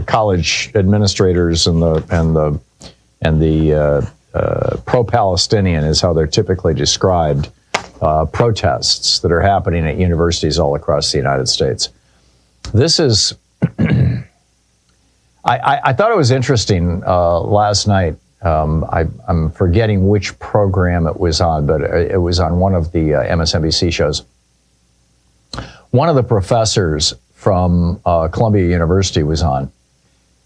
college administrators and the pro-Palestinian is how they're typically described, protests that are happening at universities all across the United States. This is, I thought it was interesting last night. I'm forgetting which program it was on, but it was on one of the MSNBC shows. One of the professors from Columbia University was on,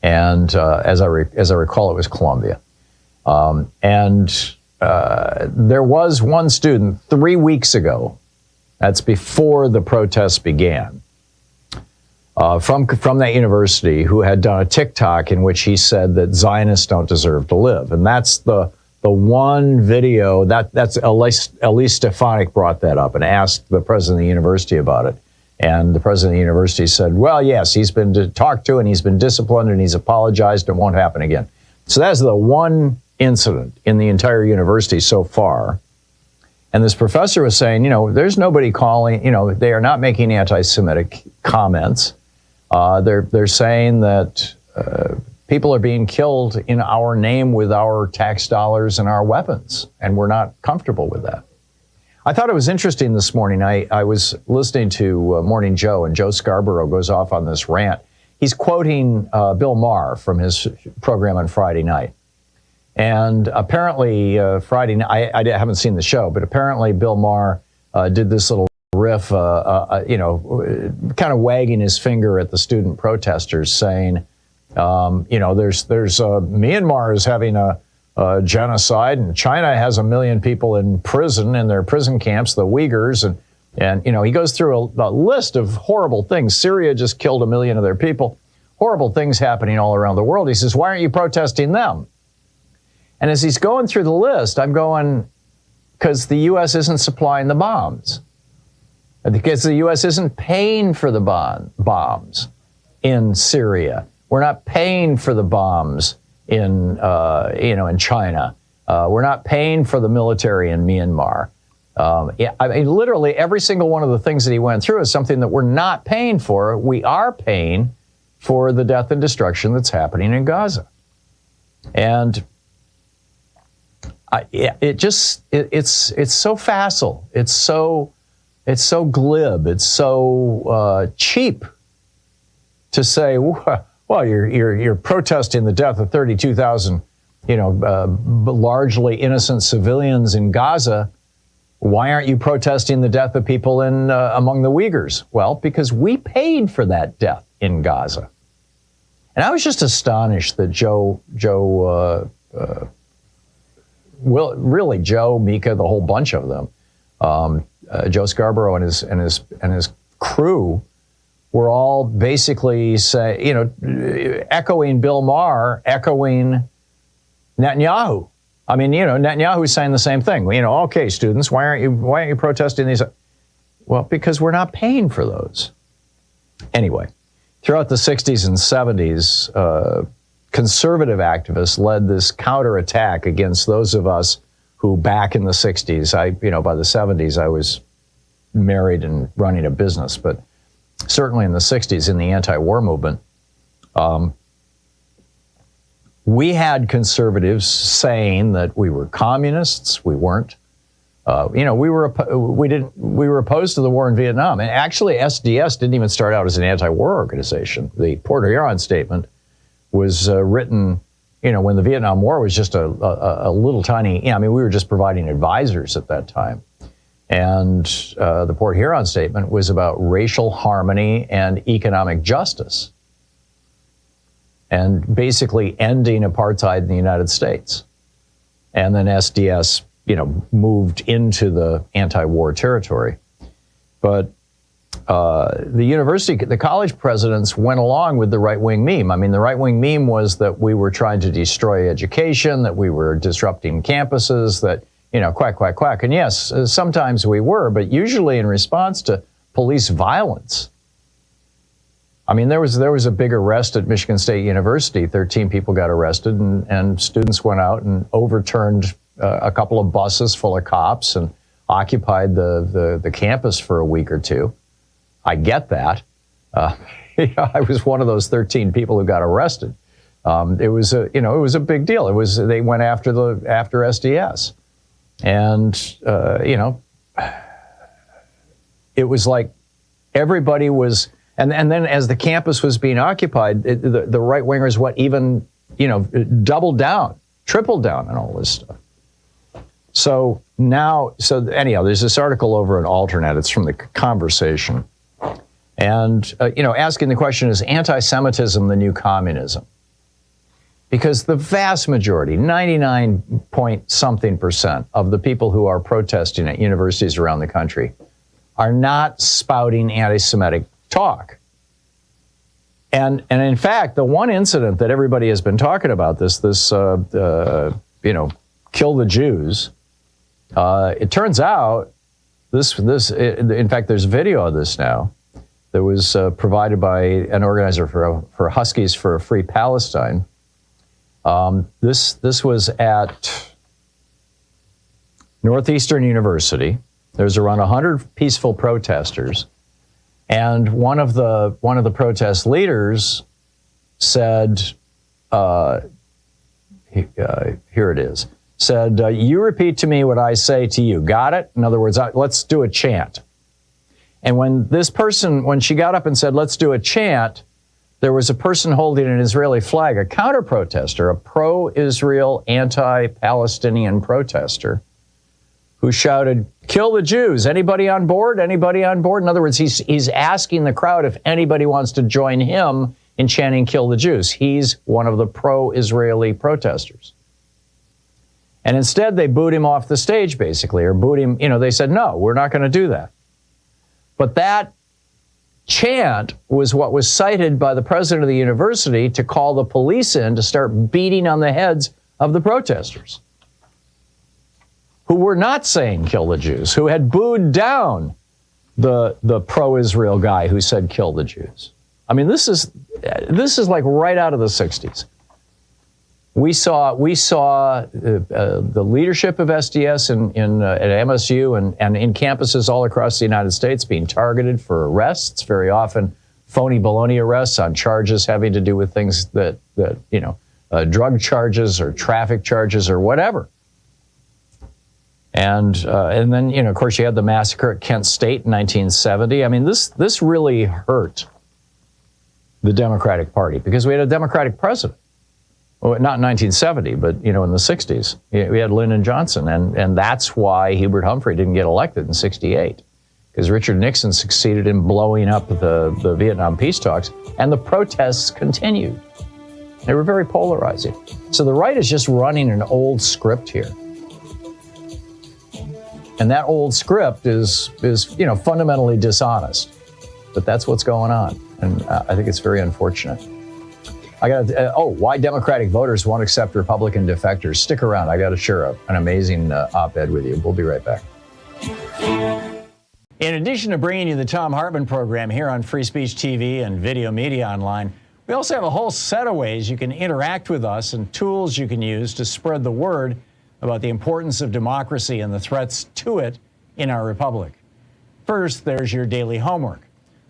and as I recall, it was Columbia. There was one student 3 weeks ago, that's before the protests began, from that university, who had done a TikTok in which he said that Zionists don't deserve to live. And that's the one video, that's Elise Stefanik brought that up and asked the president of the university about it. And the president of the university said, well, yes, he's been talked to and he's been disciplined and he's apologized. It won't happen again. So that's the one incident in the entire university so far. And this professor was saying, there's nobody calling, they are not making anti-Semitic comments. They're saying that people are being killed in our name with our tax dollars and our weapons, and we're not comfortable with that. I thought it was interesting this morning. I was listening to Morning Joe, and Joe Scarborough goes off on this rant. He's quoting Bill Maher from his program on Friday night. And apparently Friday night, I haven't seen the show, but apparently Bill Maher did this little riff, kind of wagging his finger at the student protesters, saying, there's Myanmar is having a genocide, and China has 1 million people in prison, in their prison camps, the Uyghurs, and he goes through a list of horrible things. Syria just killed 1 million of their people. Horrible things happening all around the world. He says, why aren't you protesting them? And as he's going through the list, I'm going, because the U.S. isn't supplying the bombs. Because the U.S. isn't paying for the bombs in Syria. We're not paying for the bombs in China. We're not paying for the military in Myanmar. Literally every single one of the things that he went through is something that we're not paying for. We are paying for the death and destruction that's happening in Gaza. And it's so facile. It's so glib. It's so cheap to say, well, you're protesting the death of 32,000, largely innocent civilians in Gaza. Why aren't you protesting the death of people among the Uyghurs? Well, because we paid for that death in Gaza. And I was just astonished that Joe, Mika, the whole bunch of them, Joe Scarborough and his crew were all basically echoing Bill Maher, echoing Netanyahu. I mean, Netanyahu's saying the same thing. Okay, students, why aren't you protesting these? Well, because we're not paying for those. Anyway, throughout the 60s and 70s, conservative activists led this counterattack against those of us who back in the 60s, by the 70s, I was married and running a business, but certainly in the 60s in the anti-war movement, we had conservatives saying that we were communists. We weren't. We were opposed to the war in Vietnam. And actually, SDS didn't even start out as an anti-war organization. The Port Huron Statement was written, when the Vietnam War was just a little tiny. We were just providing advisors at that time. And the Port Huron Statement was about racial harmony and economic justice, and basically ending apartheid in the United States. And then SDS, moved into the anti-war territory. But the college presidents went along with the right-wing meme. The right-wing meme was that we were trying to destroy education, that we were disrupting campuses, that, quack, quack, quack. And yes, sometimes we were, but usually in response to police violence. There was a big arrest at Michigan State University. 13 people got arrested, and students went out and overturned a couple of buses full of cops and occupied the campus for a week or two. I get that. I was one of those 13 people who got arrested. It was a big deal. They went after SDS, and it was like everybody was, and then as the campus was being occupied, the right wingers doubled down, tripled down on all this stuff. So anyhow, there's this article over at Alternet. It's from The Conversation. And, asking the question, is anti-Semitism the new communism? Because the vast majority, 99-point-something% of the people who are protesting at universities around the country are not spouting anti-Semitic talk. And in fact, the one incident that everybody has been talking about, this kill the Jews, it turns out in fact, there's video of this now that was provided by an organizer for Huskies for a Free Palestine. This was at Northeastern University. There's around 100 peaceful protesters, and one of the protest leaders said, here it is, said, you repeat to me what I say to you. Got it? In other words, let's do a chant. And when she got up and said, let's do a chant, there was a person holding an Israeli flag, a counter-protester, a pro-Israel, anti-Palestinian protester, who shouted, kill the Jews. Anybody on board? Anybody on board? In other words, he's asking the crowd if anybody wants to join him in chanting, kill the Jews. He's one of the pro-Israeli protesters. And instead, they booed him off the stage, basically, or booed him. They said, no, we're not going to do that. But that chant was what was cited by the president of the university to call the police in to start beating on the heads of the protesters, who were not saying kill the Jews, who had booed down the pro-Israel guy who said kill the Jews. I mean, this is like right out of the 60s. We saw the leadership of SDS at MSU and in campuses all across the United States being targeted for arrests, very often phony baloney arrests on charges having to do with things that drug charges or traffic charges or whatever. And then of course you had the massacre at Kent State in 1970. I mean, this really hurt the Democratic Party because we had a Democratic president. Well, not in 1970, but in the 60s, we had Lyndon Johnson, and that's why Hubert Humphrey didn't get elected in 68, because Richard Nixon succeeded in blowing up the Vietnam peace talks, and the protests continued. They were very polarizing. So the right is just running an old script here, and that old script is fundamentally dishonest. But that's what's going on, and I think it's very unfortunate. Why Democratic voters won't accept Republican defectors. Stick around. I got to share an amazing op-ed with you. We'll be right back. In addition to bringing you the Thom Hartmann Program here on Free Speech TV and Video Media Online, we also have a whole set of ways you can interact with us and tools you can use to spread the word about the importance of democracy and the threats to it in our republic. First, there's your daily homework.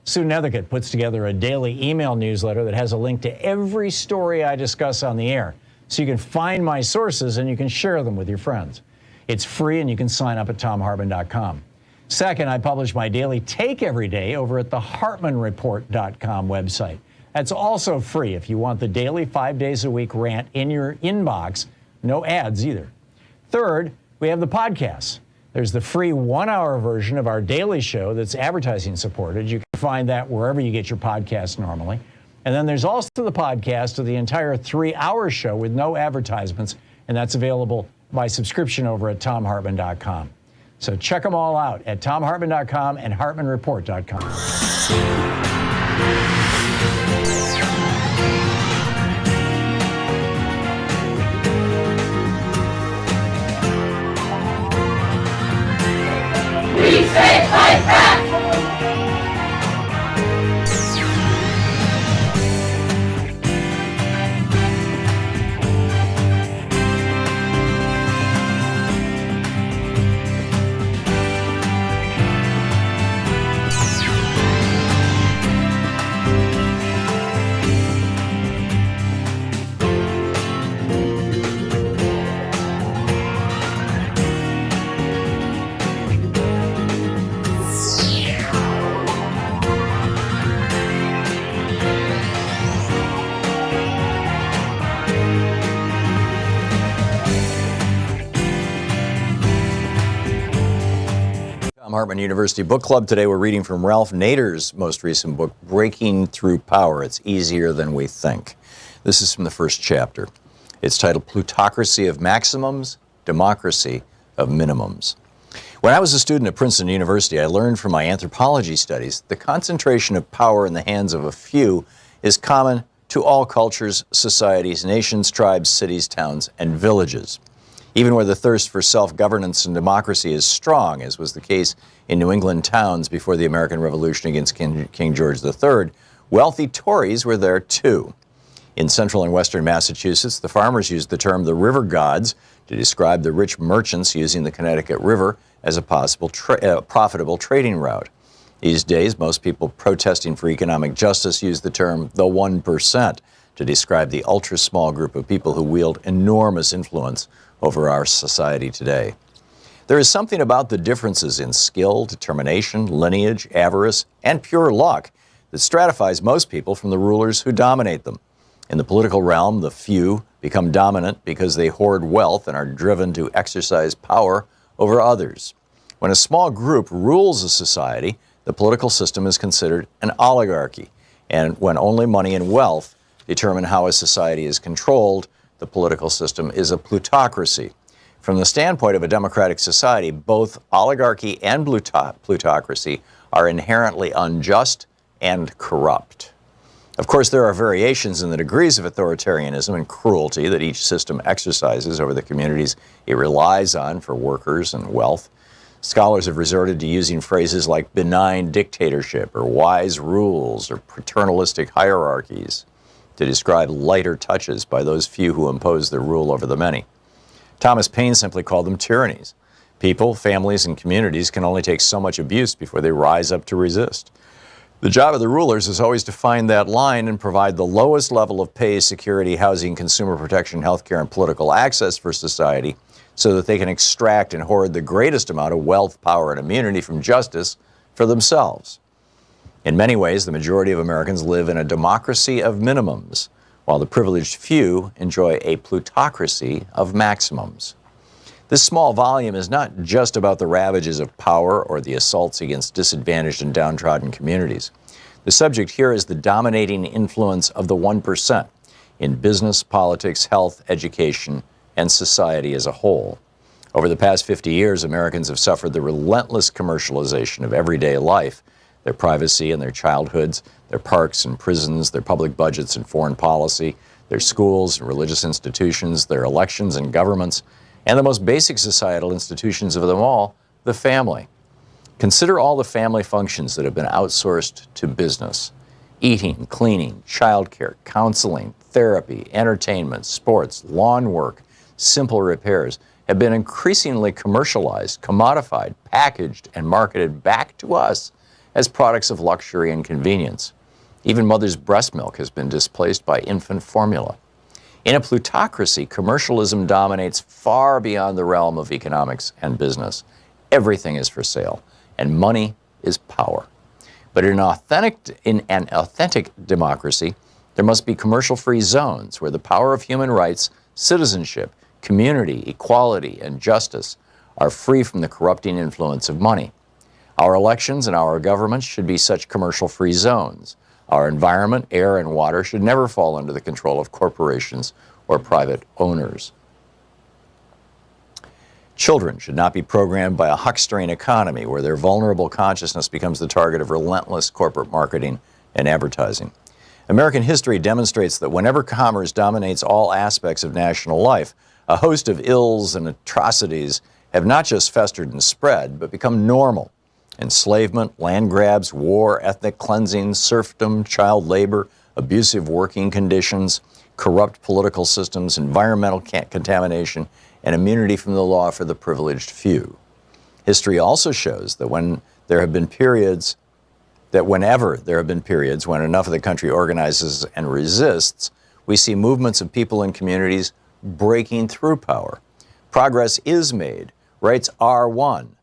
Sue Nethercutt puts together a daily email newsletter that has a link to every story I discuss on the air, so you can find my sources and you can share them with your friends. It's free and you can sign up at thomhartmann.com. Second, I publish my daily take every day over at the hartmannreport.com website. That's also free if you want the daily 5 days a week rant in your inbox. No ads either. Third, we have the podcasts. There's the free 1-hour version of our daily show that's advertising supported. You can find that wherever you get your podcasts normally. And then there's also the podcast of the entire 3-hour show with no advertisements, and that's available by subscription over at thomhartmann.com. So check them all out at thomhartmann.com and hartmannreport.com. We say fight back! Thom Hartmann University Book Club. Today we're reading from Ralph Nader's most recent book, Breaking Through Power. It's Easier Than We Think. This is from the first chapter. It's titled Plutocracy of Maximums, Democracy of Minimums. When I was a student at Princeton University, I learned from my anthropology studies the concentration of power in the hands of a few is common to all cultures, societies, nations, tribes, cities, towns, and villages. Even where the thirst for self-governance and democracy is strong, as was the case in New England towns before the American Revolution against King George III, wealthy Tories were there too. In central and western Massachusetts, the farmers used the term the river gods to describe the rich merchants using the Connecticut River as a possible profitable trading route. These days, most people protesting for economic justice use the term the 1% to describe the ultra-small group of people who wield enormous influence over our society today. There is something about the differences in skill, determination, lineage, avarice, and pure luck that stratifies most people from the rulers who dominate them. In the political realm, the few become dominant because they hoard wealth and are driven to exercise power over others. When a small group rules a society, the political system is considered an oligarchy. And when only money and wealth determine how a society is controlled, the political system is a plutocracy. From the standpoint of a democratic society, both oligarchy and plutocracy are inherently unjust and corrupt. Of course, there are variations in the degrees of authoritarianism and cruelty that each system exercises over the communities it relies on for workers and wealth. Scholars have resorted to using phrases like benign dictatorship or wise rules or paternalistic hierarchies to describe lighter touches by those few who impose their rule over the many. Thomas Paine simply called them tyrannies. People, families, and communities can only take so much abuse before they rise up to resist. The job of the rulers is always to find that line and provide the lowest level of pay, security, housing, consumer protection, healthcare, and political access for society so that they can extract and hoard the greatest amount of wealth, power, and immunity from justice for themselves. In many ways, the majority of Americans live in a democracy of minimums, while the privileged few enjoy a plutocracy of maximums. This small volume is not just about the ravages of power or the assaults against disadvantaged and downtrodden communities. The subject here is the dominating influence of the 1% in business, politics, health, education, and society as a whole. Over the past 50 years, Americans have suffered the relentless commercialization of everyday life, their privacy and their childhoods, their parks and prisons, their public budgets and foreign policy, their schools and religious institutions, their elections and governments, and the most basic societal institutions of them all, the family. Consider all the family functions that have been outsourced to business. Eating, cleaning, childcare, counseling, therapy, entertainment, sports, lawn work, simple repairs have been increasingly commercialized, commodified, packaged, and marketed back to us as products of luxury and convenience. Even mother's breast milk has been displaced by infant formula. In a plutocracy, commercialism dominates far beyond the realm of economics and business. Everything is for sale, and money is power. But in an authentic democracy, there must be commercial-free zones where the power of human rights, citizenship, community, equality, and justice are free from the corrupting influence of money. Our elections and our governments should be such commercial-free zones. Our environment, air, and water should never fall under the control of corporations or private owners. Children should not be programmed by a huckstering economy where their vulnerable consciousness becomes the target of relentless corporate marketing and advertising. American history demonstrates that whenever commerce dominates all aspects of national life, a host of ills and atrocities have not just festered and spread, but become normal. Enslavement, land grabs, war, ethnic cleansing, serfdom, child labor, abusive working conditions, corrupt political systems, environmental contamination, and immunity from the law for the privileged few. History also shows that whenever there have been periods when enough of the country organizes and resists, we see movements of people and communities breaking through power. Progress is made, rights are won,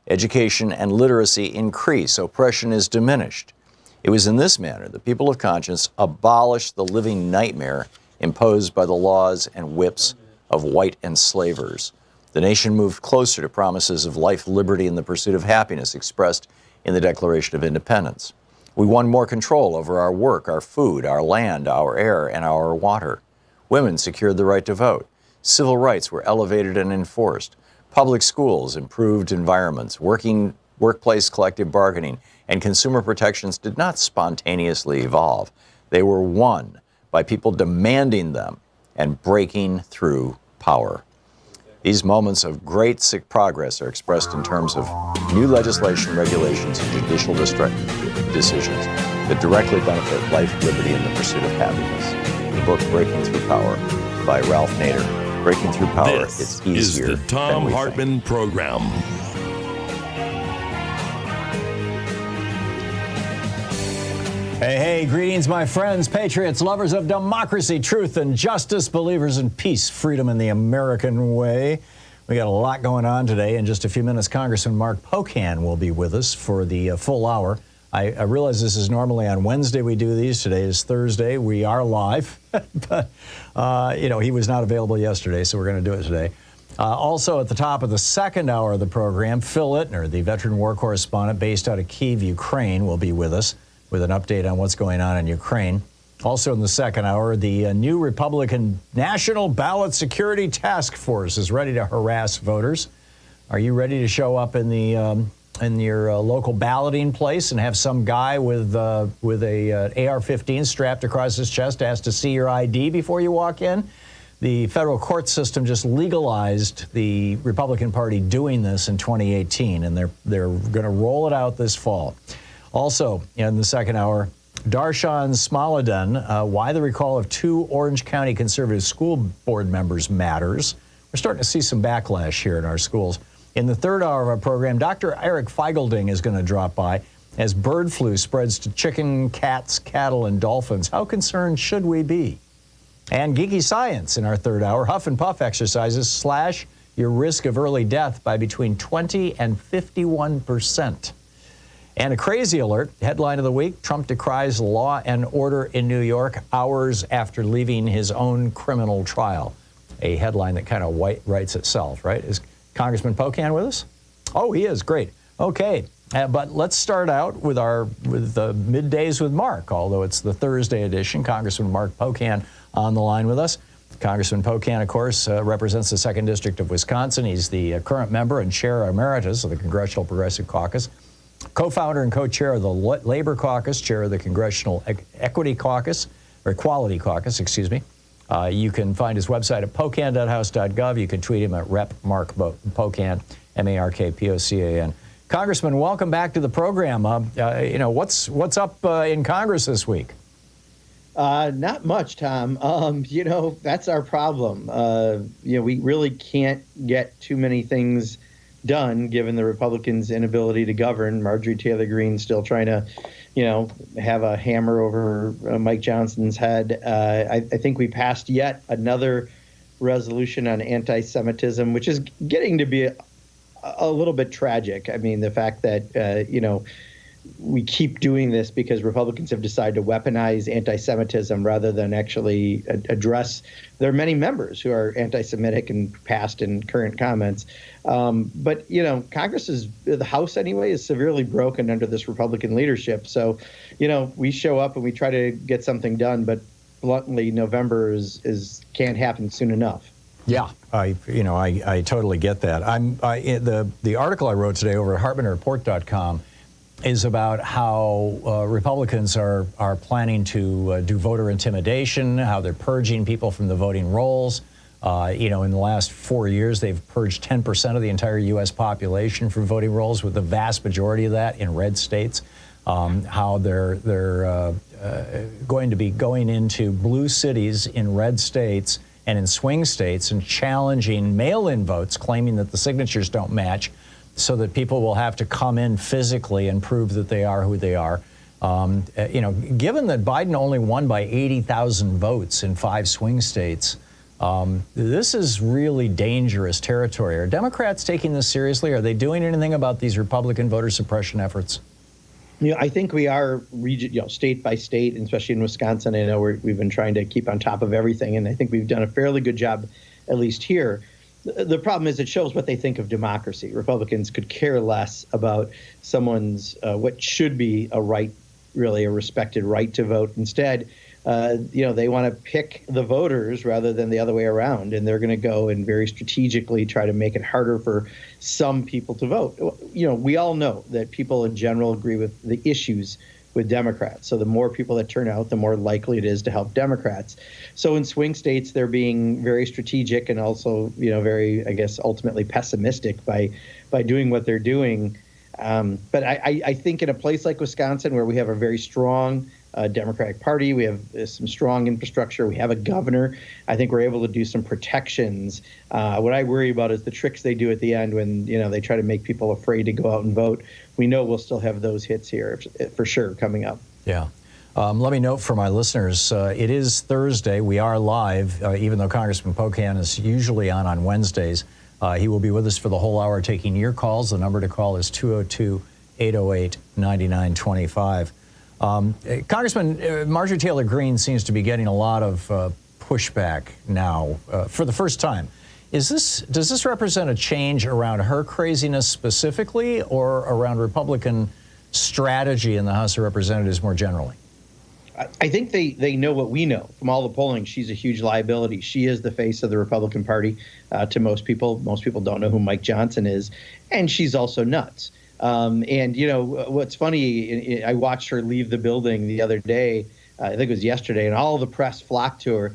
education and literacy increase, oppression is diminished. It was in this manner the people of conscience abolished the living nightmare imposed by the laws and whips of white enslavers. The nation moved closer to promises of life, liberty, and the pursuit of happiness expressed in the Declaration of Independence. We won more control over our work, our food, our land, our air, and our water. Women secured the right to vote. Civil rights were elevated and enforced. Public schools improved environments. Workplace collective bargaining and consumer protections did not spontaneously evolve. They were won by people demanding them and breaking through power. These moments of great progress are expressed in terms of new legislation, regulations, and judicial decisions that directly benefit life, liberty, and the pursuit of happiness. The book Breaking Through Power by Ralph Nader. Breaking Through Power, it's easier is the Thom Hartmann Program. Hey, greetings, my friends, patriots, lovers of democracy, truth, and justice, believers in peace, freedom, and the American way. We got a lot going on today. In just a few minutes, Congressman Mark Pocan will be with us for the full hour. I realize this is normally on Wednesday we do these. Today is Thursday. We are live, but, he was not available yesterday, so we're going to do it today. Also at the top of the second hour of the program, Phil Ittner, the veteran war correspondent based out of Kyiv, Ukraine, will be with us with an update on what's going on in Ukraine. Also in the second hour, the new Republican National Ballot Security Task Force is ready to harass voters. Are you ready to show up in the in your local balloting place and have some guy with a AR-15 strapped across his chest ask to see your ID before you walk in? The federal court system just legalized the Republican Party doing this in 2018, and they're going to roll it out this fall. Also, in the second hour, Darshon Smaaladen, why the recall of 2 Orange County conservative school board members matters. We're starting to see some backlash here in our schools. In the third hour of our program, Dr. Eric Feigl-Ding is going to drop by as bird flu spreads to chicken, cats, cattle, and dolphins. How concerned should we be? And Geeky Science in our third hour, Huff and Puff exercises slash your risk of early death by between 20 and 51%. And a crazy alert, headline of the week, Trump decries law and order in New York hours after leaving his own criminal trial. A headline that kind of writes itself, right? Is Congressman Pocan with us? Oh, he is. Great. Okay. But let's start out with the Middays with Mark, although it's the Thursday edition. Congressman Mark Pocan on the line with us. Congressman Pocan, of course, represents the 2nd District of Wisconsin. He's the current member and chair emeritus of the Congressional Progressive Caucus, co-founder and co-chair of the Labor Caucus, chair of the Congressional Equity Caucus, or Equality Caucus, excuse me. You can find his website at pocan.house.gov. You can tweet him at Rep. Mark Pocan, M-A-R-K-P-O-C-A-N. Congressman, welcome back to the program. What's up in Congress this week? Not much, Tom. That's our problem. We really can't get too many things done given the Republicans' inability to govern. Marjorie Taylor Greene still trying to, have a hammer over Mike Johnson's head. I think we passed yet another resolution on anti-Semitism, which is getting to be a little bit tragic. I mean, the fact that, we keep doing this because Republicans have decided to weaponize anti-Semitism rather than actually address their many members who are anti-Semitic in past and current comments. But Congress the House anyway, is severely broken under this Republican leadership. So, we show up and we try to get something done, but bluntly, November can't happen soon enough. Yeah, I totally get that. The article I wrote today over at HartmannReport.com is about how Republicans are planning to do voter intimidation, how they're purging people from the voting rolls. In the last 4 years, they've purged 10% of the entire U.S. population from voting rolls, with the vast majority of that in red states. How they're going to be going into blue cities in red states and in swing states and challenging mail-in votes, claiming that the signatures don't match, so that people will have to come in physically and prove that they are who they are. Given that Biden only won by 80,000 votes in 5 swing states, this is really dangerous territory. Are Democrats taking this seriously? Are they doing anything about these Republican voter suppression efforts? I think we are state by state, and especially in Wisconsin. I know we've been trying to keep on top of everything, and I think we've done a fairly good job, at least here. the problem is it shows what they think of democracy. Republicans could care less about someone's what should be a right, really a respected right to vote. Instead, they want to pick the voters rather than the other way around, and they're going to go and very strategically try to make it harder for some people to vote. We all know that people in general agree with the issues with Democrats. So the more people that turn out, the more likely it is to help Democrats. So in swing states, they're being very strategic and also, very, I guess, ultimately pessimistic by doing what they're doing. But I think in a place like Wisconsin, where we have a very strong Democratic Party, we have some strong infrastructure, we have a governor, I think we're able to do some protections. What I worry about is the tricks they do at the end when, they try to make people afraid to go out and vote. We know we'll still have those hits here for sure coming up. Yeah. Let me note for my listeners, it is Thursday. We are live, even though Congressman Pocan is usually on Wednesdays. He will be with us for the whole hour taking your calls. The number to call is 202-808-9925. Congressman, Marjorie Taylor Greene seems to be getting a lot of pushback now for the first time. Does this represent a change around her craziness specifically, or around Republican strategy in the House of Representatives more generally? I think they know what we know from all the polling. She's a huge liability. She is the face of the Republican Party to most people. Most people don't know who Mike Johnson is, and she's also nuts. And what's funny, I watched her leave the building the other day. I think it was yesterday, and all the press flocked to her.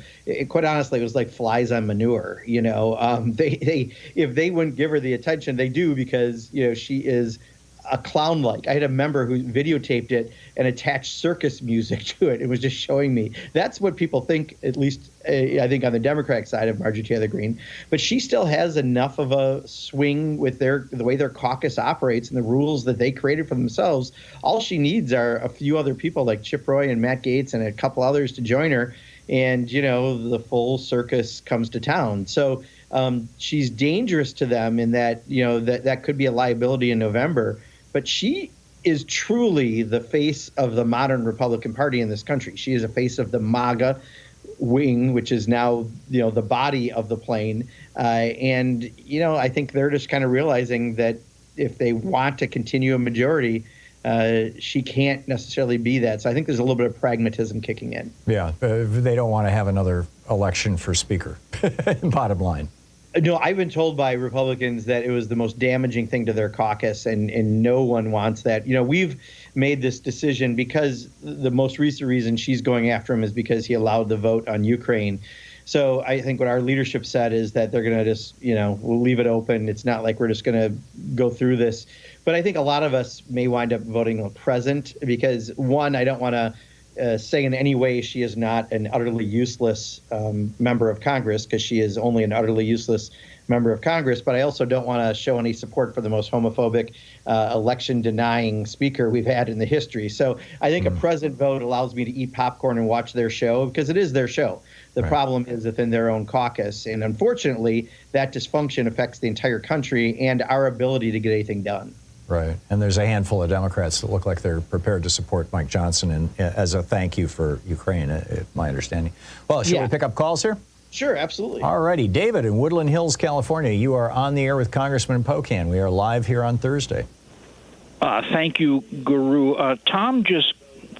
Quite honestly, it was like flies on manure. They if they wouldn't give her the attention, they do, because she is a clown-like. I had a member who videotaped it and attached circus music to it. It was just showing me. That's what people think, at least I think on the Democratic side of Marjorie Taylor Greene. But she still has enough of a swing with the way their caucus operates and the rules that they created for themselves. All she needs are a few other people like Chip Roy and Matt Gaetz and a couple others to join her, and the full circus comes to town. So she's dangerous to them in that that could be a liability in November. But she is truly the face of the modern Republican Party in this country. She is a face of the MAGA wing, which is now, the body of the plane. And I think they're just kind of realizing that if they want to continue a majority, she can't necessarily be that. So I think there's a little bit of pragmatism kicking in. Yeah, they don't want to have another election for Speaker, bottom line. No, I've been told by Republicans that it was the most damaging thing to their caucus, and no one wants that. We've made this decision because the most recent reason she's going after him is because he allowed the vote on Ukraine. So I think what our leadership said is that they're going to just, we'll leave it open. It's not like we're just going to go through this. But I think a lot of us may wind up voting present because, one, I don't want to say in any way she is not an utterly useless member of Congress, because she is only an utterly useless member of Congress. But I also don't want to show any support for the most homophobic, election-denying speaker we've had in the history. So I think a present vote allows me to eat popcorn and watch their show, because it is their show. The problem is within their own caucus. And unfortunately, that dysfunction affects the entire country and our ability to get anything done. Right. And there's a handful of Democrats that look like they're prepared to support Mike Johnson as a thank you for Ukraine, my understanding. Well, should we pick up calls here? Sure, absolutely. All righty. David in Woodland Hills, California, you are on the air with Congressman Pocan. We are live here on Thursday. Thank you, Guru.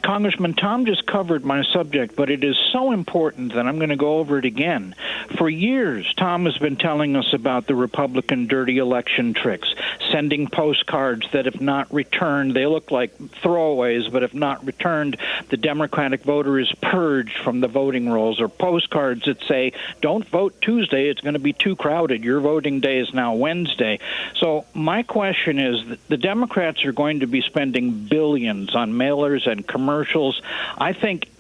Congressman Thom just covered my subject, but it is so important that I'm going to go over it again. For years, Thom has been telling us about the Republican dirty election tricks, sending postcards that if not returned, they look like throwaways, but if not returned, the Democratic voter is purged from the voting rolls, or postcards that say, don't vote Tuesday, it's going to be too crowded. Your voting day is now Wednesday. So my question is, the Democrats are going to be spending billions on mailers and commercials. I think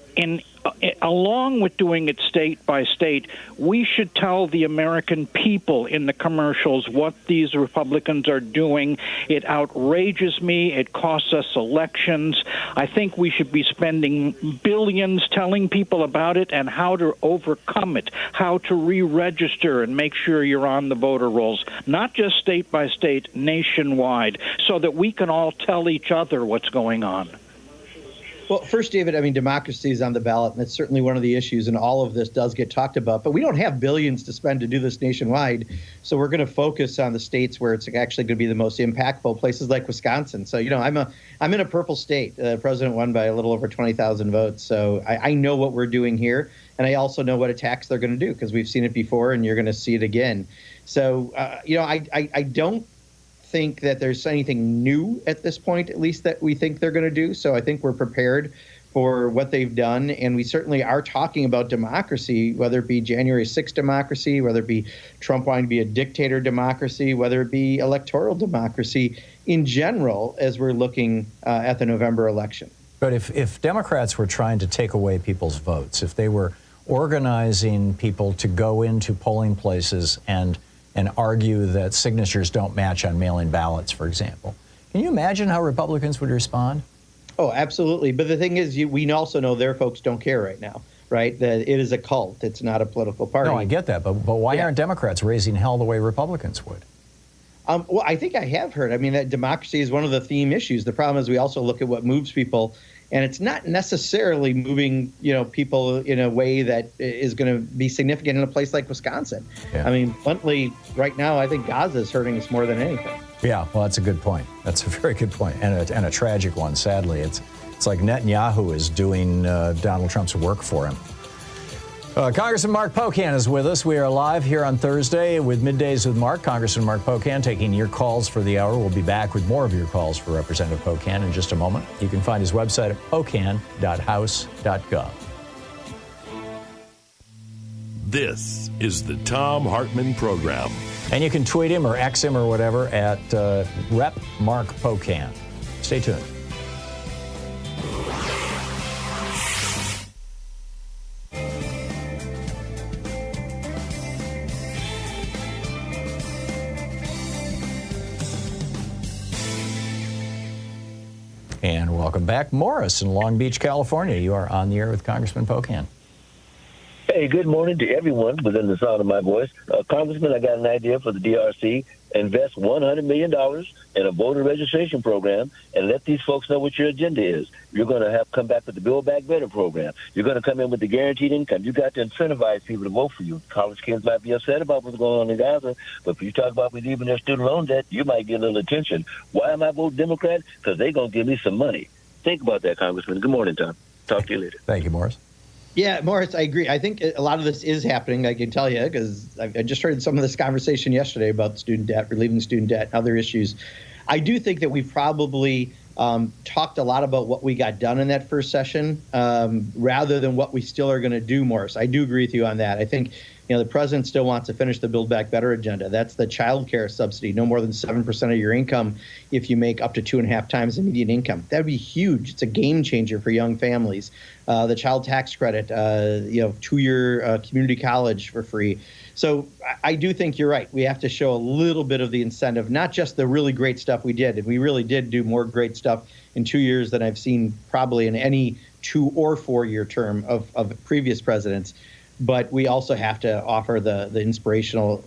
along with doing it state by state, we should tell the American people in the commercials what these Republicans are doing. It outrages me. It costs us elections. I think we should be spending billions telling people about it and how to overcome it, how to re-register and make sure you're on the voter rolls, not just state by state, nationwide, so that we can all tell each other what's going on. Well, first, David, I mean, democracy is on the ballot, and that's certainly one of the issues, and all of this does get talked about. But we don't have billions to spend to do this nationwide, so we're going to focus on the states where it's actually going to be the most impactful, places like Wisconsin. So, I'm in a purple state. The president won by a little over 20,000 votes, so I know what we're doing here, and I also know what attacks they're going to do because we've seen it before, and you're going to see it again. So, I don't think that there's anything new at this point, at least that we think they're going to do. So I think we're prepared for what they've done. And we certainly are talking about democracy, whether it be January 6th democracy, whether it be Trump wanting to be a dictator democracy, whether it be electoral democracy in general, as we're looking at the November election. But if Democrats were trying to take away people's votes, if they were organizing people to go into polling places and argue that signatures don't match on mail-in ballots, for example. Can you imagine how Republicans would respond? Oh, absolutely. But the thing is, we also know their folks don't care right now, right? That it is a cult. It's not a political party. No, I get that. But why aren't Democrats raising hell the way Republicans would? Well, I think I have heard. I mean, that democracy is one of the theme issues. The problem is we also look at what moves people, and it's not necessarily moving, people in a way that is going to be significant in a place like Wisconsin. Yeah. I mean, bluntly, right now, I think Gaza is hurting us more than anything. Yeah, well, that's a good point. That's a very good point, and a tragic one. Sadly, it's like Netanyahu is doing Donald Trump's work for him. Congressman Mark Pocan is with us. We are live here on Thursday with Middays with Mark. Congressman Mark Pocan taking your calls for the hour. We'll be back with more of your calls for Representative Pocan in just a moment. You can find his website at pocan.house.gov. This is the Thom Hartmann Program. And you can tweet him or X him or whatever at Rep. Mark Pocan. Stay tuned. And welcome back. Morris in Long Beach, California. You are on the air with Congressman Pocan. Hey, good morning to everyone within the sound of my voice. Congressman, I got an idea for the DRC. Invest $100 million in a voter registration program and let these folks know what your agenda is. You're going to come back with the Build Back Better program. You're going to come in with the guaranteed income. You got to incentivize people to vote for you. College kids might be upset about what's going on in Gaza, but if you talk about relieving their student loan debt, you might get a little attention. Why am I voting Democrat? Because they're going to give me some money. Think about that, Congressman. Good morning, Tom. Talk to you later. Thank you, Morris. Yeah, Morris, I agree. I think a lot of this is happening, I can tell you, because I just heard some of this conversation yesterday about student debt, relieving student debt, and other issues. I do think that we've probably talked a lot about what we got done in that first session rather than what we still are going to do, Morris. I do agree with you on that. I think the president still wants to finish the Build Back Better agenda. That's the child care subsidy, no more than 7% of your income if you make up to 2.5 times the median income. That would be huge. It's a game changer for young families. The child tax credit, 2-year community college for free. So I do think you're right. We have to show a little bit of the incentive, not just the really great stuff we did. And we really did do more great stuff in 2 years than I've seen probably in any 2 or 4-year term of previous presidents. But we also have to offer the inspirational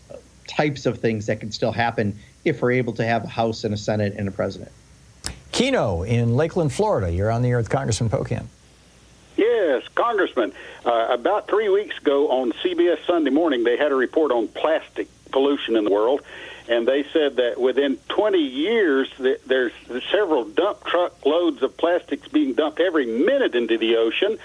types of things that can still happen if we're able to have a House and a Senate and a president. Keno in Lakeland, Florida. You're on the air with Congressman Pocan. Yes, Congressman. About 3 weeks ago on CBS Sunday Morning, they had a report on plastic pollution in the world, and they said that within 20 years, there's several dump truck loads of plastics being dumped every minute into the ocean,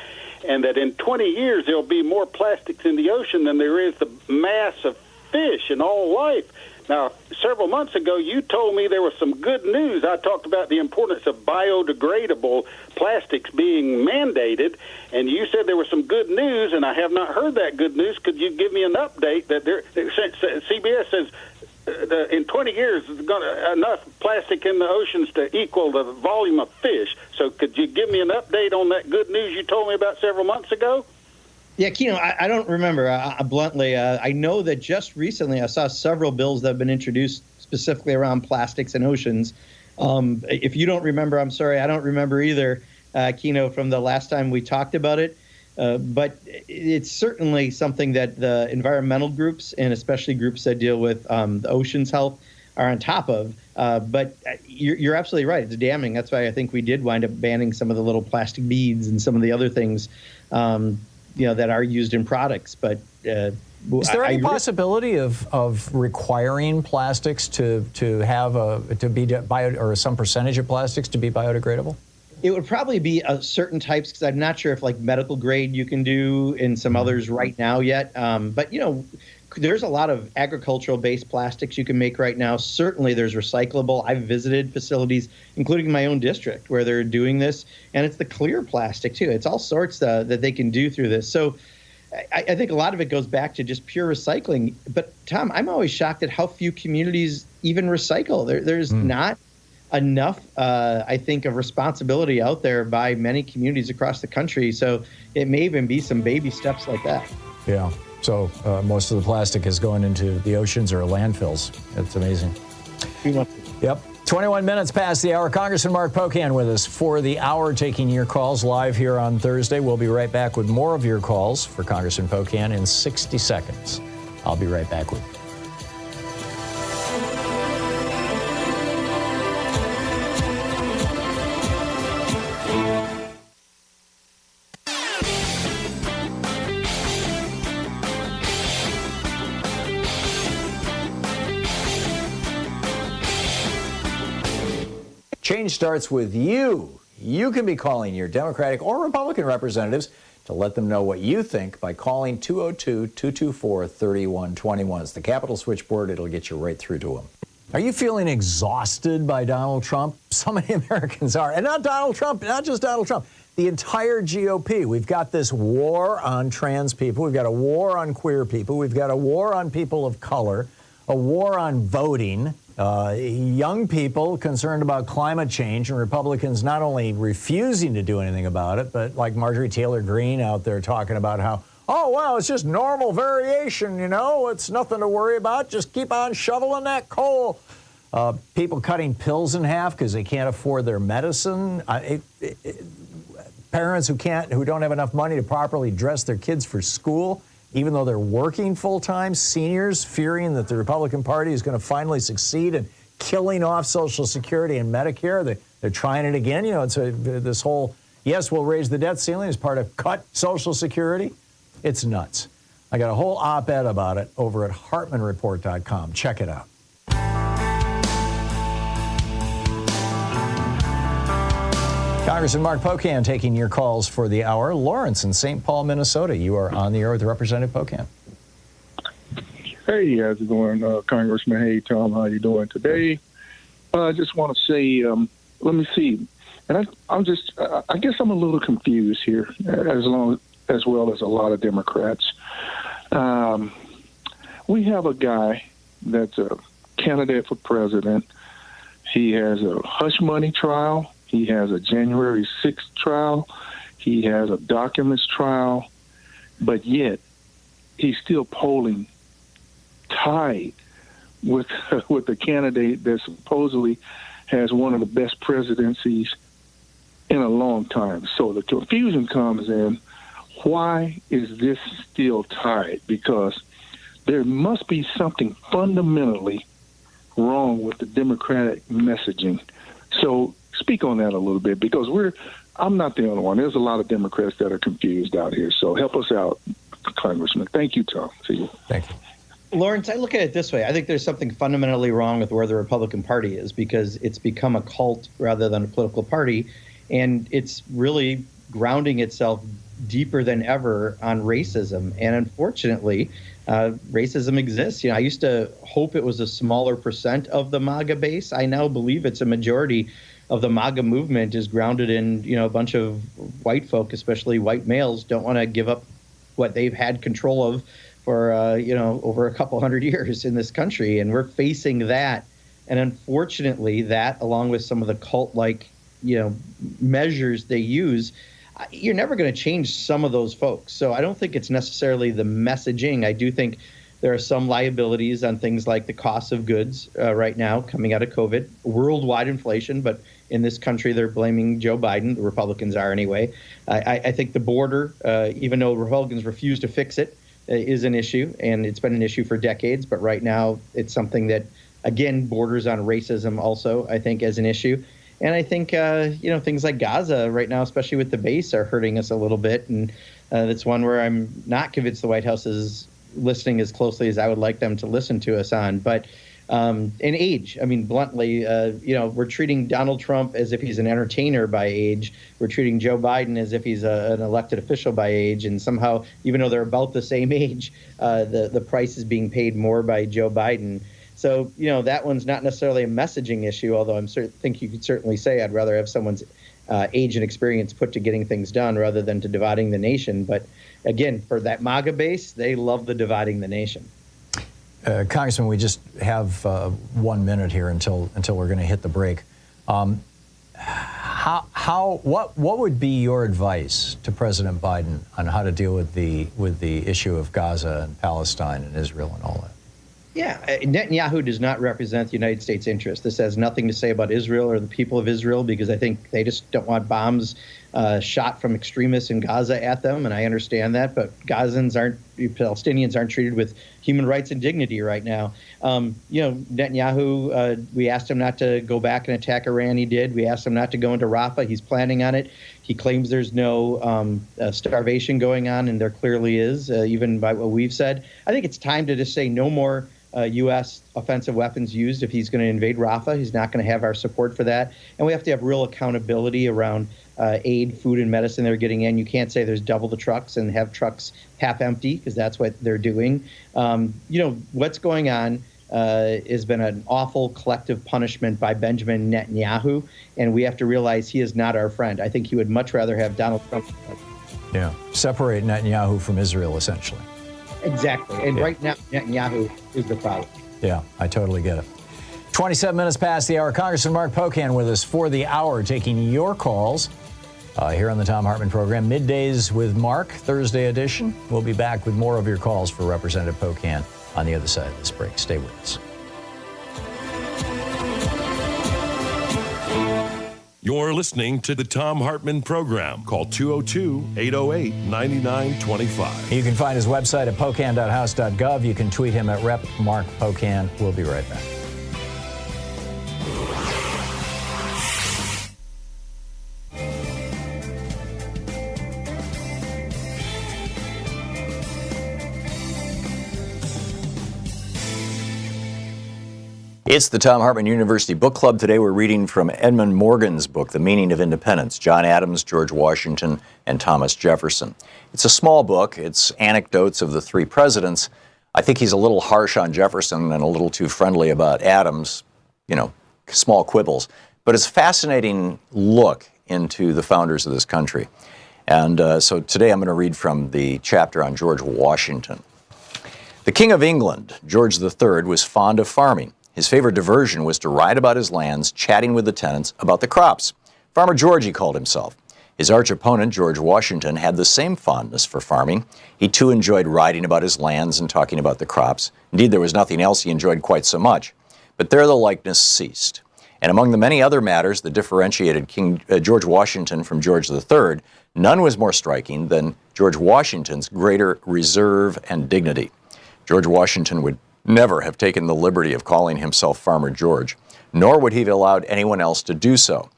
and that in 20 years, there'll be more plastics in the ocean than there is the mass of fish in all life. Now, several months ago, you told me there was some good news. I talked about the importance of biodegradable plastics being mandated, and you said there was some good news, and I have not heard that good news. Could you give me an update that CBS says in 20 years there's enough plastic in the oceans to equal the volume of fish? So could you give me an update on that good news you told me about several months ago? Yeah, Keno, I don't remember bluntly. I know that just recently I saw several bills that have been introduced specifically around plastics and oceans. If you don't remember, I'm sorry, I don't remember either, Keno, from the last time we talked about it. But it's certainly something that the environmental groups and especially groups that deal with the ocean's health are on top of. But you're absolutely right. It's damning. That's why I think we did wind up banning some of the little plastic beads and some of the other things, that are used in products. But is there any possibility of requiring plastics to be or some percentage of plastics to be biodegradable? It would probably be certain types, because I'm not sure if like medical grade you can do and some others right now yet. But there's a lot of agricultural-based plastics you can make right now. Certainly there's recyclable. I've visited facilities, including my own district, where they're doing this. And it's the clear plastic, too. It's all sorts that they can do through this. So I think a lot of it goes back to just pure recycling. But, Tom, I'm always shocked at how few communities even recycle. There's not enough, I think, of responsibility out there by many communities across the country. So it may even be some baby steps like that. Yeah. So most of the plastic is going into the oceans or landfills. It's amazing. Yep. 21 minutes past the hour. Congressman Mark Pocan with us for the hour, taking your calls live here on Thursday. We'll be right back with more of your calls for Congressman Pocan in 60 seconds. I'll be right back with you. Change starts with you. You can be calling your Democratic or Republican representatives to let them know what you think by calling 202-224-3121. It's the Capitol switchboard. It'll get you right through to them. Are you feeling exhausted by Donald Trump? So many Americans are. And not Donald Trump, not just Donald Trump. The entire GOP. We've got this war on trans people. We've got a war on queer people. We've got a war on people of color, a war on voting. Young people concerned about climate change, and Republicans not only refusing to do anything about it, but like Marjorie Taylor Greene out there talking about how, oh, well, it's just normal variation, it's nothing to worry about. Just keep on shoveling that coal. People cutting pills in half because they can't afford their medicine. Parents who don't have enough money to properly dress their kids for school, even though they're working full-time. Seniors fearing that the Republican Party is going to finally succeed in killing off Social Security and Medicare. They're trying it again. It's this whole, yes, we'll raise the debt ceiling as part of cut Social Security. It's nuts. I got a whole op-ed about it over at HartmanReport.com. Check it out. Congressman Mark Pocan taking your calls for the hour. Lawrence in St. Paul, Minnesota. You are on the air with Representative Pocan. Hey, how's it going, Congressman? Hey, Tom, how you doing today? I just want to say, let me see. And I guess I'm a little confused here, as well as a lot of Democrats. We have a guy that's a candidate for president. He has a hush money trial. He has a January 6th trial. He has a documents trial. But yet, he's still polling tied with the candidate that supposedly has one of the best presidencies in a long time. So the confusion comes in, why is this still tied? Because there must be something fundamentally wrong with the Democratic messaging. So speak on that a little bit, because I'm not the only one. There's a lot of Democrats that are confused out here. So help us out, Congressman. Thank you, Tom. See you. Thank you. Lawrence, I look at it this way. I think there's something fundamentally wrong with where the Republican Party is, because it's become a cult rather than a political party. And it's really grounding itself deeper than ever on racism. And unfortunately, racism exists. I used to hope it was a smaller percent of the MAGA base. I now believe it's a majority of the MAGA movement is grounded in, a bunch of white folk, especially white males, don't want to give up what they've had control of for, over a couple hundred years in this country. And we're facing that. And unfortunately, that, along with some of the cult-like, measures they use, you're never going to change some of those folks. So I don't think it's necessarily the messaging. I do think there are some liabilities on things like the cost of goods right now coming out of COVID, worldwide inflation, but in this country they're blaming Joe Biden, the Republicans are anyway. I think the border, even though Republicans refuse to fix it, is an issue, and it's been an issue for decades, but right now it's something that again, borders on racism also, I think, as an issue. And I think, things like Gaza right now, especially with the base, are hurting us a little bit. And that's one where I'm not convinced the White House is listening as closely as I would like them to listen to us on. But in age, I mean, bluntly, we're treating Donald Trump as if he's an entertainer by age. We're treating Joe Biden as if he's an elected official by age. And somehow, even though they're about the same age, the price is being paid more by Joe Biden. So, that one's not necessarily a messaging issue, although think you could certainly say I'd rather have someone's age and experience put to getting things done rather than to dividing the nation. But again, for that MAGA base, they love the dividing the nation. Congressman, we just have 1 minute here until we're going to hit the break. What would be your advice to President Biden on how to deal with the issue of Gaza and Palestine and Israel and all that? Yeah, Netanyahu does not represent the United States interest. This has nothing to say about Israel or the people of Israel, because I think they just don't want bombs shot from extremists in Gaza at them, and I understand that. But Palestinians aren't treated with human rights and dignity right now. Netanyahu, we asked him not to go back and attack Iran. He did. We asked him not to go into Rafah. He's planning on it. He claims there's no starvation going on, and there clearly is, even by what we've said. I think it's time to just say no more U.S. offensive weapons used if he's going to invade Rafah. He's not going to have our support for that. And we have to have real accountability around aid, food, and medicine they're getting in. You can't say there's double the trucks and have trucks half empty, because that's what they're doing. What's going on has been an awful collective punishment by Benjamin Netanyahu, and we have to realize he is not our friend. I think he would much rather have Donald Trump. Yeah, separate Netanyahu from Israel, essentially. Exactly. And right now, Netanyahu is the problem. Yeah, I totally get it. 27 minutes past the hour. Congressman Mark Pocan with us for the hour, taking your calls here on the Thom Hartmann Program. Middays with Mark, Thursday edition. We'll be back with more of your calls for Representative Pocan on the other side of this break. Stay with us. You're listening to the Thom Hartmann Program. Call 202-808-9925. You can find his website at pocan.house.gov. You can tweet him at Rep. Mark Pocan. We'll be right back. It's the Thom Hartmann University Book Club. Today we're reading from Edmund Morgan's book, The Meaning of Independence, John Adams, George Washington, and Thomas Jefferson. It's a small book. It's anecdotes of the three presidents. I think he's a little harsh on Jefferson and a little too friendly about Adams, small quibbles. But it's a fascinating look into the founders of this country. And so today I'm going to read from the chapter on George Washington. The King of England, George III, was fond of farming. His favorite diversion was to ride about his lands, chatting with the tenants about the crops. Farmer George, he called himself. His arch opponent, George Washington, had the same fondness for farming. He too enjoyed riding about his lands and talking about the crops. Indeed, there was nothing else he enjoyed quite so much. But there the likeness ceased. And among the many other matters that differentiated King George Washington from George III, none was more striking than George Washington's greater reserve and dignity. George Washington would never have taken the liberty of calling himself Farmer George, nor would he have allowed anyone else to do so.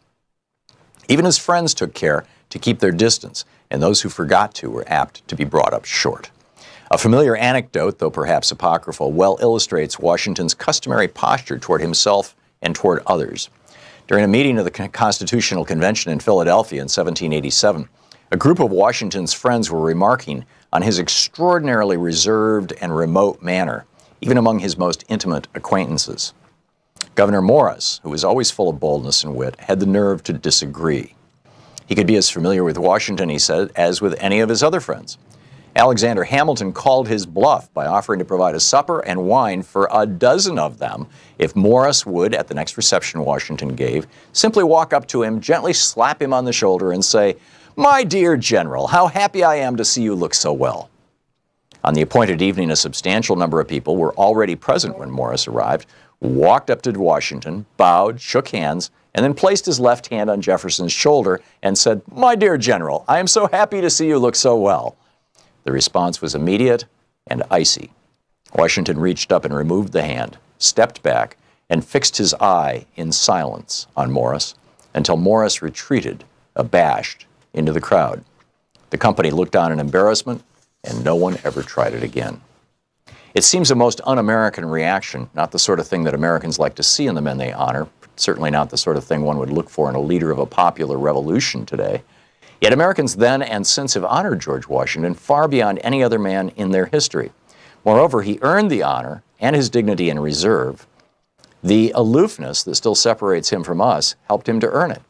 Even his friends took care to keep their distance, and those who forgot to were apt to be brought up short. A familiar anecdote, though perhaps apocryphal, well illustrates Washington's customary posture toward himself and toward others. During a meeting of the Constitutional Convention in Philadelphia in 1787, a group of Washington's friends were remarking on his extraordinarily reserved and remote manner, even among his most intimate acquaintances. Governor Morris, who was always full of boldness and wit, had the nerve to disagree. He could be as familiar with Washington, he said, as with any of his other friends. Alexander Hamilton called his bluff by offering to provide a supper and wine for a dozen of them if Morris would, at the next reception Washington gave, simply walk up to him, gently slap him on the shoulder and say, "My dear General, how happy I am to see you look so well." On the appointed evening, a substantial number of people were already present when Morris arrived, walked up to Washington, bowed, shook hands, and then placed his left hand on Jefferson's shoulder and said, "My dear General, I am so happy to see you look so well." The response was immediate and icy. Washington reached up and removed the hand, stepped back, and fixed his eye in silence on Morris until Morris retreated, abashed, into the crowd. The company looked on in embarrassment, and no one ever tried it again. It seems a most un-American reaction, not the sort of thing that Americans like to see in the men they honor, certainly not the sort of thing one would look for in a leader of a popular revolution today. Yet Americans then and since have honored George Washington far beyond any other man in their history. Moreover, he earned the honor and his dignity in reserve. The aloofness that still separates him from us helped him to earn it.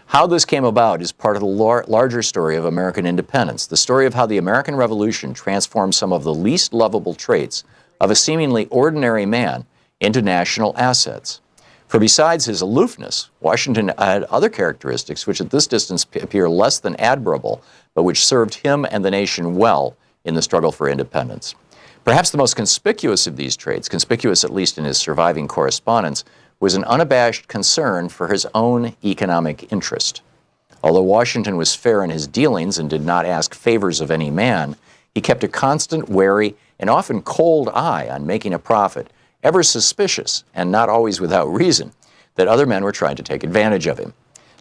How this came about is part of the larger story of American independence, the story of how the American Revolution transformed some of the least lovable traits of a seemingly ordinary man into national assets. For besides his aloofness, Washington had other characteristics which at this distance appear less than admirable, but which served him and the nation well in the struggle for independence. Perhaps the most conspicuous of these traits, conspicuous at least in his surviving correspondence, was an unabashed concern for his own economic interest. Although Washington was fair in his dealings and did not ask favors of any man, he kept a constant, wary, and often cold eye on making a profit, ever suspicious, and not always without reason, that other men were trying to take advantage of him.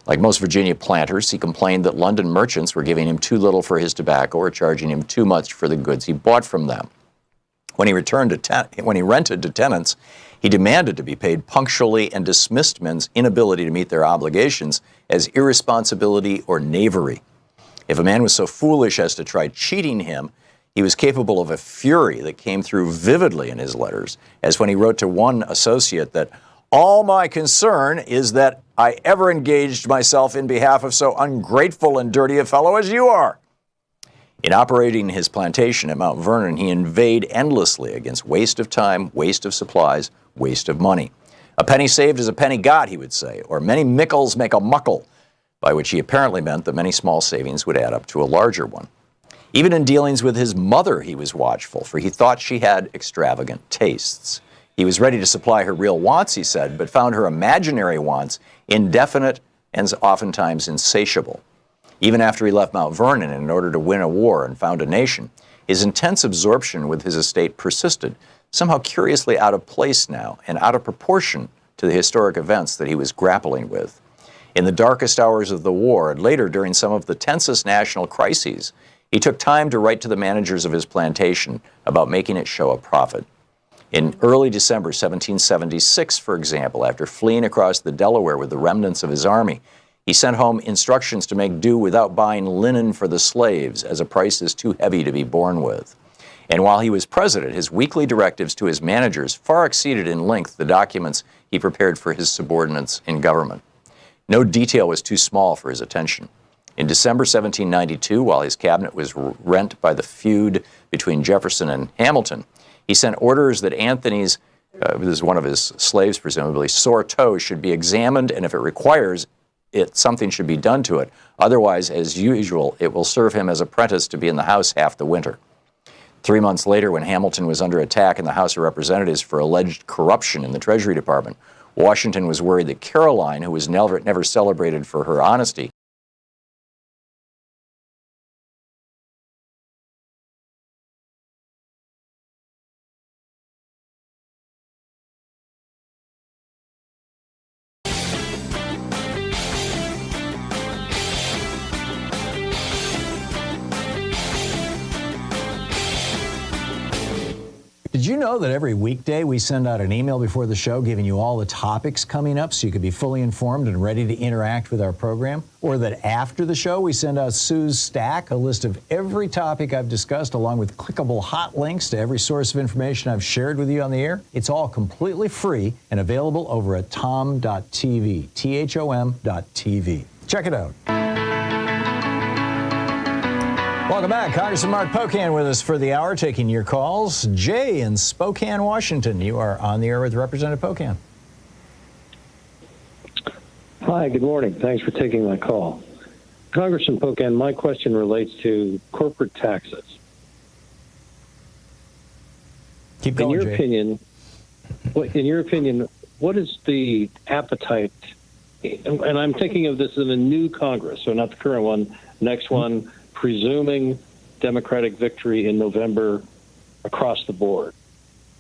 Like most Virginia planters, he complained that London merchants were giving him too little for his tobacco or charging him too much for the goods he bought from them. When he rented to tenants, he demanded to be paid punctually and dismissed men's inability to meet their obligations as irresponsibility or knavery. If a man was so foolish as to try cheating him, he was capable of a fury that came through vividly in his letters, as when he wrote to one associate that, "All my concern is that I ever engaged myself in behalf of so ungrateful and dirty a fellow as you are." In operating his plantation at Mount Vernon, he inveighed endlessly against waste of time, waste of supplies, waste of money. "A penny saved is a penny got," he would say, or "many mickles make a muckle," by which he apparently meant that many small savings would add up to a larger one. Even in dealings with his mother, he was watchful, for he thought she had extravagant tastes. He was ready to supply her real wants, he said, but found her imaginary wants indefinite and oftentimes insatiable. Even after he left Mount Vernon in order to win a war and found a nation, his intense absorption with his estate persisted, somehow curiously out of place now and out of proportion to the historic events that he was grappling with. In the darkest hours of the war, and later during some of the tensest national crises, he took time to write to the managers of his plantation about making it show a profit. In early December 1776, for example, after fleeing across the Delaware with the remnants of his army, he sent home instructions to make do without buying linen for the slaves, as a price is too heavy to be borne with. And while he was president, his weekly directives to his managers far exceeded in length the documents he prepared for his subordinates in government. No detail was too small for his attention. In December 1792, while his cabinet was rent by the feud between Jefferson and Hamilton, he sent orders that Anthony's, this is one of his slaves presumably, sore toe should be examined, and if it requires it, something should be done to it. Otherwise, as usual, it will serve him as apprentice to be in the house half the winter. 3 months later, when Hamilton was under attack in the House of Representatives for alleged corruption in the Treasury Department, Washington was worried that Caroline, who was never celebrated for her honesty, Did you know that every weekday we send out an email before the show giving you all the topics coming up so you can be fully informed and ready to interact with our program? Or that after the show we send out Sue's Stack, a list of every topic I've discussed along with clickable hot links to every source of information I've shared with you on the air? It's all completely free and available over at thom.tv, THOM.tv. Check it out. Welcome back. Congressman Mark Pocan with us for the hour, taking your calls. Jay in Spokane, Washington. You are on the air with Representative Pocan. Hi, good morning. Thanks for taking my call. Congressman Pocan, my question relates to corporate taxes. Keep going, Jay. In your opinion, what is the appetite, and I'm thinking of this in a new Congress, so not the current one, next one, presuming Democratic victory in November across the board,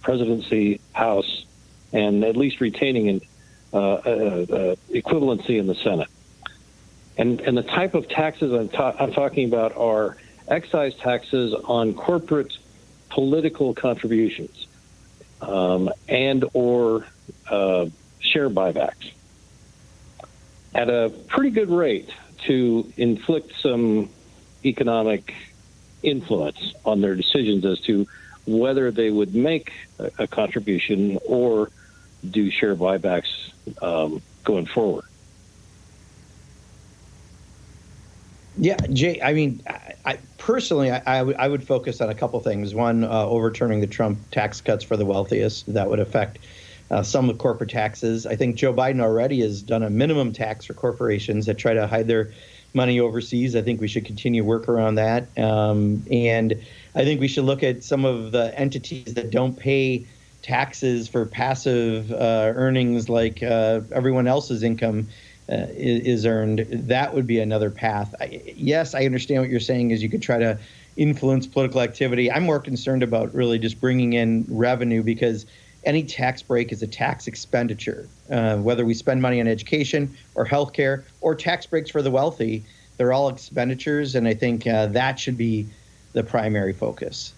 presidency, House, and at least retaining equivalency in the Senate. And the type of taxes I'm talking about are excise taxes on corporate political contributions and or share buybacks at a pretty good rate to inflict some economic influence on their decisions as to whether they would make a contribution or do share buybacks going forward. Yeah, Jay, I mean, I personally, I would focus on a couple things. One, overturning the Trump tax cuts for the wealthiest. That would affect some of the corporate taxes. I think Joe Biden already has done a minimum tax for corporations that try to hide their money overseas. I think we should continue to work around that. And I think we should look at some of the entities that don't pay taxes for passive earnings like everyone else's income is earned. That would be another path. Yes, I understand what you're saying is you could try to influence political activity. I'm more concerned about really just bringing in revenue, because any tax break is a tax expenditure. Whether we spend money on education or healthcare or tax breaks for the wealthy, they're all expenditures, and I think that should be the primary focus.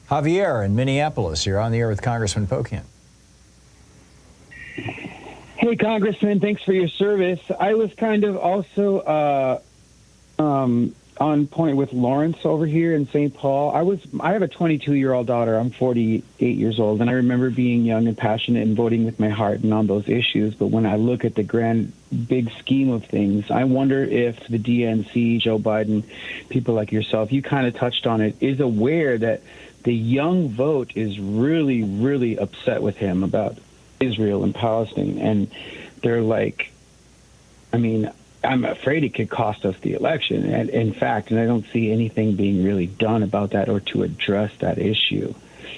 Javier in Minneapolis, you're on the air with Congressman Pocan. Hey, Congressman, thanks for your service. I was kind of also on point with Lawrence over here in St. Paul. I have a 22-year-old daughter. I'm 48 years old, and I remember being young and passionate and voting with my heart and on those issues. But when I look at the grand, big scheme of things, I wonder if the DNC, Joe Biden, people like yourself, you kind of touched on it, is aware that the young vote is really, really upset with him about Israel and Palestine. And they're like, I mean, I'm afraid it could cost us the election. And in fact, and I don't see anything being really done about that or to address that issue.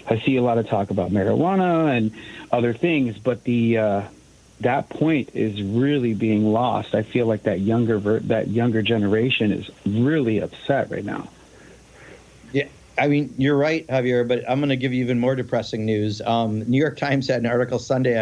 I see a lot of talk about marijuana and other things, but that point is really being lost. I feel like that younger generation is really upset right now. Yeah, I mean, you're right, Javier, but I'm going to give you even more depressing news. New York Times had an article Sunday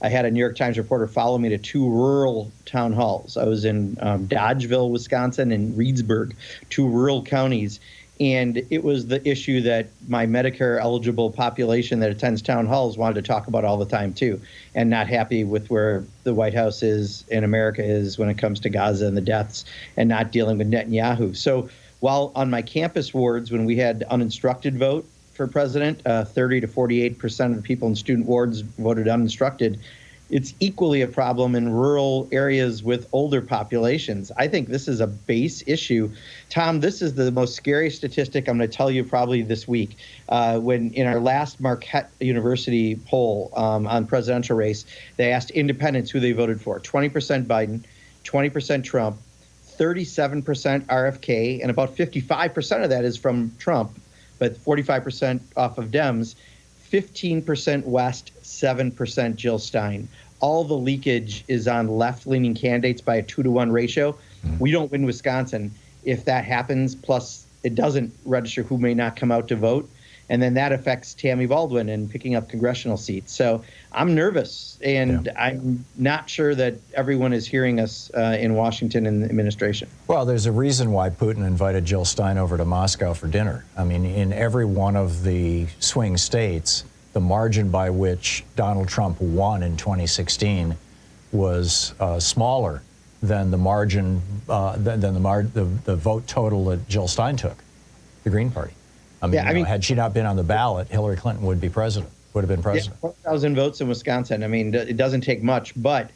I had a New York Times reporter follow me to two rural town halls. I was in Dodgeville, Wisconsin, and Reedsburg, two rural counties. And it was the issue that my Medicare-eligible population that attends town halls wanted to talk about all the time, too, and not happy with where the White House is and America is when it comes to Gaza and the deaths and not dealing with Netanyahu. So while on my campus wards, when we had uninstructed vote for president, 30 to 48% of the people in student wards voted uninstructed. It's equally a problem in rural areas with older populations. I think this is a base issue. Tom, this is the most scary statistic I'm going to tell you probably this week. When in our last Marquette University poll on presidential race, they asked independents who they voted for. 20% Biden, 20% Trump, 37% RFK, and about 55% of that is from Trump, but 45% off of Dems, 15% West, 7% Jill Stein. All the leakage is on left-leaning candidates by a 2-to-1 ratio. We don't win Wisconsin if that happens, plus it doesn't register who may not come out to vote. And then that affects Tammy Baldwin and picking up congressional seats. So I'm nervous, and I'm not sure that everyone is hearing us in Washington and the administration. Well, there's a reason why Putin invited Jill Stein over to Moscow for dinner. I mean, in every one of the swing states, the margin by which Donald Trump won in 2016 was smaller than the margin, the vote total that Jill Stein took, the Green Party. I mean, had she not been on the ballot, Hillary Clinton would have been president. Yeah, 4,000 votes in Wisconsin. I mean, it doesn't take much, but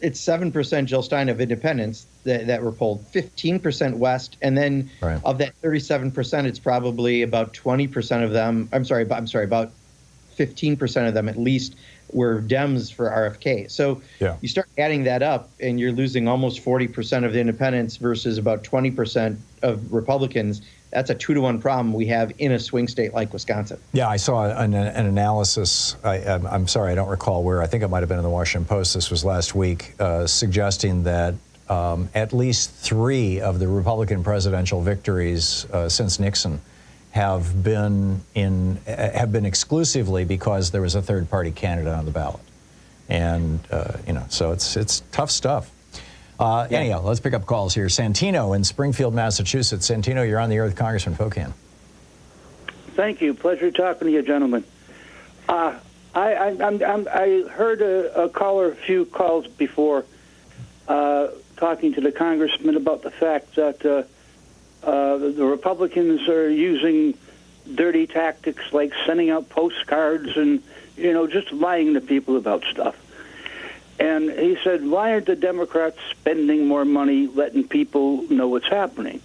it's 7% Jill Stein of independents that were polled, 15% West, and then of that 37%, it's probably about 20% of them. About 15% of them at least were Dems for RFK. So you start adding that up, and you're losing almost 40% of the independents versus about 20% of Republicans. That's a 2-to-1 problem we have in a swing state like Wisconsin. Yeah, I saw an analysis. I'm sorry, I don't recall where. I think it might have been in the Washington Post. This was last week, suggesting that at least 3 of the Republican presidential victories since Nixon have been exclusively because there was a third-party candidate on the ballot, and so it's tough stuff. Anyhow, let's pick up calls here. Santino in Springfield, Massachusetts. Santino, you're on the air with Congressman Pocan. Thank you. Pleasure talking to you, gentlemen. I heard a caller a few calls before talking to the congressman about the fact that the Republicans are using dirty tactics like sending out postcards and, just lying to people about stuff. And he said, why aren't the Democrats spending more money letting people know what's happening?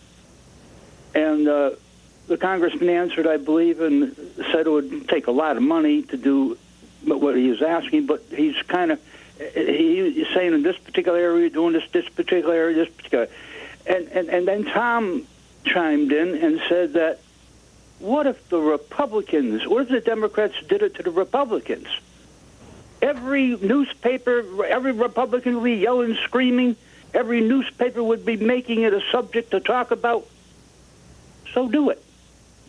And the congressman answered, I believe, and said it would take a lot of money to do what he was asking, but he's saying in this particular area, doing this particular area, this particular. And then Thom chimed in and said that, what if the Democrats did it to the Republicans? Every newspaper, every Republican would be yelling, screaming. Every newspaper would be making it a subject to talk about. So do it.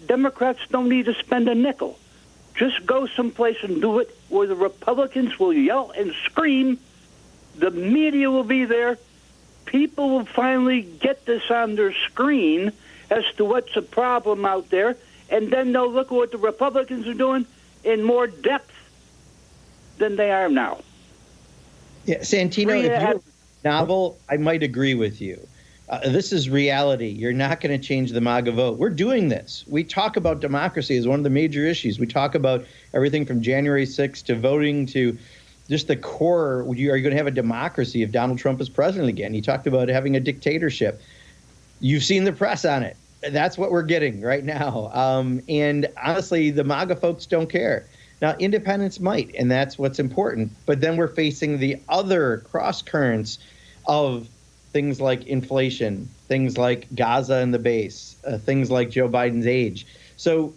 Democrats don't need to spend a nickel. Just go someplace and do it where the Republicans will yell and scream. The media will be there. People will finally get this on their screen as to what's the problem out there, and then they'll look at what the Republicans are doing in more depth than they are now. Yeah, Santino, if you're novel, I might agree with you. This is reality. You're not going to change the MAGA vote. We're doing this. We talk about democracy as one of the major issues. We talk about everything from January 6th to voting to just the core. Are you going to have a democracy if Donald Trump is president again? You talked about having a dictatorship. You've seen the press on it. That's what we're getting right now. And honestly, the MAGA folks don't care. Now, independents might, and that's what's important. But then we're facing the other cross currents of things like inflation, things like Gaza and the base, things like Joe Biden's age. So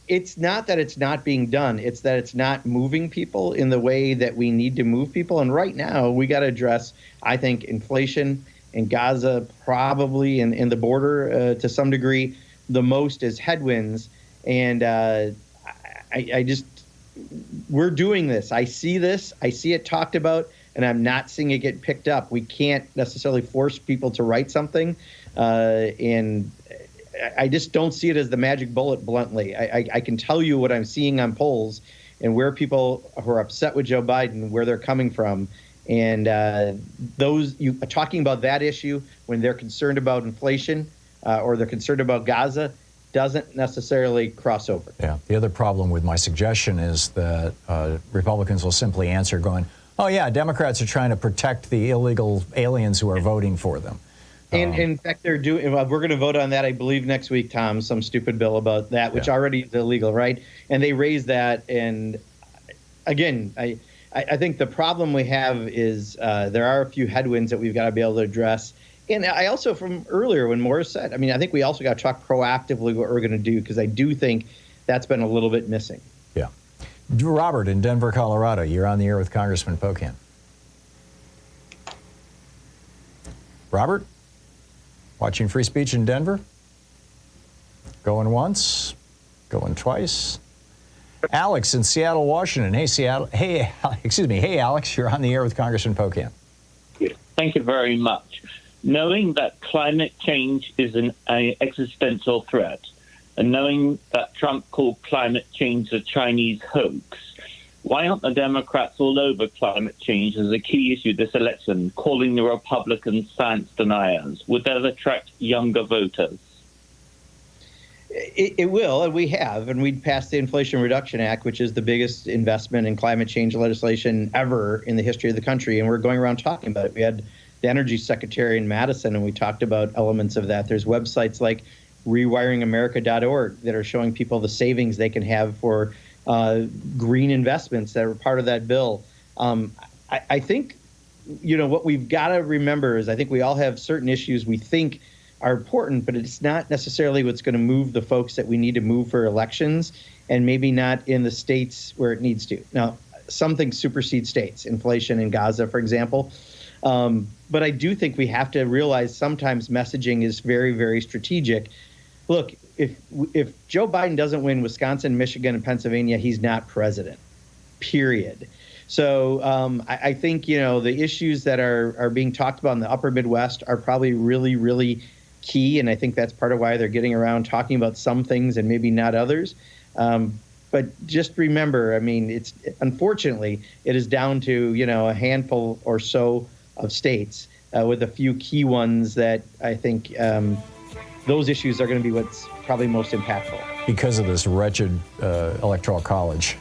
it's not that it's not being done. It's that it's not moving people in the way that we need to move people. And right now, we got to address, I think, inflation and Gaza probably and the border to some degree the most as headwinds. And we're doing this. I see this. I see it talked about, and I'm not seeing it get picked up. We can't necessarily force people to write something, and I just don't see it as the magic bullet, bluntly. I can tell you what I'm seeing on polls and where people who are upset with Joe Biden, where they're coming from. And you talking about that issue when they're concerned about inflation or they're concerned about Gaza doesn't necessarily cross over. Yeah. The other problem with my suggestion is that Republicans will simply answer going, oh, yeah, Democrats are trying to protect the illegal aliens who are voting for them. And in fact, they're doing. We're going to vote on that, I believe, next week, Tom. Some stupid bill about that, which already is illegal, right? And they raised that. And again, I think the problem we have is there are a few headwinds that we've got to be able to address. And I also, from earlier when Morris said, I think we also got to talk proactively what we're going to do, because I do think that's been a little bit missing. Yeah. Robert in Denver, Colorado, you're on the air with Congressman Pocan. Robert, watching free speech in Denver? Going once, going twice. Alex in Seattle, Washington. Hey, Alex, you're on the air with Congressman Pocan. Thank you very much. Knowing that climate change is an existential threat, and knowing that Trump called climate change a Chinese hoax, why aren't the Democrats all over climate change as a key issue this election, calling the Republicans science deniers? Would that attract younger voters? It will, and we have, and we'd passed the Inflation Reduction Act, which is the biggest investment in climate change legislation ever in the history of the country, and we're going around talking about it. We had the Energy Secretary in Madison, and we talked about elements of that. There's websites like rewiringamerica.org that are showing people the savings they can have for green investments that are part of that bill. I think, what we've got to remember is I think we all have certain issues we think are important, but it's not necessarily what's going to move the folks that we need to move for elections, and maybe not in the states where it needs to. Now, some things supersede states, inflation in Gaza, for example. But I do think we have to realize sometimes messaging is very, very strategic. Look, if Joe Biden doesn't win Wisconsin, Michigan, and Pennsylvania, he's not president. Period. So I think, the issues that are being talked about in the upper Midwest are probably really, really key. And I think that's part of why they're getting around talking about some things and maybe not others. But just remember, unfortunately, it is down to, a handful or so of states with a few key ones that I think those issues are going to be what's probably most impactful. Because of this wretched electoral college.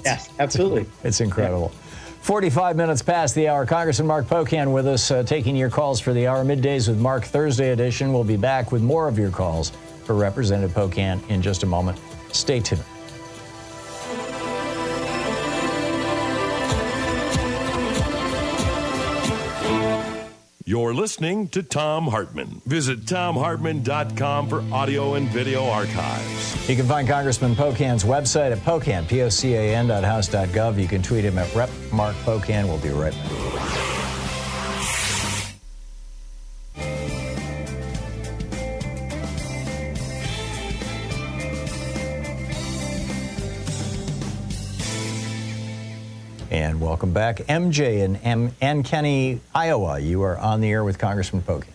Yes, absolutely. It's incredible. Yeah. 45 minutes past the hour. Congressman Mark Pocan with us, taking your calls for the hour. Middays with Mark Thursday edition. We'll be back with more of your calls for Representative Pocan in just a moment. Stay tuned. You're listening to Thom Hartmann. Visit thomhartmann.com for audio and video archives. You can find Congressman Pocan's website at Pocan, POCAN.house.gov. You can tweet him at Rep. Mark Pocan. We'll be right back. And welcome back. MJ in Ankeny, Iowa. You are on the air with Congressman Pocan.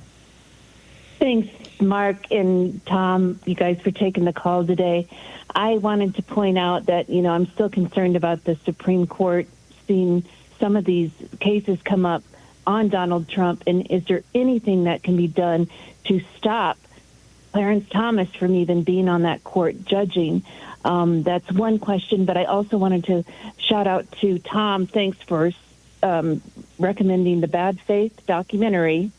Thanks, Mark and Tom, you guys, for taking the call today. I wanted to point out that, I'm still concerned about the Supreme Court seeing some of these cases come up on Donald Trump. And is there anything that can be done to stop Clarence Thomas from even being on that court judging? That's one question, but I also wanted to shout out to Tom. Thanks for recommending the Bad Faith documentary.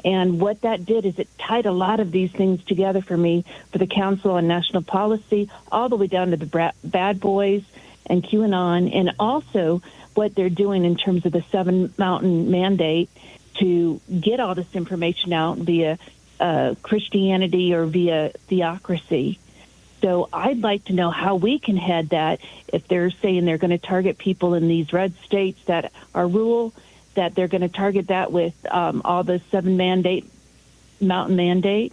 And what that did is it tied a lot of these things together for me for the Council on National Policy, all the way down to the Bad Boys and QAnon, and also what they're doing in terms of the Seven Mountain Mandate to get all this information out via Christianity or via theocracy. So I'd like to know how we can head that if they're saying they're going to target people in these red states that are rural, that they're going to target that with all the Seven Mountain Mandate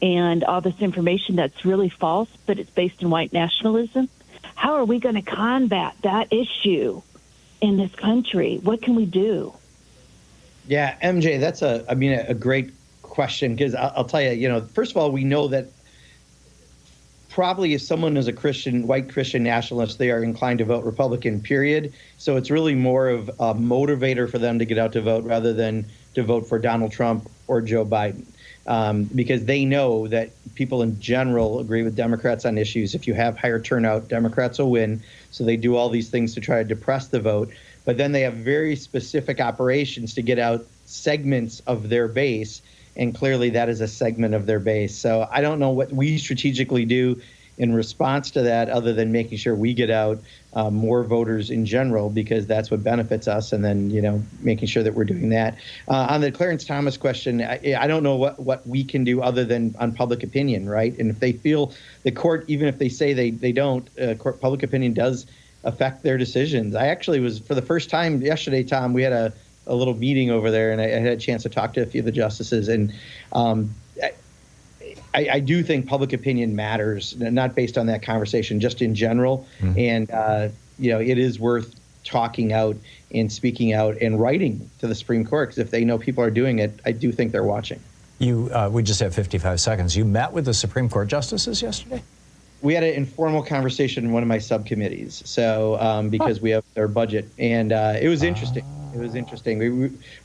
and all this information that's really false, but it's based in white nationalism. How are we going to combat that issue in this country? What can we do? Yeah, MJ, that's a great question, because I'll tell you, first of all, we know that probably if someone is a white Christian nationalist, they are inclined to vote Republican, period. So it's really more of a motivator for them to get out to vote rather than to vote for Donald Trump or Joe Biden. Because they know that people in general agree with Democrats on issues. If you have higher turnout, Democrats will win. So they do all these things to try to depress the vote. But then they have very specific operations to get out segments of their base. And clearly that is a segment of their base. So I don't know what we strategically do in response to that other than making sure we get out more voters in general, because that's what benefits us. And then, making sure that we're doing that. On the Clarence Thomas question, I don't know what we can do other than on public opinion, right? And if they feel the court, even if they say they don't, public opinion does affect their decisions. I actually was, for the first time yesterday, Tom, we had a little meeting over there, and I had a chance to talk to a few of the justices. And I do think public opinion matters, not based on that conversation, just in general. Mm-hmm. And, it is worth talking out and speaking out and writing to the Supreme Court, because if they know people are doing it, I do think they're watching. We just have 55 seconds. You met with the Supreme Court justices yesterday? We had an informal conversation in one of my subcommittees. So because we have their budget, and it was interesting. It was interesting.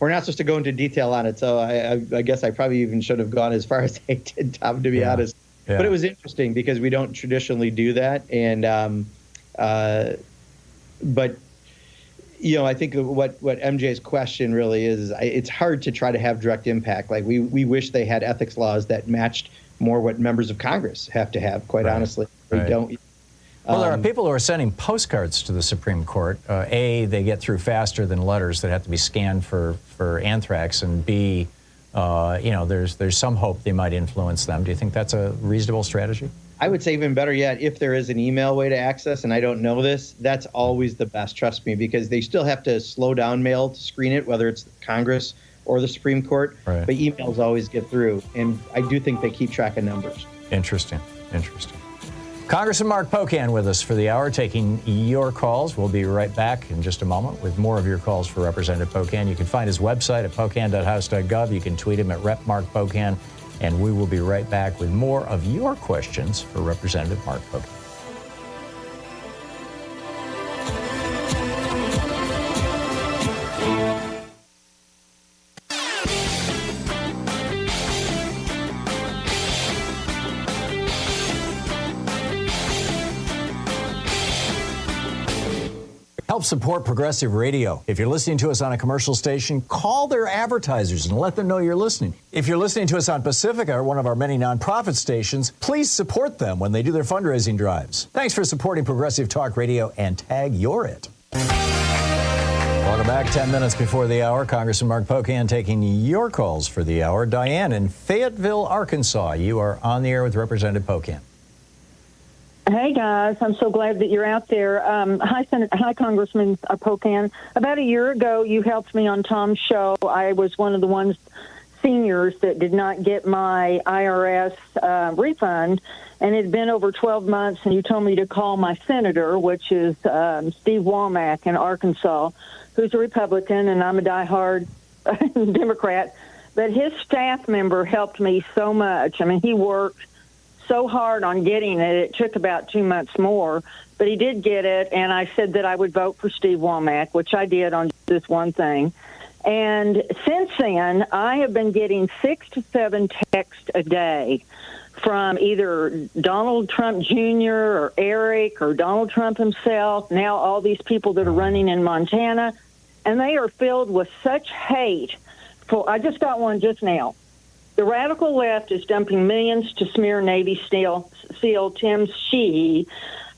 We're not supposed to go into detail on it, so I guess I probably even should have gone as far as I did, Tom, to be honest. Yeah. But it was interesting because we don't traditionally do that. And but I think what MJ's question really is, it's hard to try to have direct impact. Like we wish they had ethics laws that matched more what members of Congress have to have. Quite honestly, they don't. Well, there are people who are sending postcards to the Supreme Court. A, they get through faster than letters that have to be scanned for anthrax, and B, there's some hope they might influence them. Do you think that's a reasonable strategy? I would say even better yet, if there is an email way to access, and I don't know this, that's always the best, trust me, because they still have to slow down mail to screen it, whether it's Congress or the Supreme Court, but emails always get through, and I do think they keep track of numbers. Interesting. Interesting. Congressman Mark Pocan with us for the hour, taking your calls. We'll be right back in just a moment with more of your calls for Representative Pocan. You can find his website at pocan.house.gov. You can tweet him at @RepMarkPocan. And we will be right back with more of your questions for Representative Mark Pocan. Help support Progressive Radio. If you're listening to us on a commercial station, call their advertisers and let them know you're listening. If you're listening to us on Pacifica, one of our many nonprofit stations, please support them when they do their fundraising drives. Thanks for supporting Progressive Talk Radio, and tag you're it. Welcome back. 10 minutes before the hour, Congressman Mark Pocan taking your calls for the hour. Diane in Fayetteville, Arkansas, you are on the air with Representative Pocan. Hey, guys. I'm so glad that you're out there. Hi, Congressman Pocan. About a year ago, you helped me on Tom's show. I was one of the ones, seniors, that did not get my IRS refund, and it had been over 12 months, and you told me to call my senator, which is Steve Womack in Arkansas, who's a Republican, and I'm a diehard Democrat. But his staff member helped me so much. I mean, he worked so hard on getting it. It took about 2 months more, but he did get it, and I said that I would vote for Steve Womack, which I did on this one thing. And since then, I have been getting 6 to 7 texts a day from either Donald Trump Jr. or Eric or Donald Trump himself, now all these people that are running in Montana, and they are filled with such hate. I just got one just now. The radical left is dumping millions to smear Navy SEAL Tim Sheehy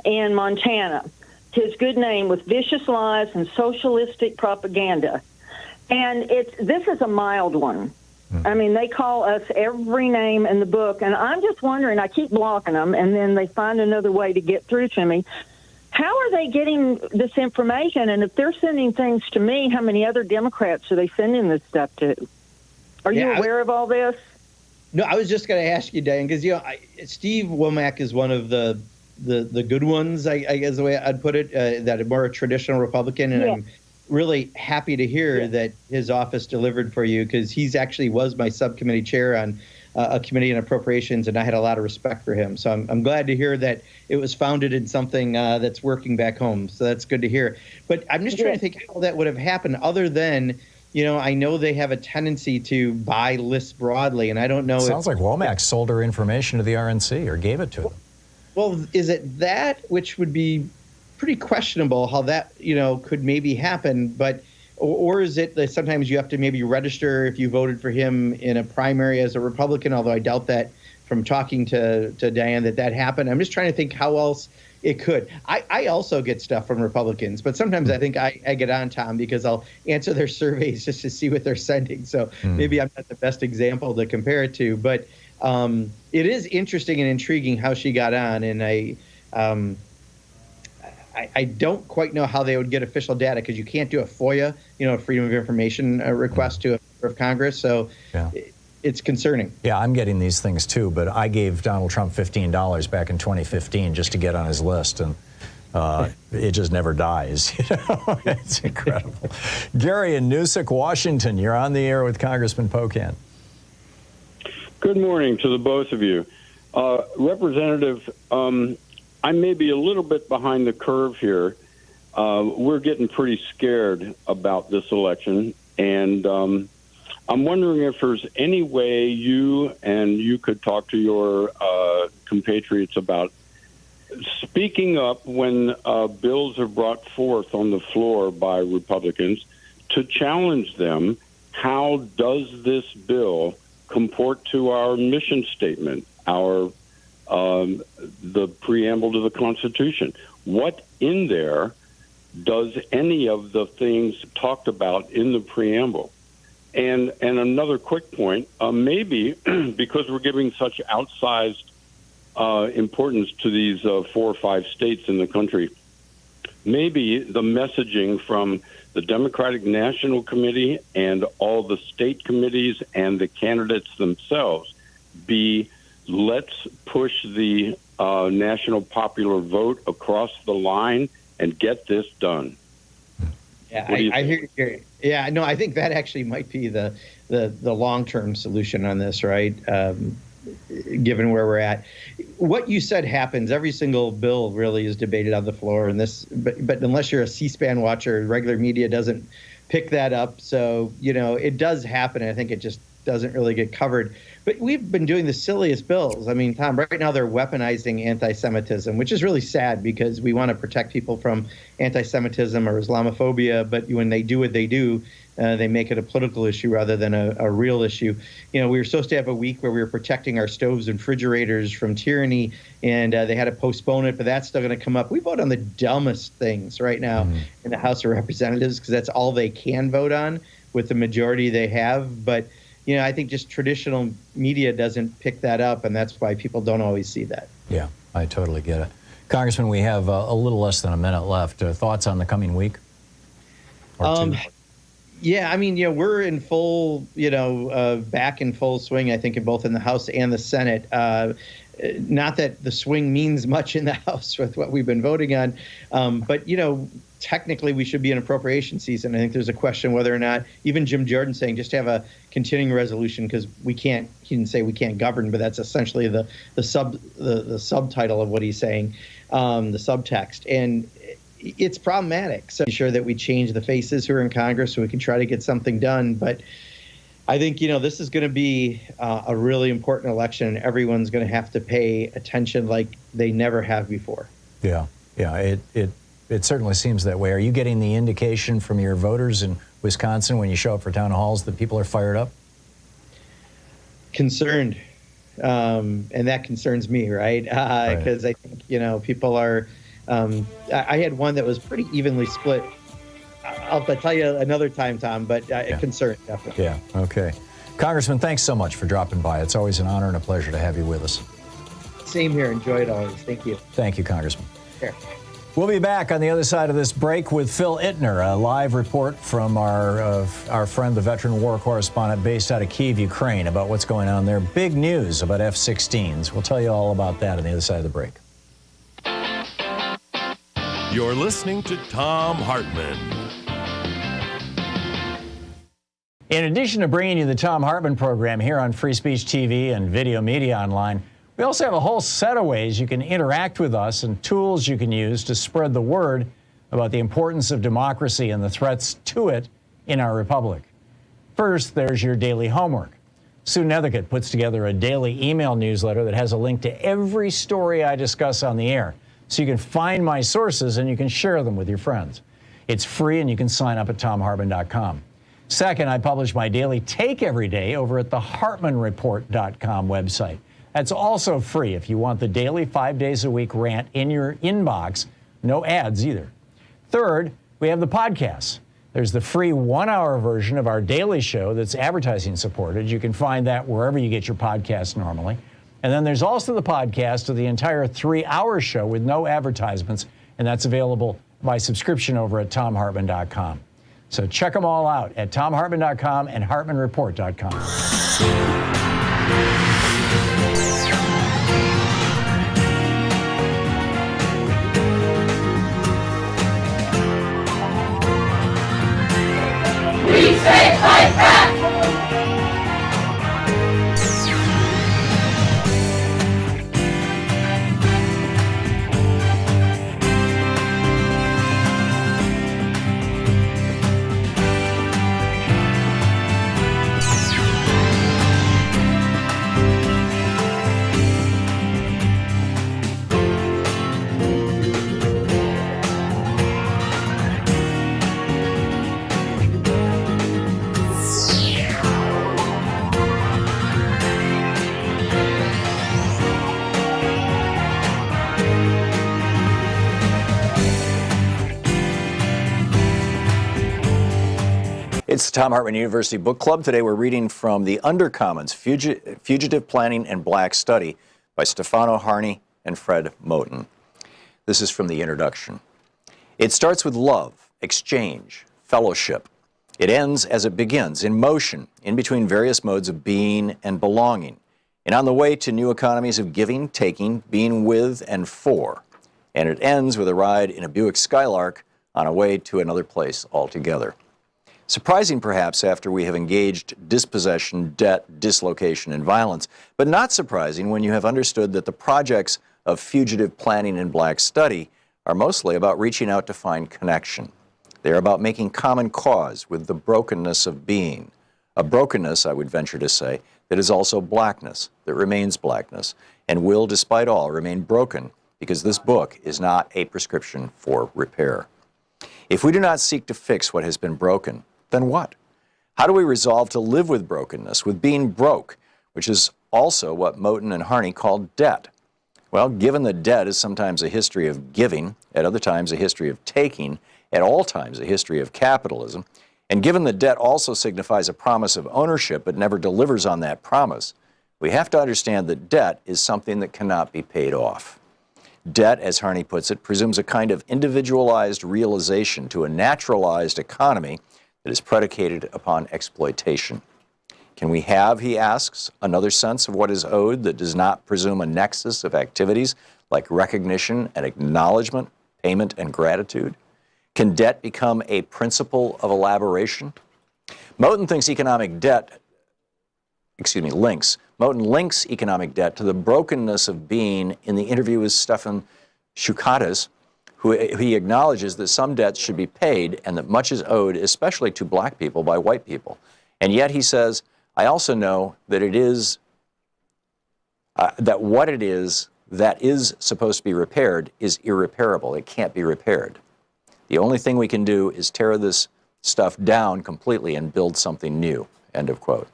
in Montana, his good name, with vicious lies and socialistic propaganda. And this is a mild one. I mean, they call us every name in the book, and I'm just wondering, I keep blocking them, and then they find another way to get through to me. How are they getting this information? And if they're sending things to me, how many other Democrats are they sending this stuff to? Are you aware of all this? No, I was just going to ask you, Diane, because Steve Womack is one of the good ones, I guess the way I'd put it, that are more a traditional Republican, and I'm really happy to hear that his office delivered for you, because he's actually was my subcommittee chair on a committee on appropriations, and I had a lot of respect for him. So I'm glad to hear that it was founded in something that's working back home. So that's good to hear. But I'm just trying to think how that would have happened, other than, I know they have a tendency to buy lists broadly, and I don't know. Sounds like Womack sold her information to the RNC or gave it to them. Well, is it that, which would be pretty questionable how that, could maybe happen, but or is it that sometimes you have to maybe register if you voted for him in a primary as a Republican, although I doubt that from talking to Diane that happened. I'm just trying to think how else it could. I also get stuff from Republicans, but sometimes I think I get on, Tom, because I'll answer their surveys just to see what they're sending. So maybe I'm not the best example to compare it to, but it is interesting and intriguing how she got on, and I don't quite know how they would get official data, because you can't do a FOIA, a Freedom of Information request to a member of Congress. So it's concerning. Yeah, I'm getting these things too, but I gave Donald Trump $15 back in 2015 just to get on his list, and it just never dies. It's incredible. Gary in Noosick, Washington, you're on the air with Congressman Pocan. Good morning to the both of you. Representative, I may be a little bit behind the curve here. We're getting pretty scared about this election, and I'm wondering if there's any way you could talk to your compatriots about speaking up when bills are brought forth on the floor by Republicans to challenge them. How does this bill comport to our mission statement, the preamble to the Constitution? What in there does any of the things talked about in the preamble? And another quick point, maybe because we're giving such outsized importance to these 4 or 5 states in the country, maybe the messaging from the Democratic National Committee and all the state committees and the candidates themselves be, let's push the national popular vote across the line and get this done. Yeah, I hear you. Yeah, no, I think that actually might be the long-term solution on this, right? Given where we're at, what you said happens. Every single bill really is debated on the floor, and but unless you're a C-SPAN watcher, regular media doesn't pick that up. So it does happen. And I think it just doesn't really get covered. But we've been doing the silliest bills. I mean, Tom, right now they're weaponizing anti-Semitism, which is really sad because we want to protect people from anti-Semitism or Islamophobia. But when they do what they do, they make it a political issue rather than a real issue. We were supposed to have a week where we were protecting our stoves and refrigerators from tyranny, and they had to postpone it, but that's still going to come up. We vote on the dumbest things right now in the House of Representatives because that's all they can vote on with the majority they have. But I think just traditional media doesn't pick that up, and that's why people don't always see that. Yeah, I totally get it. Congressman, we have a little less than a minute left. Thoughts on the coming week? Yeah, I mean, we're in full, back in full swing, I think, in both in the House and the Senate. Not that the swing means much in the House with what we've been voting on, but, technically we should be in appropriation season. I think there's a question whether or not, even Jim Jordan saying just have a continuing resolution because he didn't say we can't govern, but that's essentially the subtitle of what he's saying, the subtext. And it's problematic. So ensure that we change the faces who are in Congress so we can try to get something done. But I think, this is going to be a really important election, and everyone's going to have to pay attention like they never have before. Yeah. It certainly seems that way. Are you getting the indication from your voters in Wisconsin when you show up for town halls that people are fired up? Concerned. And that concerns me, right? Because I think, people are... I had one that was pretty evenly split. I'll tell you another time, Tom, but concerned, definitely. Yeah, okay. Congressman, thanks so much for dropping by. It's always an honor and a pleasure to have you with us. Same here. Enjoy it always. Thank you. Thank you, Congressman. Sure. We'll be back on the other side of this break with Phil Ittner, a live report from our friend, the veteran war correspondent based out of Kyiv, Ukraine, about what's going on there. Big news about F-16s. We'll tell you all about that on the other side of the break. You're listening to Thom Hartmann. In addition to bringing you the Thom Hartmann Program here on Free Speech TV and Video Media Online, we also have a whole set of ways you can interact with us and tools you can use to spread the word about the importance of democracy and the threats to it in our republic. First, there's your daily homework. Sue Nethercutt puts together a daily email newsletter that has a link to every story I discuss on the air, so you can find my sources and you can share them with your friends. It's free and you can sign up at thomhartmann.com. Second, I publish my daily take every day over at the hartmannreport.com website. That's also free if you want the daily 5 days a week rant in your inbox. No ads either. Third, we have the podcasts. There's the free 1-hour version of our daily show that's advertising supported. You can find that wherever you get your podcasts normally. And then there's also the podcast of the entire 3-hour show with no advertisements, and that's available by subscription over at thomhartmann.com. So check them all out at thomhartmann.com and hartmannreport.com. We say fight back! It's the Thom Hartmann University Book Club. Today we're reading from The Undercommons, Fugitive Planning and Black Study by Stefano Harney and Fred Moten. This is from the introduction. It starts with love, exchange, fellowship. It ends as it begins, in motion, in between various modes of being and belonging. and on the way to new economies of giving, taking, being with, and for. And it ends with a ride in a Buick Skylark on a way to another place altogether. Surprising, perhaps, after we have engaged dispossession, debt, dislocation, and violence, but not surprising when you have understood that the projects of fugitive planning and black study are mostly about reaching out to find connection. They are about making common cause with the brokenness of being, a brokenness, I would venture to say, that is also blackness, that remains blackness, and will, despite all, remain broken because this book is not a prescription for repair. If we do not seek to fix what has been broken, then what? How do we resolve to live with brokenness, with being broke, which is also what Moten and Harney called debt? Well, given that debt is sometimes a history of giving, at other times a history of taking, at all times a history of capitalism, and given that debt also signifies a promise of ownership but never delivers on that promise, we have to understand that debt is something that cannot be paid off. Debt, as Harney puts it, presumes a kind of individualized realization to a naturalized economy that is predicated upon exploitation. Can we have, he asks, another sense of what is owed that does not presume a nexus of activities like recognition and acknowledgement, payment and gratitude? Can debt become a principle of elaboration? Moten thinks Moten links economic debt to the brokenness of being in the interview with Stefan Shukatis, who he acknowledges that some debts should be paid and that much is owed, especially to black people, by white people. And yet he says, I also know that it is, that what it is that is supposed to be repaired is irreparable. It can't be repaired. The only thing we can do is tear this stuff down completely and build something new, end of quote.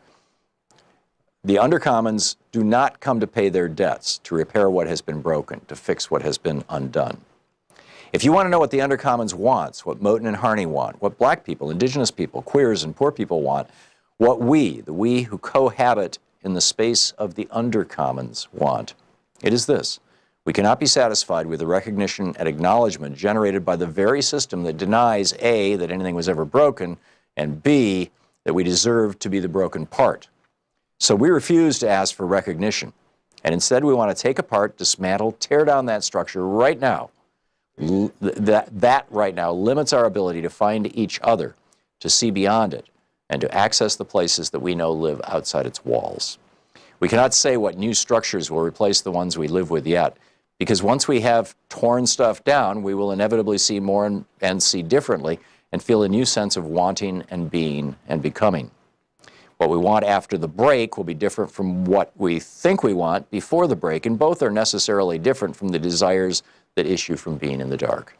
The undercommons do not come to pay their debts, to repair what has been broken, to fix what has been undone. If you want to know what the undercommons wants, what Moten and Harney want, what black people, indigenous people, queers, and poor people want, what we, the we who cohabit in the space of the undercommons want, it is this. We cannot be satisfied with the recognition and acknowledgement generated by the very system that denies A, that anything was ever broken, and B, that we deserve to be the broken part. So we refuse to ask for recognition, and instead we want to take apart, dismantle, tear down that structure right now. That right now limits our ability to find each other, to see beyond it, and to access the places that we know live outside its walls. We cannot say what new structures will replace the ones we live with yet, because once we have torn stuff down, we will inevitably see more and see differently and feel a new sense of wanting and being and becoming. What we want after the break will be different from what we think we want before the break, and both are necessarily different from the desires that issue from being in the dark.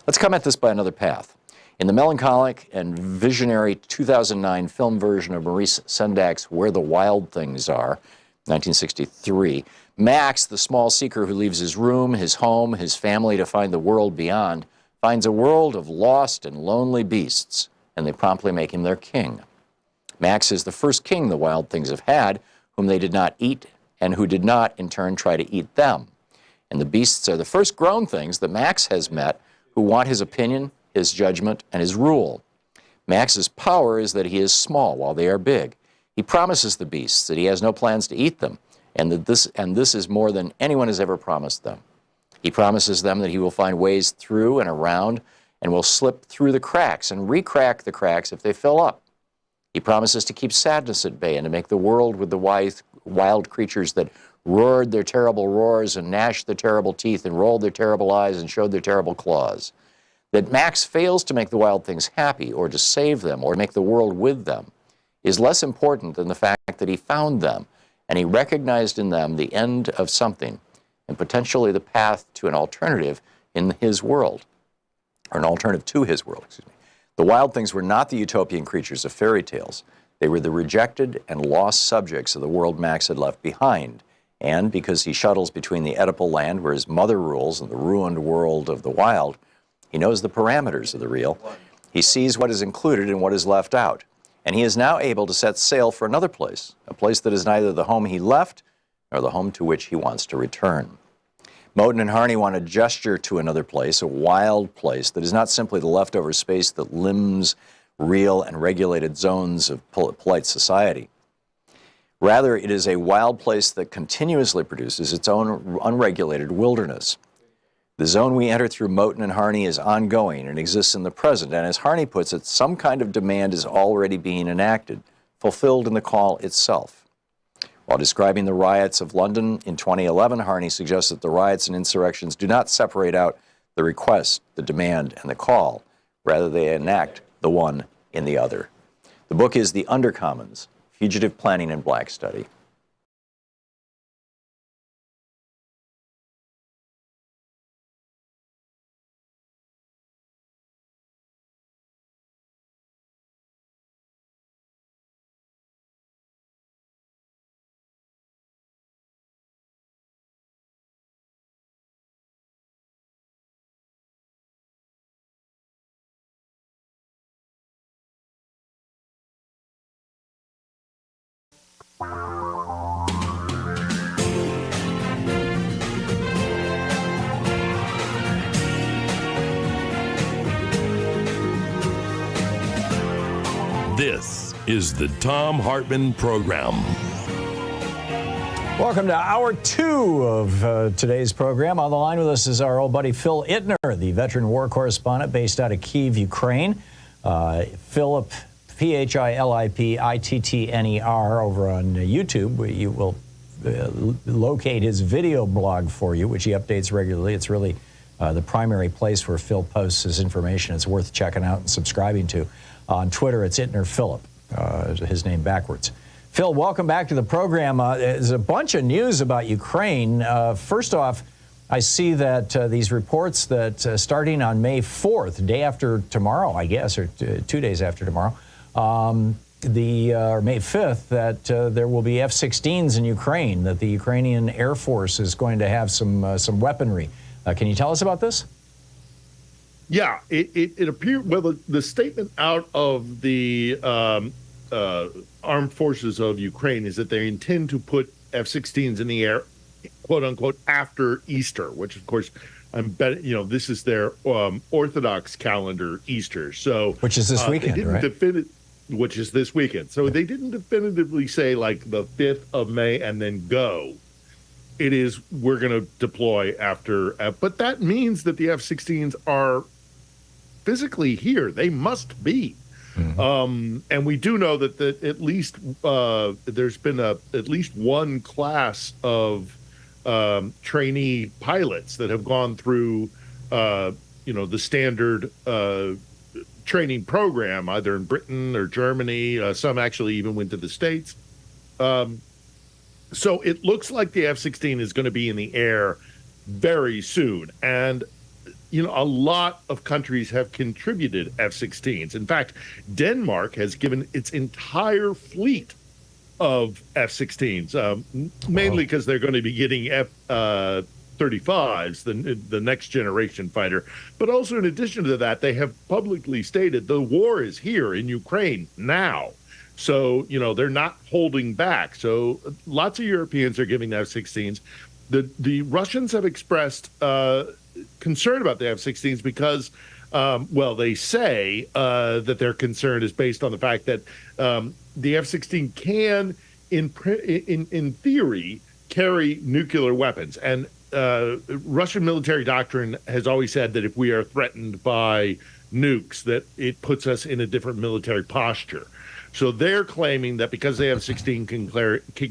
Let's come at this by another path. In the melancholic and visionary 2009 film version of Maurice Sendak's Where the Wild Things Are, 1963, Max, the small seeker who leaves his room, his home, his family to find the world beyond, finds a world of lost and lonely beasts, and they promptly make him their king. Max is the first king the wild things have had, whom they did not eat, and who did not, in turn, try to eat them. And the beasts are the first grown things that Max has met, who want his opinion, his judgment, and his rule. Max's power is that he is small while they are big. He promises the beasts that he has no plans to eat them, and that this is more than anyone has ever promised them. He promises them that he will find ways through and around and will slip through the cracks and re-crack the cracks if they fill up. He promises to keep sadness at bay and to make the world with the wild creatures that roared their terrible roars and gnashed their terrible teeth and rolled their terrible eyes and showed their terrible claws. That Max fails to make the wild things happy or to save them or make the world with them is less important than the fact that he found them and he recognized in them the end of something and potentially the path to an alternative in his world, or an alternative to his world, excuse me. The wild things were not the utopian creatures of fairy tales. They were the rejected and lost subjects of the world Max had left behind. And because he shuttles between the Oedipal land where his mother rules and the ruined world of the wild, he knows the parameters of the real. He sees what is included and what is left out. And he is now able to set sail for another place, a place that is neither the home he left nor the home to which he wants to return. Moten and Harney want to gesture to another place, a wild place that is not simply the leftover space that limbs real and regulated zones of polite society. Rather, it is a wild place that continuously produces its own unregulated wilderness. The zone we enter through Moton and Harney is ongoing and exists in the present, and as Harney puts it, some kind of demand is already being enacted, fulfilled in the call itself. While describing the riots of London in 2011, Harney suggests that the riots and insurrections do not separate out the request, the demand, and the call. Rather, they enact the one in the other. The book is The Undercommons, Fugitive Planning and Black Study. This is the Thom Hartmann Program. Welcome to hour 2 of today's program. On the line with us is our old buddy Phil Ittner, the veteran war correspondent based out of Kyiv, Ukraine. Philip, Philippittner, over on YouTube, where you will locate his video blog for you, which he updates regularly. It's really the primary place where Phil posts his information. It's worth checking out and subscribing to. On Twitter, it's Ittner Philip, his name backwards. Phil, welcome back to the program. There's a bunch of news about Ukraine. First off, I see that these reports that starting on May 4th, day after tomorrow, I guess, or 2 days after tomorrow, or May 5th, that there will be F-16s in Ukraine, that the Ukrainian Air Force is going to have some weaponry. Can you tell us about this? Yeah, it appeared, well, the statement out of the armed forces of Ukraine is that they intend to put F-16s in the air, quote unquote, after Easter, which of course, I'm betting, this is their Orthodox calendar Easter. So, which is this weekend, right? Which is this weekend. So they didn't definitively say like the 5th of May and then go. It is, we're going to deploy after, but that means that the F-16s are physically here. They must be. Mm-hmm. And we do know that at least there's been at least one class of trainee pilots that have gone through, the standard training program, either in Britain or Germany. Some actually even went to the States. So it looks like the F-16 is going to be in the air very soon. And a lot of countries have contributed F-16s. In fact, Denmark has given its entire fleet of F-16s, mainly because they're going to be getting F-35s, the next generation fighter. But also, in addition to that, they have publicly stated the war is here in Ukraine now. So, they're not holding back. So lots of Europeans are giving F-16s. The Russians have expressed concern about the F-16s because, they say that their concern is based on the fact that the F-16 can, in theory, carry nuclear weapons. And Russian military doctrine has always said that if we are threatened by nukes, that it puts us in a different military posture. So they're claiming that because the F-16 can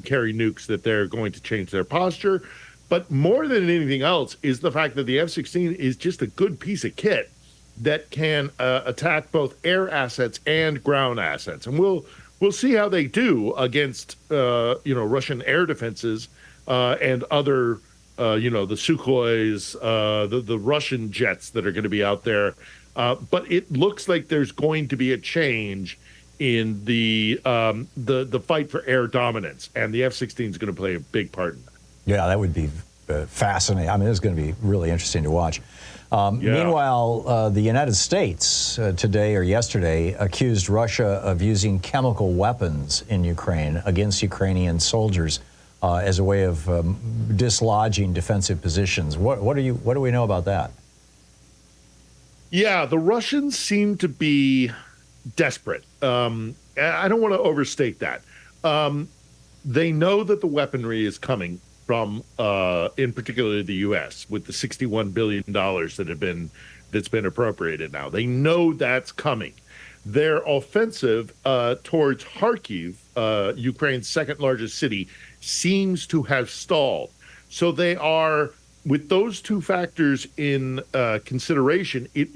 carry nukes, that they're going to change their posture. But more than anything else is the fact that the F-16 is just a good piece of kit that can attack both air assets and ground assets. And we'll see how they do against Russian air defenses and other the Sukhois, the Russian jets that are going to be out there. But it looks like there's going to be a change in the fight for air dominance, and the F-16 is going to play a big part in that. Yeah, that would be fascinating. I mean, it's going to be really interesting to watch. Meanwhile, the United States today or yesterday accused Russia of using chemical weapons in Ukraine against Ukrainian soldiers as a way of dislodging defensive positions. What do we know about that? Yeah, the Russians seem to be desperate. I don't want to overstate that. They know that the weaponry is coming from, in particular, the U.S. with the $61 billion that's been appropriated now. They know that's coming. Their offensive towards Kharkiv, Ukraine's second largest city, seems to have stalled. So they are, with those two factors in consideration, it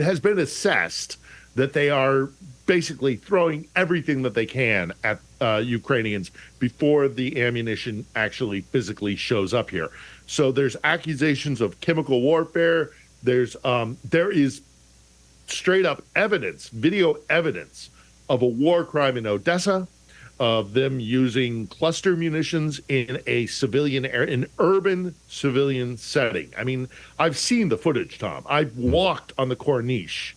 has been assessed that they are basically throwing everything that they can at Ukrainians before the ammunition actually physically shows up here. So there's accusations of chemical warfare. There is straight up evidence, video evidence of a war crime in Odessa, of them using cluster munitions in an urban civilian setting. I mean, I've seen the footage, Tom. I've walked on the Corniche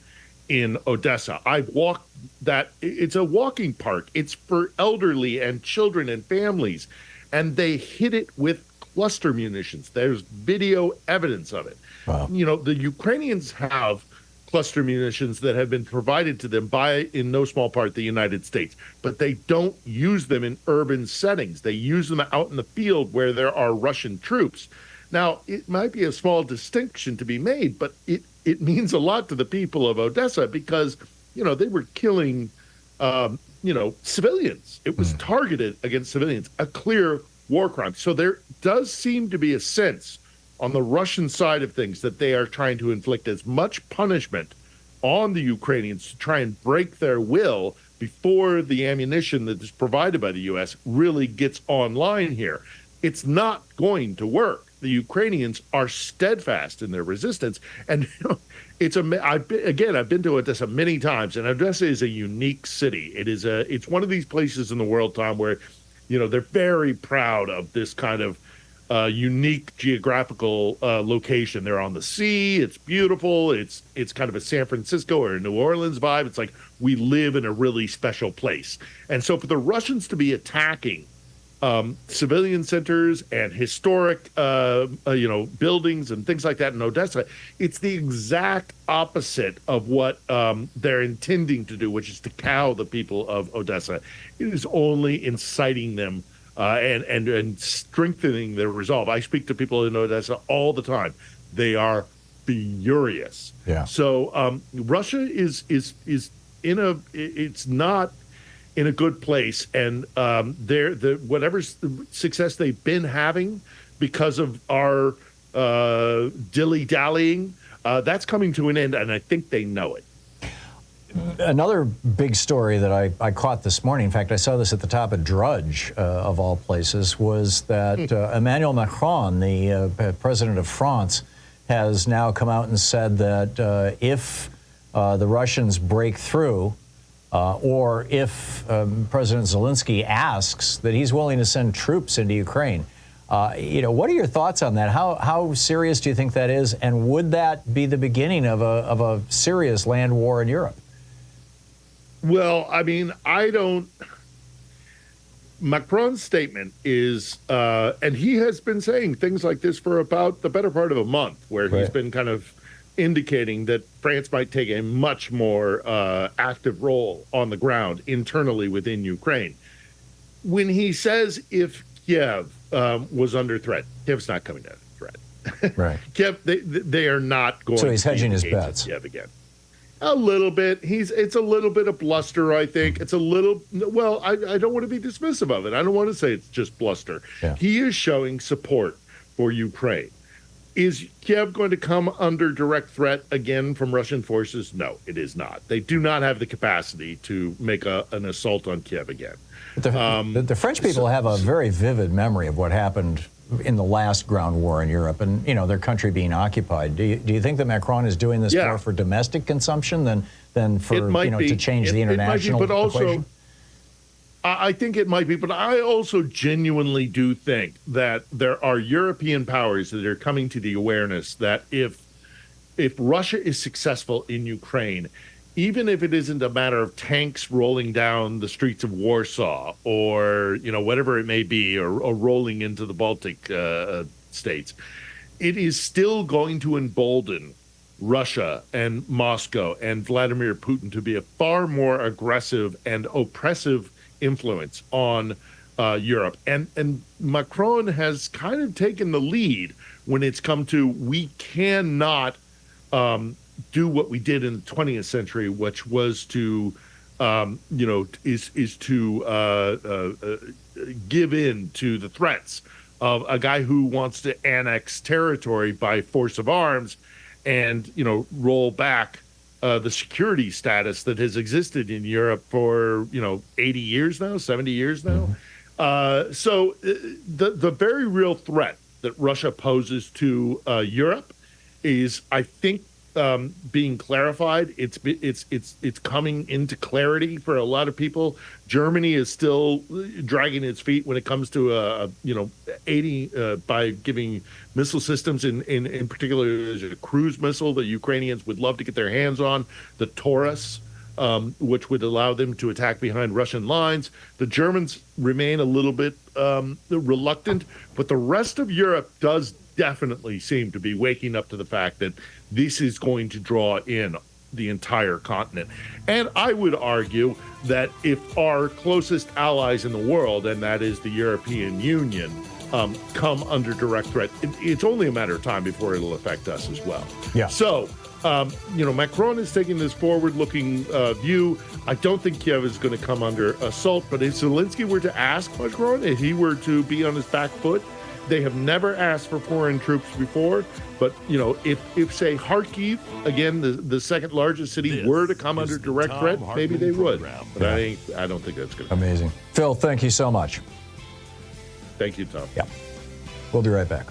in Odessa. I've walked that. It's a walking park. It's for elderly and children and families. And they hit it with cluster munitions. There's video evidence of it. Wow. You know, the Ukrainians have cluster munitions that have been provided to them by, in no small part, the United States. But they don't use them in urban settings. They use them out in the field where there are Russian troops. Now, it might be a small distinction to be made, but it means a lot to the people of Odessa because, you know, they were killing, civilians. It was targeted against civilians, a clear war crime. So there does seem to be a sense on the Russian side of things that they are trying to inflict as much punishment on the Ukrainians to try and break their will before the ammunition that is provided by the U.S. really gets online here. It's not going to work. The Ukrainians are steadfast in their resistance. And I've been to Odessa many times, and Odessa is a unique city. It's one of these places in the world, Tom, where, you know, they're very proud of this kind of unique geographical location. They're on the sea. It's beautiful. It's kind of a San Francisco or a New Orleans vibe. It's like we live in a really special place. And so for the Russians to be attacking civilian centers and historic, buildings and things like that in Odessa, it's the exact opposite of what they're intending to do, which is to cow the people of Odessa. It is only inciting them and strengthening their resolve. I speak to people in Odessa all the time. They are furious. Yeah. So Russia is it's not in a good place, and whatever success they've been having because of our dilly-dallying, that's coming to an end, and I think they know it. Another big story that I caught this morning, in fact, I saw this at the top of Drudge, of all places, was that Emmanuel Macron, the president of France, has now come out and said that if the Russians break through, or if President Zelensky asks, that he's willing to send troops into Ukraine. What are your thoughts on that? How serious do you think that is? And would that be the beginning of a serious land war in Europe? Well, I mean, Macron's statement is, and he has been saying things like this for about the better part of a month, where he's been kind of indicating that France might take a much more active role on the ground internally within Ukraine. When he says if Kiev was under threat, Kiev's not coming under threat. Right. Kiev, they are not going. So he's to hedging his engage bets. Kiev again. A little bit. It's a little bit of bluster, I think. It's a little, well, I don't want to be dismissive of it. I don't want to say it's just bluster. Yeah. He is showing support for Ukraine. Is Kiev going to come under direct threat again from Russian forces? No, it is not. They do not have the capacity to make an assault on Kiev again. The French people have a very vivid memory of what happened in the last ground war in Europe, and their country being occupied. Do you think that Macron is doing this more for domestic consumption than for to change the international equation? I think it might be, but I also genuinely do think that there are European powers that are coming to the awareness that if Russia is successful in Ukraine, even if it isn't a matter of tanks rolling down the streets of Warsaw or, whatever it may be, or rolling into the Baltic states, it is still going to embolden Russia and Moscow and Vladimir Putin to be a far more aggressive and oppressive influence on Europe. And Macron has kind of taken the lead when it's come to, we cannot do what we did in the 20th century, which was to, is to give in to the threats of a guy who wants to annex territory by force of arms and, roll back the security status that has existed in Europe for, 80 years now, 70 years now. So the very real threat that Russia poses to Europe is, I think, being clarified. It's coming into clarity for a lot of people. Germany is still dragging its feet when it comes to aiding by giving missile systems. In particular, there's a cruise missile that Ukrainians would love to get their hands on, the Taurus, which would allow them to attack behind Russian lines. The Germans remain a little bit reluctant, but the rest of Europe does definitely seem to be waking up to the fact that this is going to draw in the entire continent. And I would argue that if our closest allies in the world, and that is the European Union, come under direct threat, it's only a matter of time before it'll affect us as well. Yeah. So, Macron is taking this forward-looking view. I don't think Kiev is going to come under assault, but if Zelensky were to ask Macron, if he were to be on his back foot, they have never asked for foreign troops before, but, if say, Kharkiv, again, the second largest city, were to come under direct threat, maybe they would. But I don't think that's going to happen. Amazing. Phil, thank you so much. Thank you, Tom. Yeah. We'll be right back.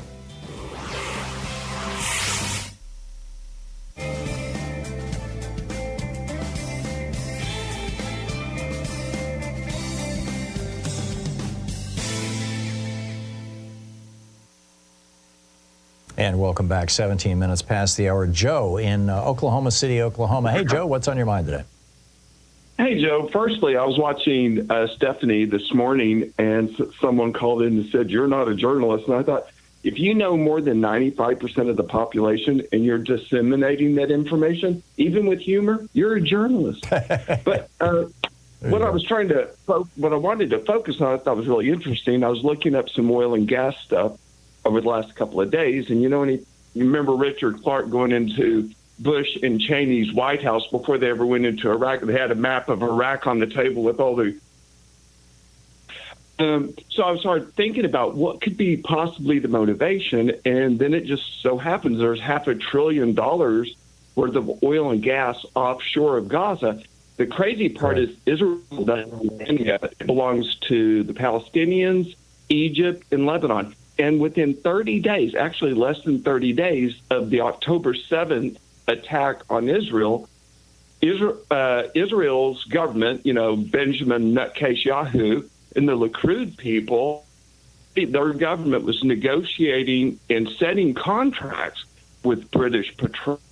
And welcome back. 17 minutes past the hour. Joe in Oklahoma City, Oklahoma. Hey, Joe, what's on your mind today? Hey, Joe. Firstly, I was watching Stephanie this morning, and someone called in and said, "You're not a journalist." And I thought, if you know more than 95% of the population and you're disseminating that information, even with humor, you're a journalist. But what I wanted to focus on, I thought was really interesting. I was looking up some oil and gas stuff over the last couple of days, and you remember Richard Clark going into Bush and Cheney's White House before they ever went into Iraq. They had a map of Iraq on the table with all the so I started thinking about what could be possibly the motivation, and then it just so happens there's $500 billion worth of oil and gas offshore of Gaza. The crazy part is Israel doesn't own it. It belongs to the Palestinians, Egypt, and Lebanon. And within 30 days, actually less than 30 days of the October 7th attack on Israel's government, Benjamin Nutcase Yahoo and the Likud people, their government was negotiating and setting contracts with British Petroleum,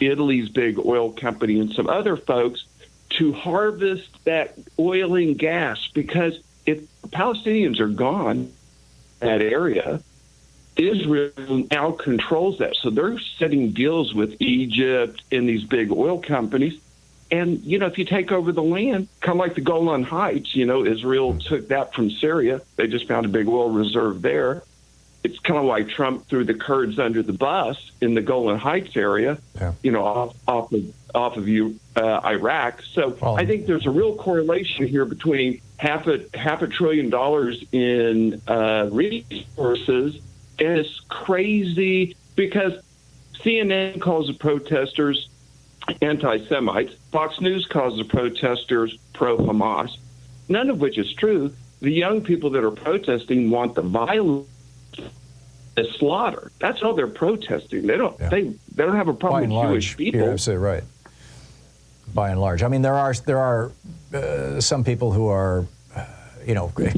Italy's big oil company, and some other folks to harvest that oil and gas, because if the Palestinians are gone, that area, Israel now controls that. So they're setting deals with Egypt and these big oil companies. And, if you take over the land, kind of like the Golan Heights, Israel took that from Syria. They just found a big oil reserve there. It's kind of like Trump threw the Kurds under the bus in the Golan Heights area, off of Iraq. So I think there's a real correlation here between half a $1 trillion in resources, and it's crazy because CNN calls the protesters anti-Semites, Fox News calls the protesters pro-Hamas, none of which is true. The young people that are protesting want the violence, the slaughter. That's all they're protesting. They don't have a problem with Jewish people. You're absolutely right. By and large, I mean, there are some people who are,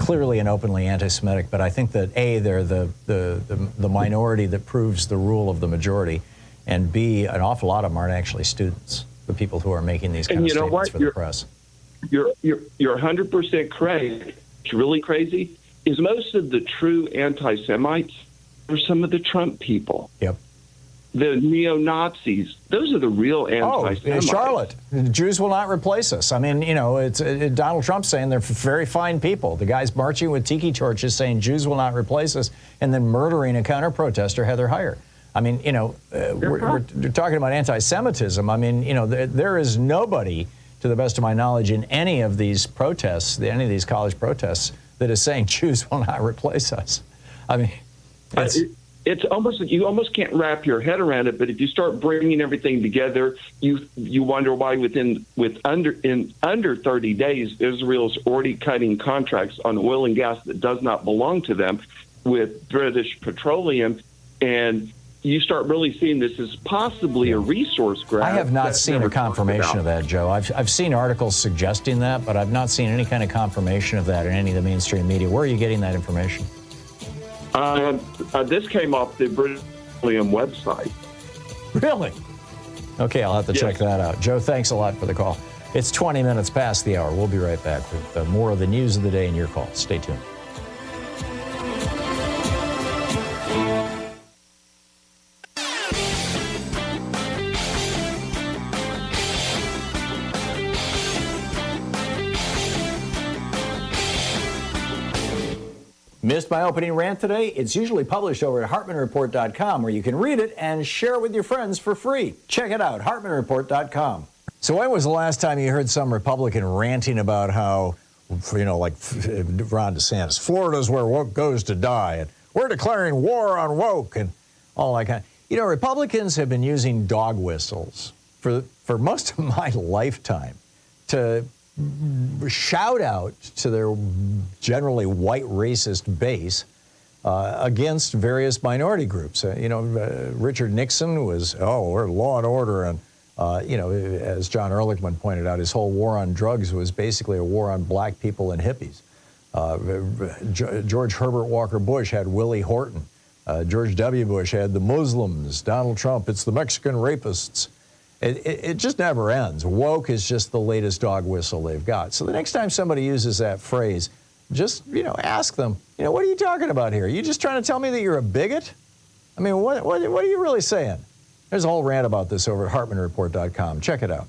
clearly and openly anti-Semitic, but I think that they're the minority that proves the rule of the majority, and B, an awful lot of them aren't actually students. The people who are making these kind of statements for the press. You're 100% correct. It's really crazy. Is most of the true anti-Semites are some of the Trump people. Yep. the neo-Nazis. Those are the real anti-Semites. Charlotte, the Jews will not replace us. I mean, it's Donald Trump saying they're very fine people. The guy's marching with tiki torches saying Jews will not replace us, and then murdering a counter-protester, Heather Heyer. I mean, we're talking about anti-Semitism. I mean, there is nobody, to the best of my knowledge, in any of these protests, any of these college protests, that is saying Jews will not replace us. I mean, it's almost, you almost can't wrap your head around it. But if you start bringing everything together, you wonder why in under 30 days, Israel's already cutting contracts on oil and gas that does not belong to them with British Petroleum, and you start really seeing this as possibly a resource grab. I have not seen a confirmation of that, Joe. I've seen articles suggesting that, but I've not seen any kind of confirmation of that in any of the mainstream media. Where are you getting that information? This came off the British Petroleum website. Really? Okay, I'll have to check that out. Joe, thanks a lot for the call. It's 20 minutes past the hour. We'll be right back with more of the news of the day and your calls. Stay tuned. Missed my opening rant today? It's usually published over at HartmannReport.com, where you can read it and share it with your friends for free. Check it out, HartmannReport.com. So when was the last time you heard some Republican ranting about how, like Ron DeSantis, Florida's where woke goes to die, and we're declaring war on woke, and all that kind of... Republicans have been using dog whistles for most of my lifetime to shout out to their generally white racist base against various minority groups. Richard Nixon was, we're law and order, and as John Ehrlichman pointed out, his whole war on drugs was basically a war on black people and hippies. George Herbert Walker Bush had Willie Horton. George W. Bush had the Muslims. Donald Trump, it's the Mexican rapists. It just never ends. Woke is just the latest dog whistle they've got. So the next time somebody uses that phrase, just, ask them, what are you talking about here? Are you just trying to tell me that you're a bigot? I mean, what are you really saying? There's a whole rant about this over at HartmannReport.com. Check it out.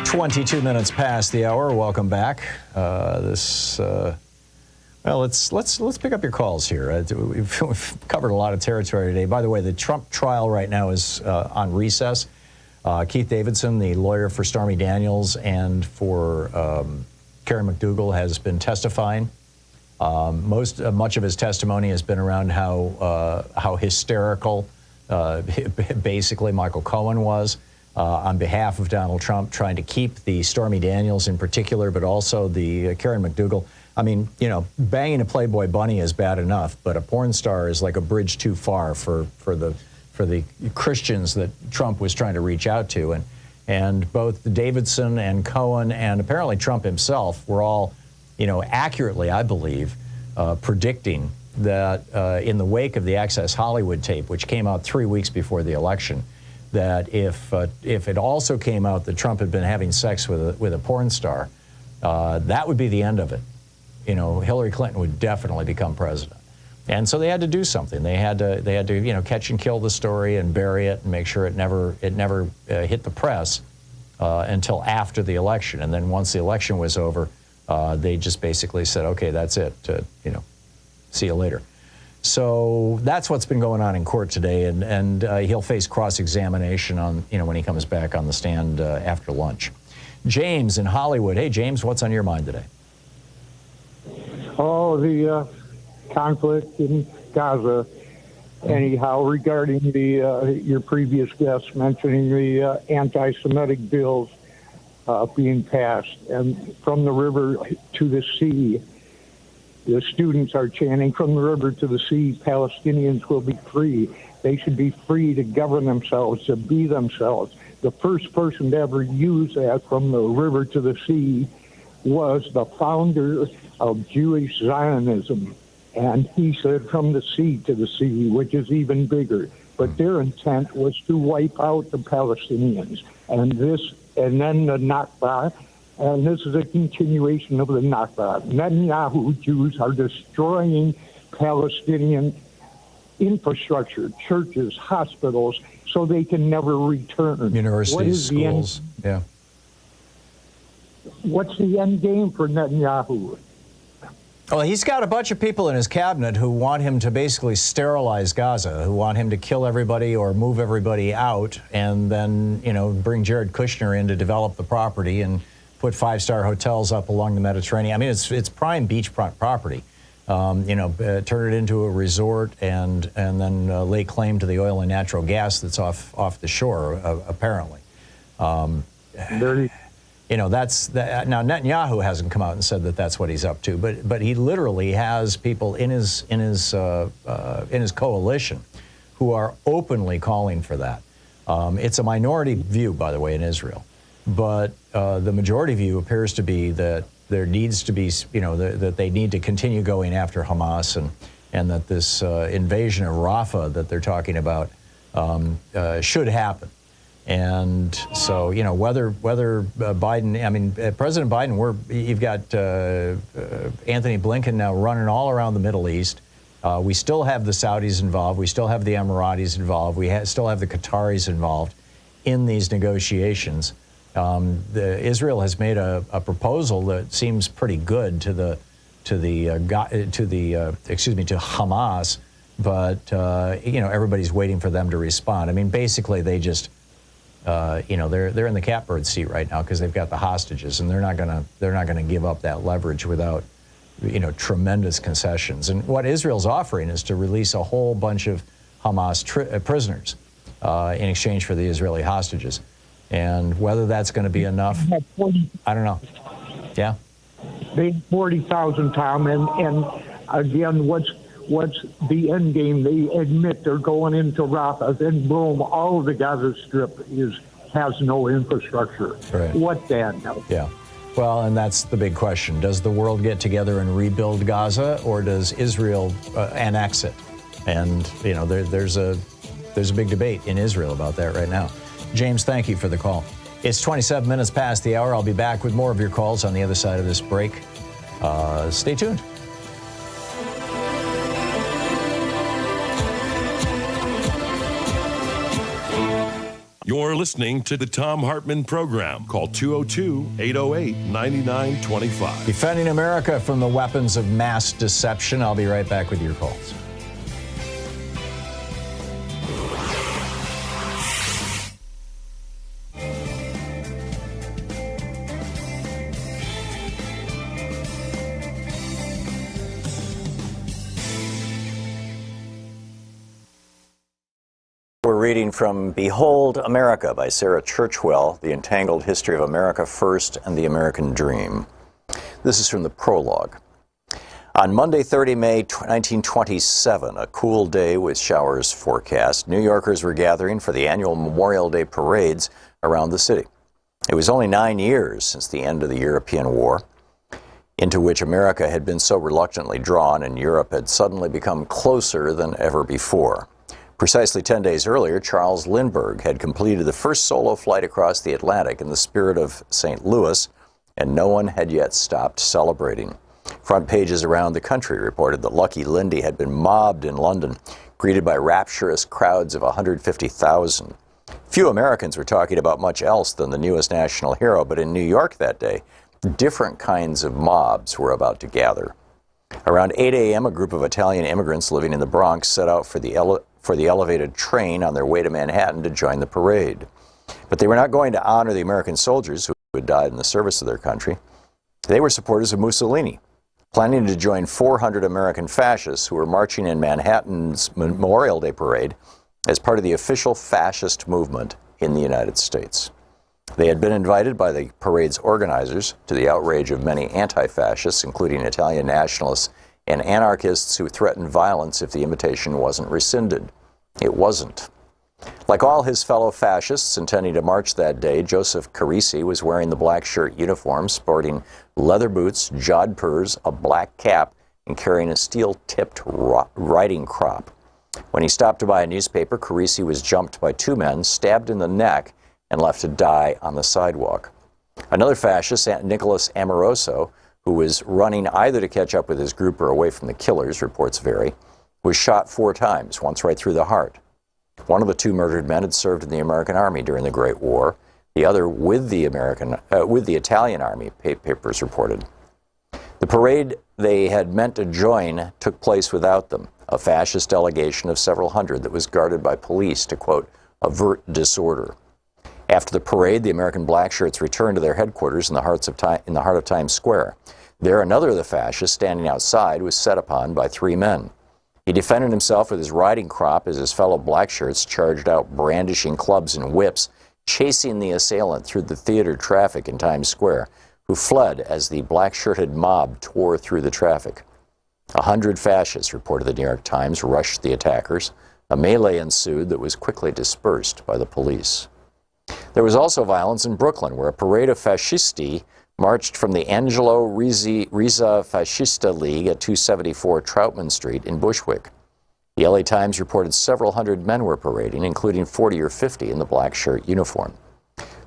"22 minutes past the hour. Welcome back. Well, let's pick up your calls here. We've covered a lot of territory today. By the way, the Trump trial right now is on recess. Keith Davidson, the lawyer for Stormy Daniels and for Karen McDougal, has been testifying. Much of his testimony has been around how hysterical basically Michael Cohen was on behalf of Donald Trump, trying to keep the Stormy Daniels in particular, but also the Karen McDougal. I mean, banging a Playboy bunny is bad enough, but a porn star is like a bridge too far for the Christians that Trump was trying to reach out to. And both Davidson and Cohen and apparently Trump himself were all, accurately, I believe, predicting that in the wake of the Access Hollywood tape, which came out 3 weeks before the election, that if it also came out that Trump had been having sex with a porn star, that would be the end of it. Hillary Clinton would definitely become president. And so they had to do something. They had to catch and kill the story and bury it and make sure it never hit the press until after the election. And then once the election was over, they just basically said, okay, that's it. See you later. So that's what's been going on in court today, and he'll face cross-examination on when he comes back on the stand after lunch. James in Hollywood. Hey, James, what's on your mind today? Oh, the conflict in Gaza. Anyhow, regarding your previous guest mentioning the anti-Semitic bills being passed, and from the river to the sea, the students are chanting, from the river to the sea, Palestinians will be free. They should be free to govern themselves, to be themselves. The first person to ever use that, from the river to the sea, was the founder of Jewish Zionism. And he said from the sea to the sea, which is even bigger. But their intent was to wipe out the Palestinians. And then the Nakba, and this is a continuation of the Nakba. Netanyahu Jews are destroying Palestinian infrastructure, churches, hospitals, so they can never return. Universities, schools, yeah. What's the end game for Netanyahu? Well, he's got a bunch of people in his cabinet who want him to basically sterilize Gaza, who want him to kill everybody or move everybody out, and then, bring Jared Kushner in to develop the property and put five-star hotels up along the Mediterranean. I mean, it's prime beachfront property. Turn it into a resort and then lay claim to the oil and natural gas that's off the shore, apparently. That's now Netanyahu hasn't come out and said that that's what he's up to, but he literally has people in his coalition who are openly calling for that. It's a minority view, by the way, in Israel, but the majority view appears to be that there needs to be, that they need to continue going after Hamas, and that this invasion of Rafah that they're talking about should happen. And so, whether Biden, President Biden, you've got Anthony Blinken now running all around the Middle East. We still have the Saudis involved. We still have the Emiratis involved. We still have the Qataris involved in these negotiations. Israel has made a proposal that seems pretty good to Hamas, but everybody's waiting for them to respond. I mean, basically, they just they're in the catbird seat right now because they've got the hostages, and they're not gonna give up that leverage without tremendous concessions. And what Israel's offering is to release a whole bunch of Hamas prisoners in exchange for the Israeli hostages. And whether that's going to be enough, I don't know. Yeah. They 40,000, Tom, and again, what's the end game? They admit they're going into Rafah, then boom, all of the Gaza Strip has no infrastructure. Right. What then? Yeah. Well, and that's the big question. Does the world get together and rebuild Gaza, or does Israel annex it? And there's a big debate in Israel about that right now. James, thank you for the call. It's 27 minutes past the hour. I'll be back with more of your calls on the other side of this break. Stay tuned. You're listening to the Thom Hartmann Program. Call 202-808-9925. Defending America from the weapons of mass deception. I'll be right back with your calls. We're reading from Behold America by Sarah Churchwell, The Entangled History of America First and the American Dream. This is from the prologue. On Monday, 30 May 1927, a cool day with showers forecast, New Yorkers were gathering for the annual Memorial Day parades around the city. It was only 9 years since the end of the European War, into which America had been so reluctantly drawn, and Europe had suddenly become closer than ever before. Precisely 10 days earlier, Charles Lindbergh had completed the first solo flight across the Atlantic in the spirit of St. Louis, and no one had yet stopped celebrating. Front pages around the country reported that Lucky Lindy had been mobbed in London, greeted by rapturous crowds of 150,000. Few Americans were talking about much else than the newest national hero, but in New York that day, different kinds of mobs were about to gather. Around 8 a.m., a group of Italian immigrants living in the Bronx set out for the elevated train on their way to Manhattan to join the parade. But they were not going to honor the American soldiers who had died in the service of their country. They were supporters of Mussolini, planning to join 400 American fascists who were marching in Manhattan's Memorial Day parade as part of the official fascist movement in the United States. They had been invited by the parade's organizers, to the outrage of many anti-fascists, including Italian nationalists and anarchists who threatened violence if the invitation wasn't rescinded. It wasn't. Like all his fellow fascists intending to march that day, Joseph Carisi was wearing the black shirt uniform, sporting leather boots, jodhpurs, a black cap, and carrying a steel-tipped riding crop. When he stopped to buy a newspaper, Carisi was jumped by two men, stabbed in the neck, and left to die on the sidewalk. Another fascist, Nicholas Amoroso, who was running either to catch up with his group or away from the killers, reports vary, was shot 4 times, once right through the heart. One of the 2 murdered men had served in the American Army during the Great War, the other with the Italian Army, papers reported. The parade they had meant to join took place without them, a fascist delegation of several hundred that was guarded by police to, quote, avert disorder. After the parade, the American blackshirts returned to their headquarters in the heart of Times Square. There, another of the fascists standing outside was set upon by 3 men. He defended himself with his riding crop as his fellow blackshirts charged out brandishing clubs and whips, chasing the assailant through the theater traffic in Times Square, who fled as the black-shirted mob tore through the traffic. 100 fascists, reported the New York Times, rushed the attackers. A melee ensued that was quickly dispersed by the police. There was also violence in Brooklyn, where a parade of fascisti marched from the Angelo Rizza Fascista League at 274 Troutman Street in Bushwick. The LA Times reported several hundred men were parading, including 40 or 50 in the black shirt uniform.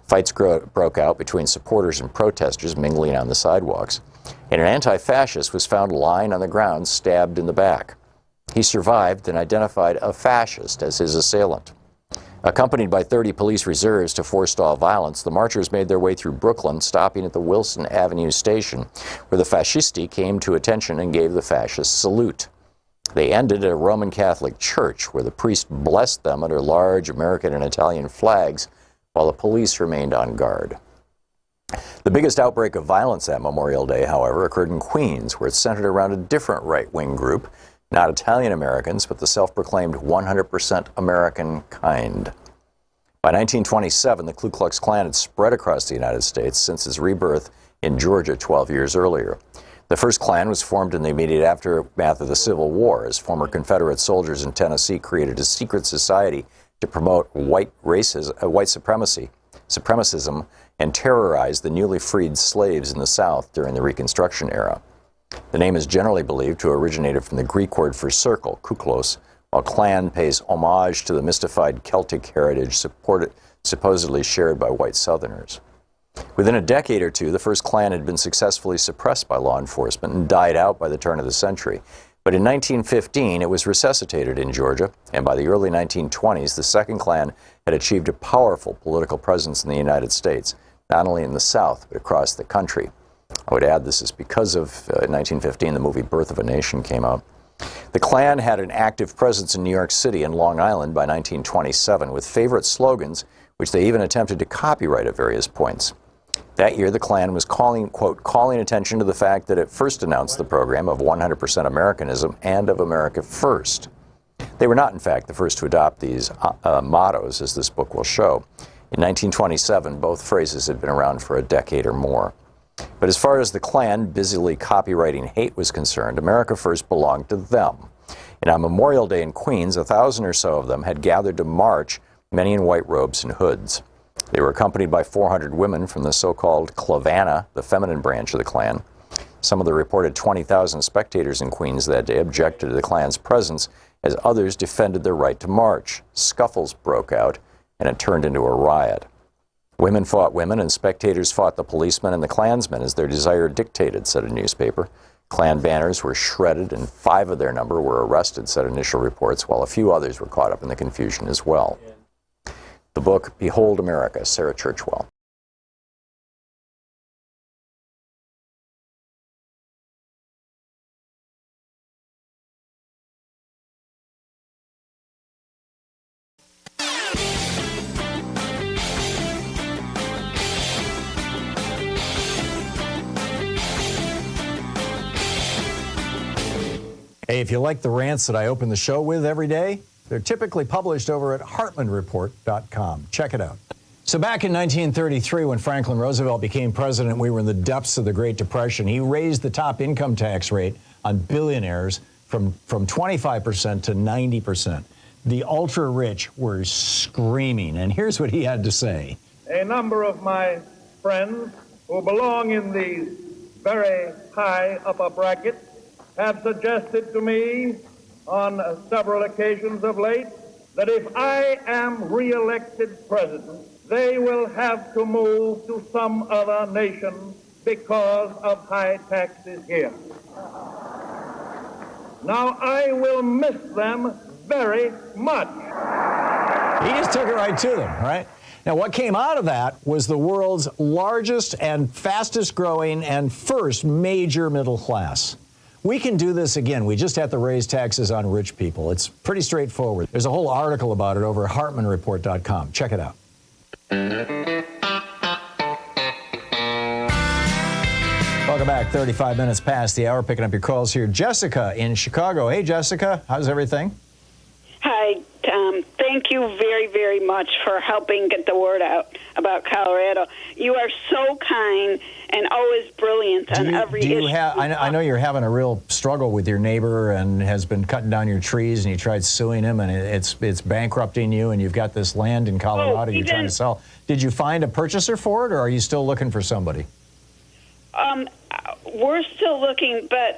Fights broke out between supporters and protesters mingling on the sidewalks, and an anti-fascist was found lying on the ground, stabbed in the back. He survived and identified a fascist as his assailant. Accompanied by 30 police reserves to forestall violence, the marchers made their way through Brooklyn, stopping at the Wilson Avenue station, where the fascisti came to attention and gave the fascists salute. They ended at a Roman Catholic church, where the priest blessed them under large American and Italian flags, while the police remained on guard. The biggest outbreak of violence that Memorial Day, however, occurred in Queens, where it centered around a different right-wing group, not Italian Americans, but the self-proclaimed 100% American kind. By 1927, the Ku Klux Klan had spread across the United States since its rebirth in Georgia 12 years earlier. The first Klan was formed in the immediate aftermath of the Civil War, as former Confederate soldiers in Tennessee created a secret society to promote white supremacism, and terrorize the newly freed slaves in the South during the Reconstruction era. The name is generally believed to have originated from the Greek word for circle, kuklos, while Klan pays homage to the mystified Celtic heritage supposedly shared by white Southerners. Within a decade or two, the first Klan had been successfully suppressed by law enforcement and died out by the turn of the century. But in 1915, it was resuscitated in Georgia, and by the early 1920s, the Second Klan had achieved a powerful political presence in the United States, not only in the South, but across the country. I would add this is because of 1915, the movie Birth of a Nation came out. The Klan had an active presence in New York City and Long Island by 1927, with favorite slogans, which they even attempted to copyright at various points. That year, the Klan was calling attention to the fact that it first announced the program of 100% Americanism and of America First. They were not, in fact, the first to adopt these mottos, as this book will show. In 1927, both phrases had been around for a decade or more. But as far as the Klan busily copywriting hate was concerned, America First belonged to them. And on Memorial Day in Queens, 1,000 or so of them had gathered to march, many in white robes and hoods. They were accompanied by 400 women from the so-called Clavana, the feminine branch of the Klan. Some of the reported 20,000 spectators in Queens that day objected to the Klan's presence, as others defended their right to march. Scuffles broke out, and it turned into a riot. Women fought women, and spectators fought the policemen and the Klansmen as their desire dictated, said a newspaper. Klan banners were shredded, and 5 of their number were arrested, said initial reports, while a few others were caught up in the confusion as well. The book, Behold America, Sarah Churchwell. Hey, if you like the rants that I open the show with every day, they're typically published over at HartmanReport.com. Check it out. So back in 1933, when Franklin Roosevelt became president, we were in the depths of the Great Depression. He raised the top income tax rate on billionaires from 25% to 90%. The ultra-rich were screaming, and here's what he had to say. A number of my friends who belong in the very high upper bracket have suggested to me on several occasions of late that if I am re-elected president, they will have to move to some other nation because of high taxes here. Now, I will miss them very much. He just took it right to them, right? Now, what came out of that was the world's largest and fastest growing and first major middle class. We can do this again. We just have to raise taxes on rich people. It's pretty straightforward. There's a whole article about it over at HartmannReport.com. Check it out. Welcome back. 35 minutes past the hour. Picking up your calls here. Jessica in Chicago. Hey, Jessica. How's everything? Hi, Tom. Thank you very, very much for helping get the word out about Colorado. You are so kind and always brilliant on every issue. I know you're having a real struggle with your neighbor and has been cutting down your trees, and you tried suing him, and it's bankrupting you, and you've got this land in Colorado you're trying to sell. Did you find a purchaser for it, or are you still looking for somebody? We're still looking, but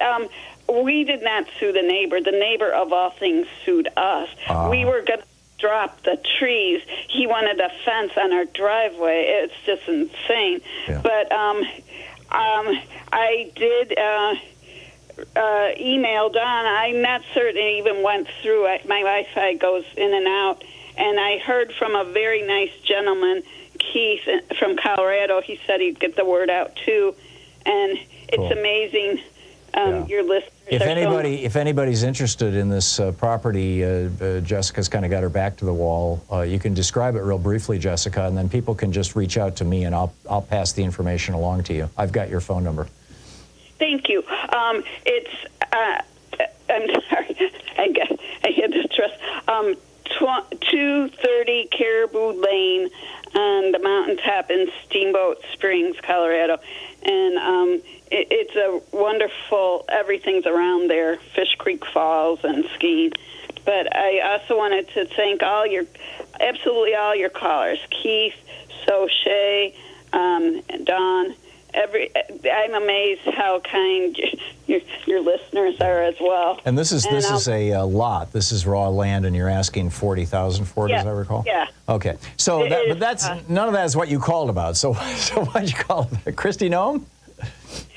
we did not sue the neighbor. The neighbor, of all things, sued us. We were going to drop the trees. He wanted a fence on our driveway. It's just insane. Yeah. But I did email Don. I'm not certain it even went through. My Wi-Fi goes in and out. And I heard from a very nice gentleman, Keith, from Colorado. He said he'd get the word out, too. And it's amazing. Your listeners. If anybody's interested in this property, Jessica's kind of got her back to the wall. You can describe it real briefly, Jessica, and then people can just reach out to me, and I'll pass the information along to you. I've got your phone number. Thank you. It's I'm sorry. I had to trust. 230 Caribou Lane on the mountaintop in Steamboat Springs, Colorado. And it's a wonderful, everything's around there, Fish Creek Falls and skiing. But I also wanted to thank absolutely all your callers, Keith, Soche, Don. I'm amazed how kind your listeners are as well. And this is a lot. This is raw land, and you're asking $40,000 for it, as I recall. Yeah. Okay. So that's none of that is what you called about. So why'd you call it, Christy Noem?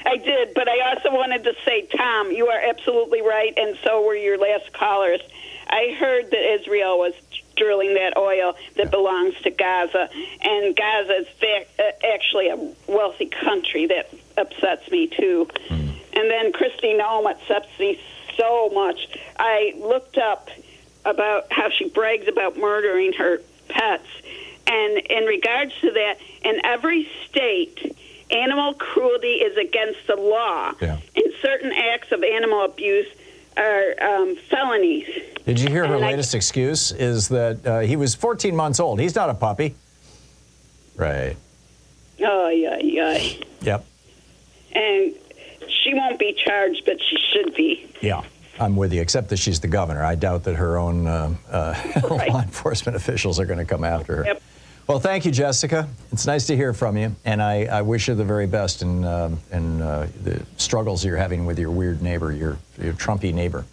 I did, but I also wanted to say, Tom, you are absolutely right, and so were your last callers. I heard that Israel was drilling that oil that belongs to Gaza, and Gaza is actually a wealthy country. That upsets me, too. And then Christy Noem upsets me so much. I looked up about how she brags about murdering her pets, and in regards to that, in every state, animal cruelty is against the law, and certain acts of animal abuse are felonies. Did you hear her latest excuse? Is that he was 14 months old. He's not a puppy. Right. Oh, yeah. Yep. And she won't be charged, but she should be. Yeah, I'm with you, except that she's the governor. I doubt that her own law enforcement officials are going to come after her. Yep. Well, thank you, Jessica. It's nice to hear from you, and I wish you the very best in the struggles you're having with your weird neighbor, your Trumpy neighbor.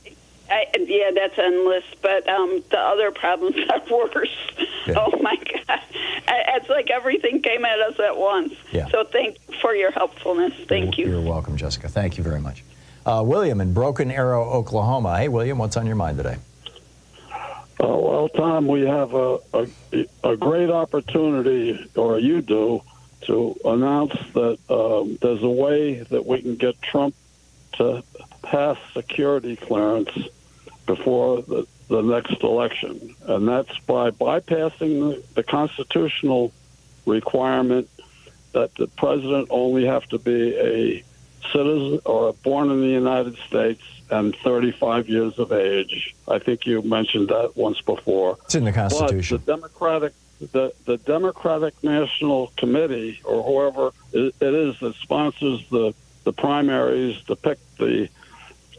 Yeah, that's endless, but the other problems are worse. Yeah. Oh, my God. It's like everything came at us at once. Yeah. So thank you for your helpfulness. Thank you. You're welcome, Jessica. Thank you very much. William in Broken Arrow, Oklahoma. Hey, William, what's on your mind today? Well, Tom, we have a great opportunity, or you do, to announce that there's a way that we can get Trump to pass security clearance before the next election. And that's by bypassing the constitutional requirement that the president only have to be a citizen or born in the United States and 35 years of age. I think you mentioned that once before. It's in the Constitution. But the Democratic National Committee, or whoever it is that sponsors the primaries to pick the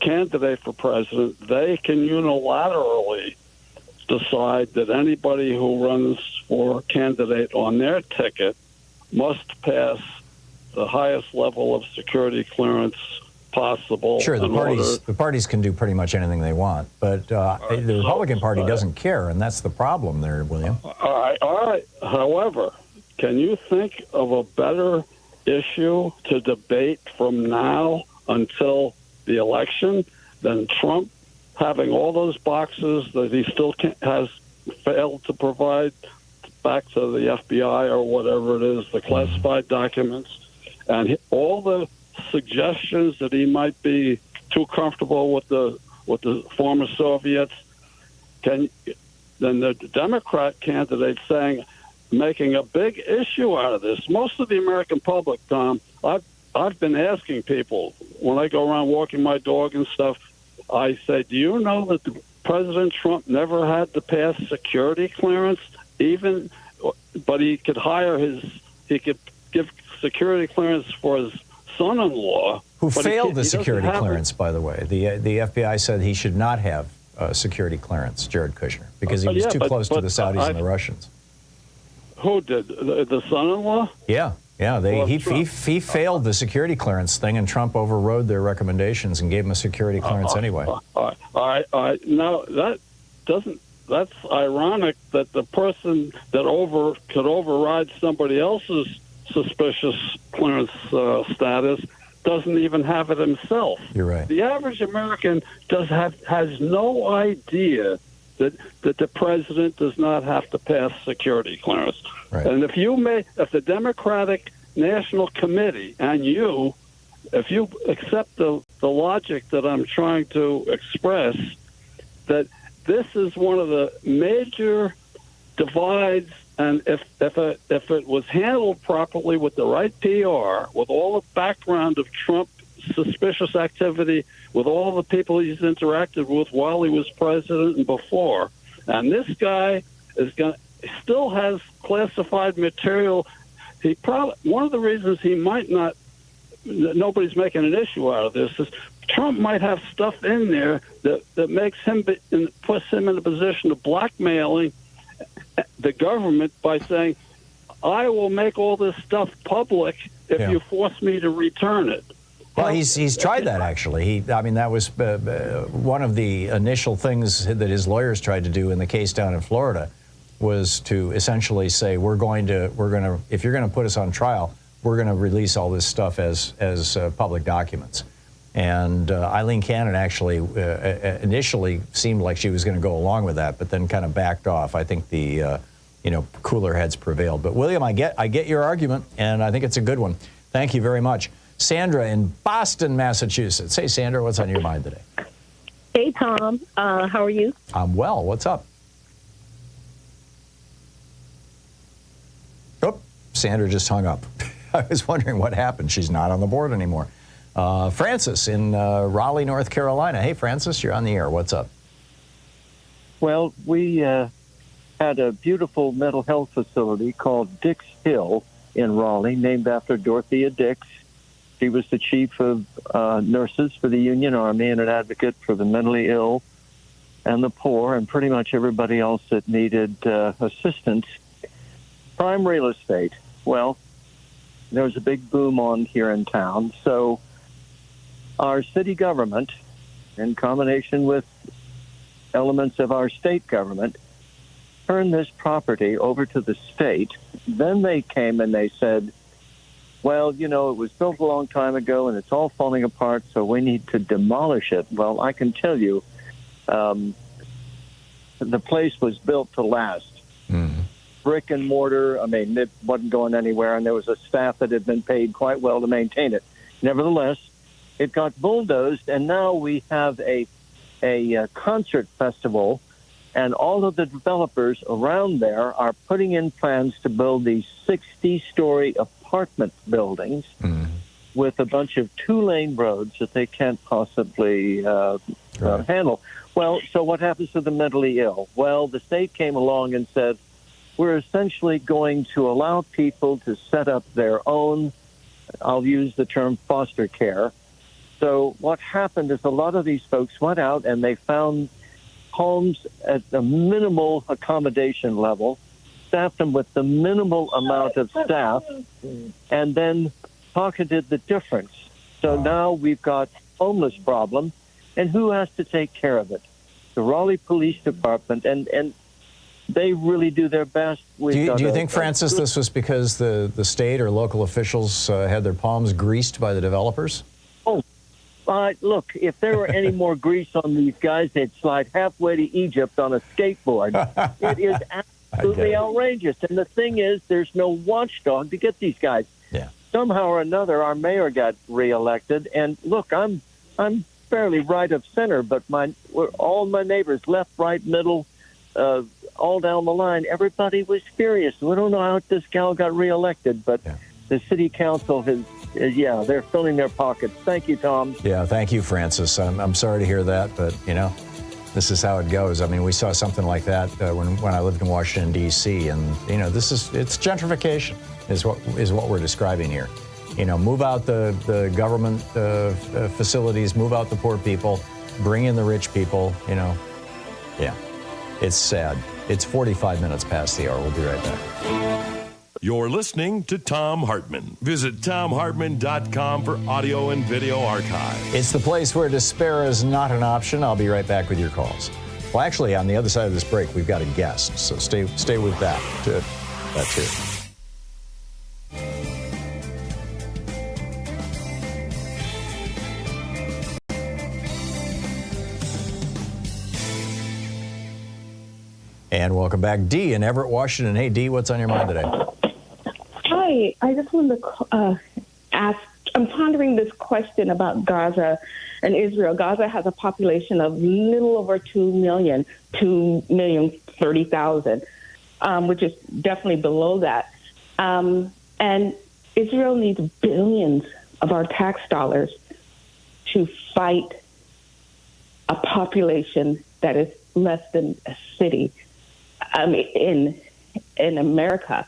candidate for president, they can unilaterally decide that anybody who runs for candidate on their ticket must pass the highest level of security clearance possible. Sure, the parties can do pretty much anything they want, but the Republican Party doesn't care, and that's the problem there, William. All right. However, can you think of a better issue to debate from now until the election than Trump having all those boxes that he still has failed to provide back to the FBI or whatever it is, the classified documents, and all the suggestions that he might be too comfortable with the former Soviets? Then the Democrat candidate making a big issue out of this. Most of the American public, Tom, I've been asking people when I go around walking my dog and stuff, I say, do you know that President Trump never had to pass security clearance, but he could give security clearance for his son-in-law. Who failed the security clearance, by the way. The FBI said he should not have security clearance, Jared Kushner, because he was too close to the Saudis and the Russians. Who did? The son-in-law? Yeah. He failed the security clearance thing, and Trump overrode their recommendations and gave him a security clearance anyway. All right. Now, that's ironic that the person that could override somebody else's suspicious clearance status doesn't even have it himself. You're right. The average American has no idea that the president does not have to pass security clearance. Right. And if the Democratic National Committee and if you accept the logic that I'm trying to express, that this is one of the major divides, and if it was handled properly with the right PR, with all the background of Trump suspicious activity, with all the people he's interacted with while he was president and before, and this guy still has classified material. One of the reasons he might not, nobody's making an issue out of this, is Trump might have stuff in there that makes him puts him in a position of blackmailing the government by saying, I will make all this stuff public if you force me to return it. Well, he's tried that, actually. That was one of the initial things that his lawyers tried to do in the case down in Florida, was to essentially say, we're going to if you're going to put us on trial, we're going to release all this stuff as public documents. And Eileen Cannon actually initially seemed like she was going to go along with that, but then kind of backed off. I think the cooler heads prevailed. But William, I get your argument, and I think it's a good one. Thank you very much. Sandra in Boston, Massachusetts. Hey, Sandra, what's on your mind today? Hey, Tom. How are you? I'm well. What's up? Oh, Sandra just hung up. I was wondering what happened. She's not on the board anymore. Francis in Raleigh, North Carolina. Hey, Francis, you're on the air. What's up? Well, we had a beautiful mental health facility called Dix Hill in Raleigh, named after Dorothea Dix. She was the chief of nurses for the Union Army and an advocate for the mentally ill and the poor and pretty much everybody else that needed assistance. Prime real estate. Well, there was a big boom on here in town, so our city government, in combination with elements of our state government, turned this property over to the state. Then they came and they said, well, it was built a long time ago and it's all falling apart, so we need to demolish it. Well, I can tell you, the place was built to last. Mm-hmm. Brick and mortar, it wasn't going anywhere, and there was a staff that had been paid quite well to maintain it. Nevertheless, it got bulldozed, and now we have a concert festival, and all of the developers around there are putting in plans to build these 60-story apartment buildings with a bunch of two-lane roads that they can't possibly handle. Well, so what happens to the mentally ill? Well, the state came along and said, we're essentially going to allow people to set up their own, I'll use the term foster care. So what happened is a lot of these folks went out and they found homes at a minimal accommodation level, staffed them with the minimal amount of staff, and then pocketed the difference. So now we've got homeless problem, and who has to take care of it? The Raleigh Police Department, and they really do their best. Do you think, Francis, this was because the state or local officials had their palms greased by the developers? Look, if there were any more grease on these guys, they'd slide halfway to Egypt on a skateboard. It is absolutely outrageous. And the thing is, there's no watchdog to get these guys. Yeah. Somehow or another, our mayor got reelected. And look, I'm fairly right of center, but all my neighbors, left, right, middle, all down the line, everybody was furious. We don't know how this gal got reelected, but the city council has. They're filling their pockets. Thank you, Tom. Yeah, thank you, Francis. I'm sorry to hear that, but, this is how it goes. I mean, we saw something like that when I lived in Washington, D.C., and, it's gentrification is what we're describing here. Move out the government facilities, move out the poor people, bring in the rich people, Yeah, it's sad. It's 45 minutes past the hour. We'll be right back. You're listening to Thom Hartmann. Visit thomhartmann.com for audio and video archive. It's the place where despair is not an option. I'll be right back with your calls. Well, actually, on the other side of this break, we've got a guest, so stay with that too. And welcome back, Dee in Everett, Washington. Hey, Dee, what's on your mind today? Hi, I just wanted to ask, I'm pondering this question about Gaza and Israel. Gaza has a population of little over 2,030,000, which is definitely below that. And Israel needs billions of our tax dollars to fight a population that is less than a city in America.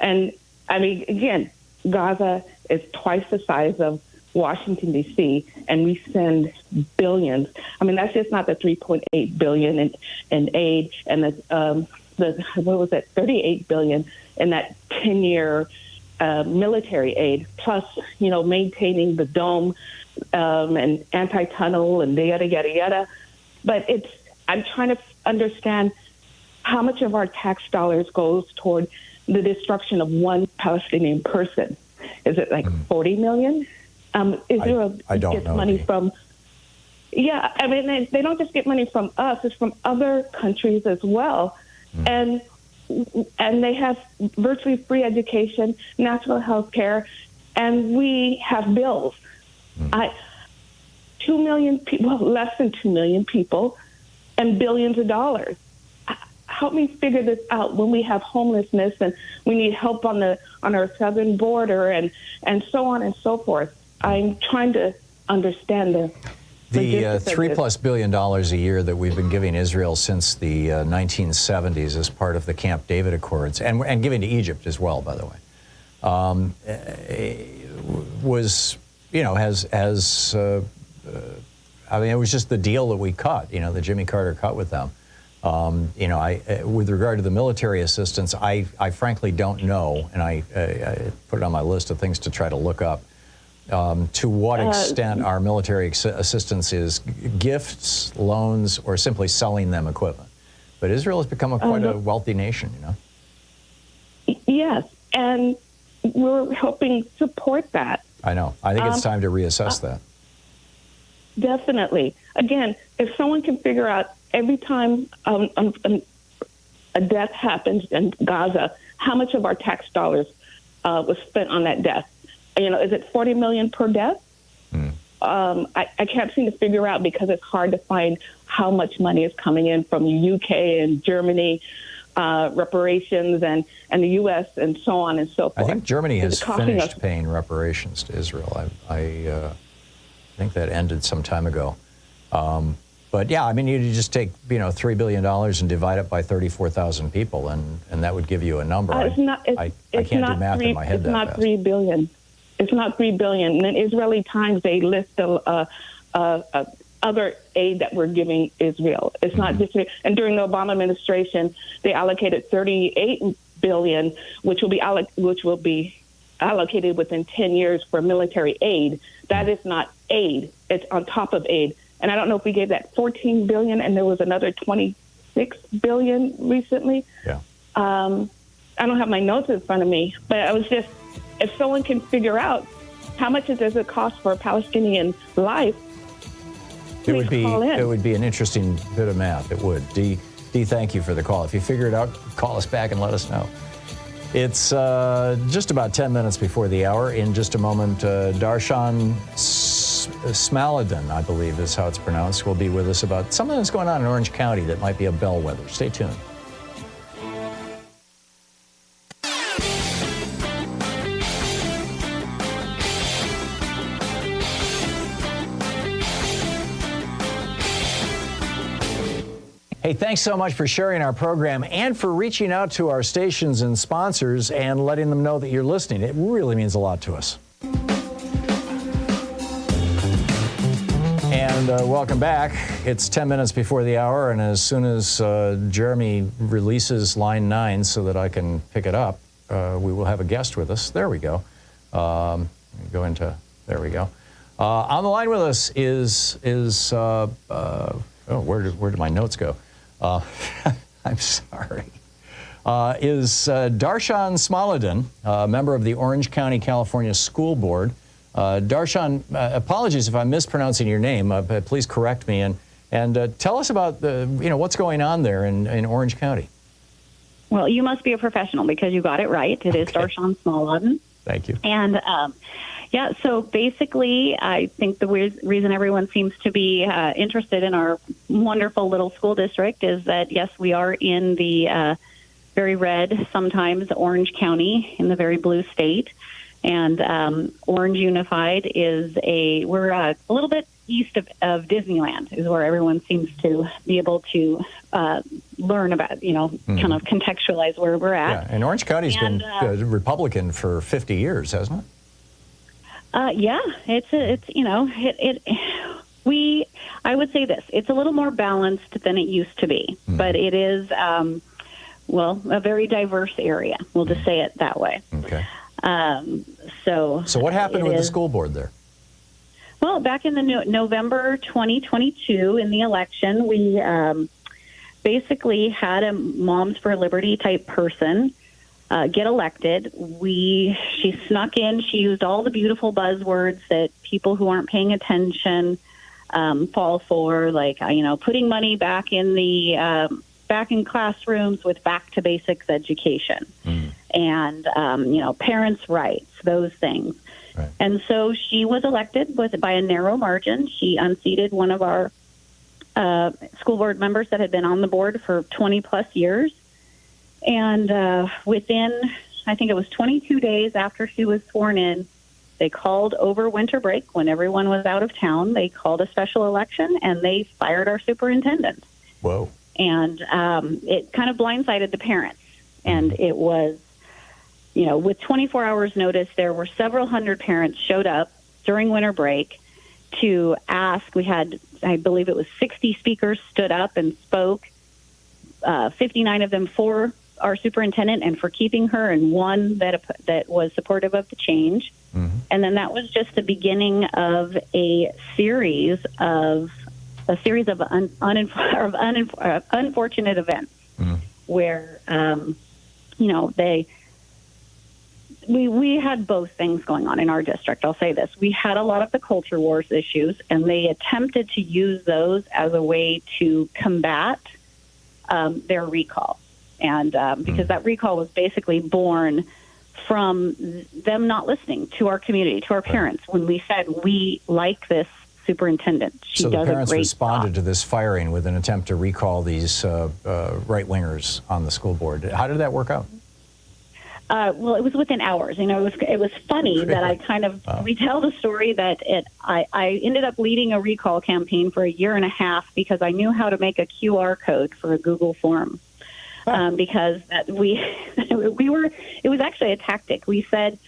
And again, Gaza is twice the size of Washington, D.C., and we send billions. That's just not the $3.8 billion in aid and the $38 billion in that 10-year military aid, plus, maintaining the dome and anti-tunnel and yada, yada, yada. But I'm trying to understand how much of our tax dollars goes toward the destruction of one Palestinian person. Is it like 40 million? Israel I don't gets know, money Dee. from. Yeah, they don't just get money from us; it's from other countries as well, and they have virtually free education, natural health care, and we have bills. 2 million people, less than 2 million people, and billions of dollars. Help me figure this out when we have homelessness and we need help on our southern border and so on and so forth. I'm trying to understand the $3+ billion a year that we've been giving Israel since the 1970s as part of the Camp David Accords and giving to Egypt as well, by the way, was it was just the deal that we cut, that Jimmy Carter cut with them. With regard to the military assistance, I frankly don't know, and I put it on my list of things to try to look up, to what extent our military assistance is gifts, loans, or simply selling them equipment. But Israel has become quite a wealthy nation, Yes, and we're helping support that. I know. I think it's time to reassess that. Definitely. Again, if someone can figure out every time a death happens in Gaza, how much of our tax dollars was spent on that death? Is it 40 million per death? I can't seem to figure out because it's hard to find how much money is coming in from the UK and Germany, reparations, and the U.S. and so on and so forth. I think Germany has finished paying reparations to Israel. I think that ended some time ago. But yeah, you just take $3 billion and divide it by 34,000 people, and that would give you a number. I can't do math in my head that fast. It's not $3 billion. It's not $3 billion. And in Israeli Times, they list other aid that we're giving Israel. It's not just. And during the Obama administration, they allocated $38 billion, which will be allocated within 10 years for military aid. That is not aid. It's on top of aid. And I don't know if we gave that $14 billion and there was another $20 billion recently. Yeah. I don't have my notes in front of me, but I was just, if someone can figure out how much does it cost for a Palestinian life, It would please call in. It would be an interesting bit of math. It would. Dee, thank you for the call. If you figure it out, call us back and let us know. It's just about 10 minutes before the hour. In just a moment, Darshon Smaaladen, I believe is how it's pronounced, will be with us about something that's going on in Orange County that might be a bellwether. Stay tuned. Hey, thanks so much for sharing our program and for reaching out to our stations and sponsors and letting them know that you're listening. It really means a lot to us. And welcome back. It's 10 minutes before the hour, and as soon as Jeremy releases line 9 so that I can pick it up, we will have a guest with us. There we go. There we go. On the line with us is where did my notes go? I'm sorry. Is Darshon Smaaladen, member of the Orange County, California School Board. Darshon, apologies if I'm mispronouncing your name. Please correct me and tell us about what's going on there in Orange County. Well, you must be a professional because you got it right. It is Darshon Smaaladen. Thank you. And yeah, so basically, I think the reason everyone seems to be interested in our wonderful little school district is that, yes, we are in the very red, sometimes Orange County, in the very blue state. And Orange Unified we're a little bit east of Disneyland is where everyone seems to be able to learn about, kind of contextualize where we're at. Yeah, and Orange County's been Republican for 50 years, hasn't it? Yeah, I would say this, it's a little more balanced than it used to be, but it is, a very diverse area. We'll just say it that way. Okay. So what happened with the school board there? Well, back in the November 2022 in the election, we basically had a Moms for Liberty type person get elected. She snuck in. She used all the beautiful buzzwords that people who aren't paying attention fall for, like putting money back in classrooms with back to basics education, and parents' rights, those things. Right. And so she was elected by a narrow margin. She unseated one of our school board members that had been on the board for 20 plus years. And within, I think it was 22 days after she was sworn in, they called over winter break when everyone was out of town. They called a special election and they fired our superintendent. Whoa. And it kind of blindsided the parents. And it was, with 24 hours notice, there were several hundred parents showed up during winter break to ask. We had, I believe it was 60 speakers stood up and spoke, 59 of them for our superintendent and for keeping her, and one that was supportive of the change. And then that was just the beginning of a series of unfortunate events where we had both things going on in our district. I'll say this: we had a lot of the culture wars issues, and they attempted to use those as a way to combat their recall. And because that recall was basically born from them not listening to our community, to our parents, when we said, we like this superintendent. She so does the parents a great responded job. to this firing with an attempt to recall these right-wingers on the school board. How did that work out? Well, it was within hours. It was funny that I kind of retell the story that I ended up leading a recall campaign for a year and a half because I knew how to make a QR code for a Google form. Because it was actually a tactic. We said,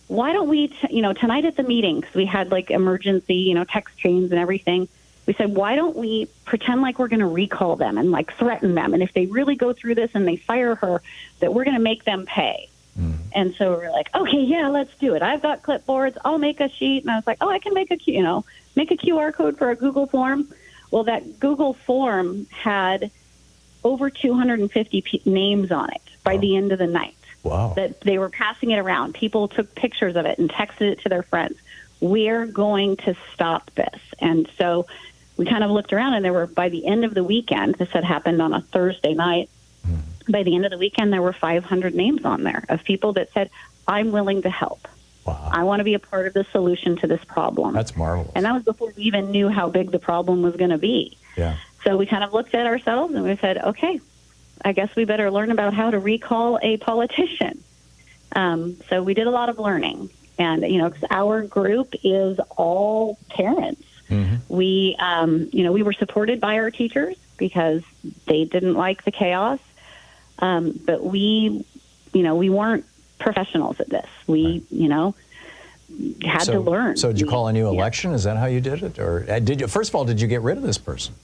why don't we, tonight at the meeting, because we had like emergency, text chains and everything. We said, why don't we pretend like we're going to recall them and like threaten them? And if they really go through this and they fire her, that we're going to make them pay. And so we're like, okay, yeah, let's do it. I've got clipboards. I'll make a sheet. And I was like, I can make a QR code for a Google form. Well, that Google form had over 250 names on it by the end of the night. Wow. That they were passing it around. People took pictures of it and texted it to their friends. We're going to stop this. And so we kind of looked around, and there were, by the end of the weekend, this had happened on a Thursday night, by the end of the weekend, there were 500 names on there of people that said, I'm willing to help. Wow. I want to be a part of the solution to this problem. That's marvelous. And that was before we even knew how big the problem was going to be. Yeah. So we kind of looked at ourselves and we said, okay, I guess we better learn about how to recall a politician. So we did a lot of learning. And, you know, 'cause our group is all parents. We, we were supported by our teachers because they didn't like the chaos. But we weren't professionals at this. We, had to learn. So did you call a new election? Is that how you did it? Or did you, first of all, did you get rid of this person?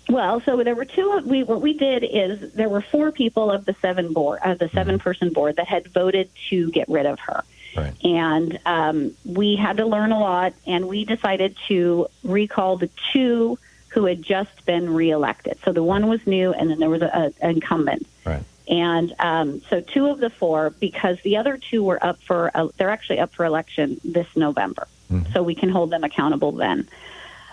Well, so there were two. What we did is there were 4 people of the 7-person board that had voted to get rid of her. Right. And we had to learn a lot, and we decided to recall the 2 who had just been reelected. So the one was new, and then there was an incumbent. Right. And so 2 of the 4, because the other 2 were they're actually up for election this November. So we can hold them accountable then.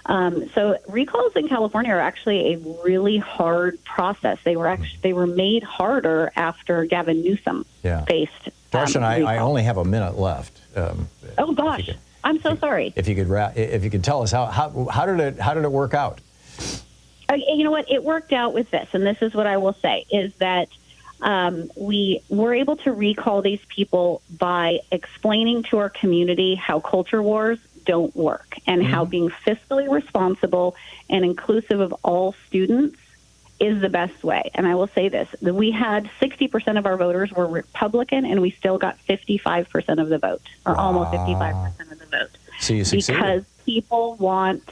So recalls in California are actually a really hard process. They were made harder after Gavin Newsom faced. Darshon, I only have a minute left. Oh gosh, I'm so sorry. If you could tell us how did it work out? You know what? It worked out with this, and this is what I will say, is that we were able to recall these people by explaining to our community how culture wars don't work and how being fiscally responsible and inclusive of all students is the best way. And I will say this, that we had 60% of our voters were Republican, and we still got 55% of the vote, or almost 55% of the vote. So you succeeded. Because people want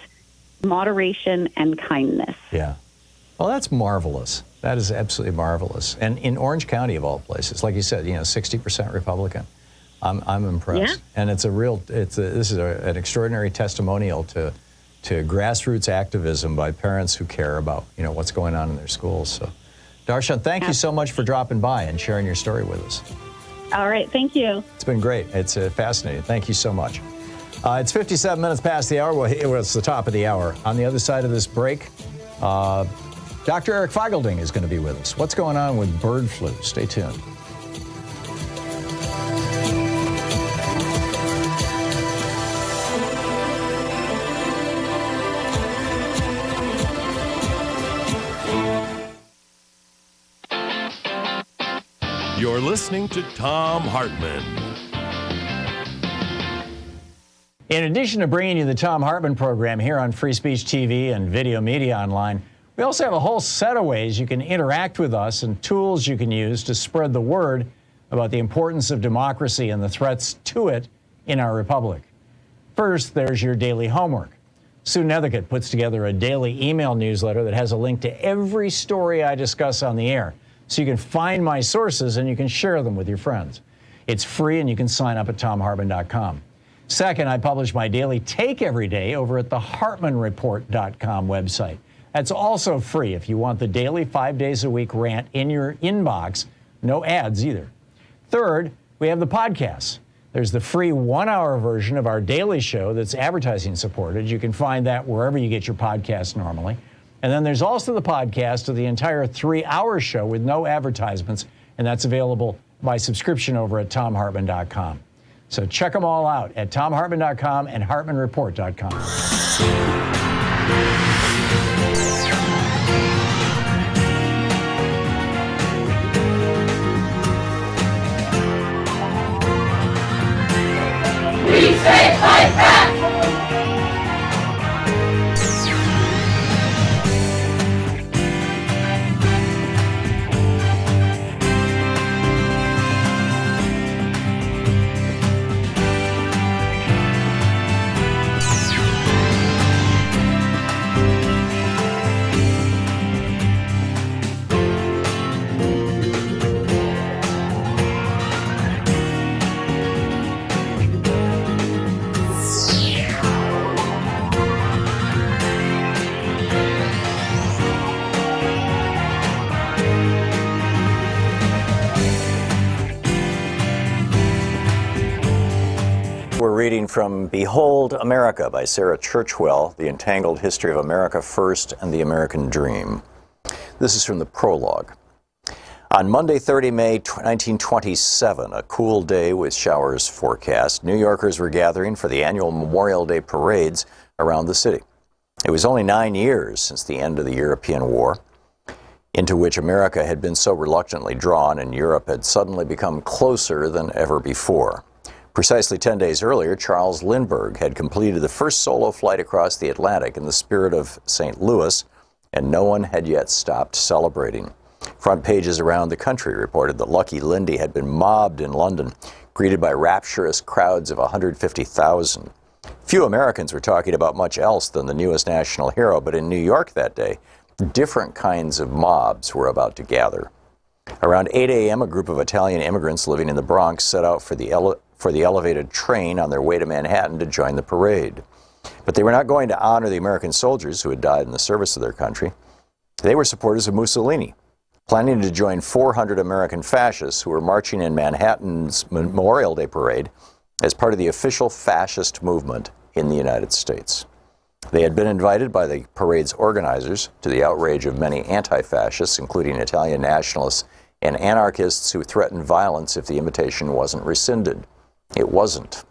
moderation and kindness. Yeah. Well, that's marvelous. That is absolutely marvelous. And in Orange County, of all places, like you said, 60% Republican. I'm impressed. Yeah. And this is an extraordinary testimonial to grassroots activism by parents who care about, what's going on in their schools. So, Darshon, thank you so much for dropping by and sharing your story with us. All right. Thank you. It's been great. It's fascinating. Thank you so much. It's 57 minutes past the hour. Well, it's the top of the hour. On the other side of this break, Dr. Eric Feigl-Ding is going to be with us. What's going on with bird flu? Stay tuned. You're listening to Thom Hartmann. In addition to bringing you the Thom Hartmann Program here on Free Speech TV and Video Media Online, we also have a whole set of ways you can interact with us and tools you can use to spread the word about the importance of democracy and the threats to it in our republic. First, there's your daily homework. Sue Nethercutt puts together a daily email newsletter that has a link to every story I discuss on the air, so you can find my sources and you can share them with your friends. It's free, and you can sign up at thomhartmann.com. Second, I publish my daily take every day over at the hartmannreport.com website. That's also free if you want the daily 5 days a week rant in your inbox. No ads either. Third, we have the podcasts. There's the free 1-hour version of our daily show that's advertising supported. You can find that wherever you get your podcasts normally. And then there's also the podcast of the entire 3-hour show with no advertisements, and that's available by subscription over at thomhartmann.com. So check them all out at thomhartmann.com and hartmannreport.com. We say fight back! We're reading from Behold America by Sarah Churchwell, The Entangled History of America First and the American Dream. This is from the prologue. On Monday, 30 May 1927, a cool day with showers forecast, New Yorkers were gathering for the annual Memorial Day parades around the city. It was only 9 years since the end of the European War, into which America had been so reluctantly drawn and Europe had suddenly become closer than ever before. Precisely 10 days earlier, Charles Lindbergh had completed the first solo flight across the Atlantic in the spirit of St. Louis, and no one had yet stopped celebrating. Front pages around the country reported that Lucky Lindy had been mobbed in London, greeted by rapturous crowds of 150,000. Few Americans were talking about much else than the newest national hero, but in New York that day, different kinds of mobs were about to gather. Around 8 a.m., a group of Italian immigrants living in the Bronx set out for the elevated train on their way to Manhattan to join the parade. But they were not going to honor the American soldiers who had died in the service of their country. They were supporters of Mussolini, planning to join 400 American fascists who were marching in Manhattan's Memorial Day parade as part of the official fascist movement in the United States. They had been invited by the parade's organizers, to the outrage of many anti-fascists, including Italian nationalists and anarchists who threatened violence if the invitation wasn't rescinded. It wasn't.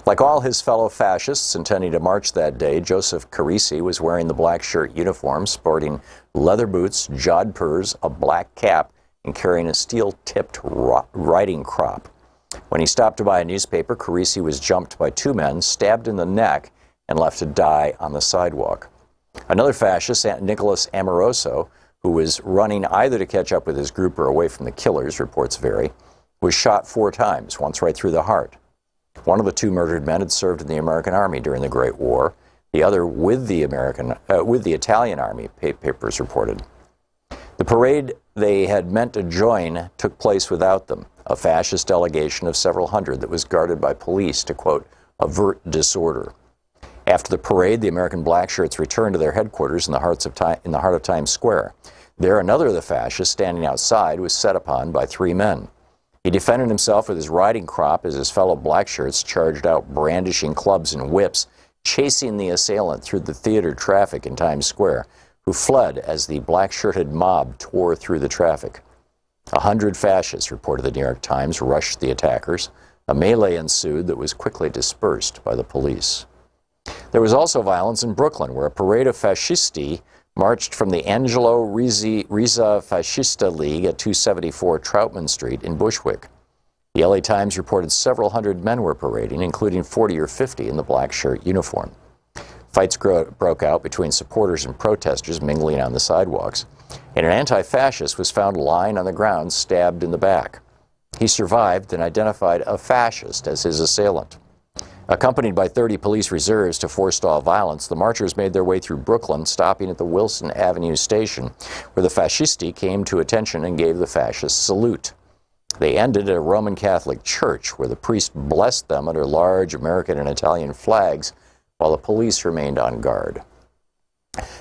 Like all his fellow fascists intending to march that day, Joseph Carisi was wearing the black shirt uniform, sporting leather boots, jodhpurs, a black cap, and carrying a steel-tipped riding crop. When he stopped to buy a newspaper, Carisi was jumped by two men, stabbed in the neck, and left to die on the sidewalk. Another fascist, Nicholas Amoroso, who was running either to catch up with his group or away from the killers, reports vary, was shot 4 times, once right through the heart. One of the two murdered men had served in the American Army during the Great War, the other with the Italian Army, papers reported. The parade they had meant to join took place without them, a fascist delegation of several hundred that was guarded by police to, quote, avert disorder. After the parade, the American blackshirts returned to their headquarters in the heart of Times Square. There, another of the fascists standing outside was set upon by 3 men. He defended himself with his riding crop as his fellow blackshirts charged out brandishing clubs and whips, chasing the assailant through the theater traffic in Times Square, who fled as the black-shirted mob tore through the traffic. 100 fascists, reported the New York Times, rushed the attackers. A melee ensued that was quickly dispersed by the police. There was also violence in Brooklyn, where a parade of fascisti marched from the Angelo Rizza Fascista League at 274 Troutman Street in Bushwick. The LA Times reported several hundred men were parading, including 40 or 50 in the black shirt uniform. Fights broke out between supporters and protesters mingling on the sidewalks, and an anti-fascist was found lying on the ground, stabbed in the back. He survived and identified a fascist as his assailant. Accompanied by 30 police reserves to forestall violence, the marchers made their way through Brooklyn, stopping at the Wilson Avenue station, where the fascisti came to attention and gave the fascist salute. They ended at a Roman Catholic church, where the priest blessed them under large American and Italian flags, while the police remained on guard.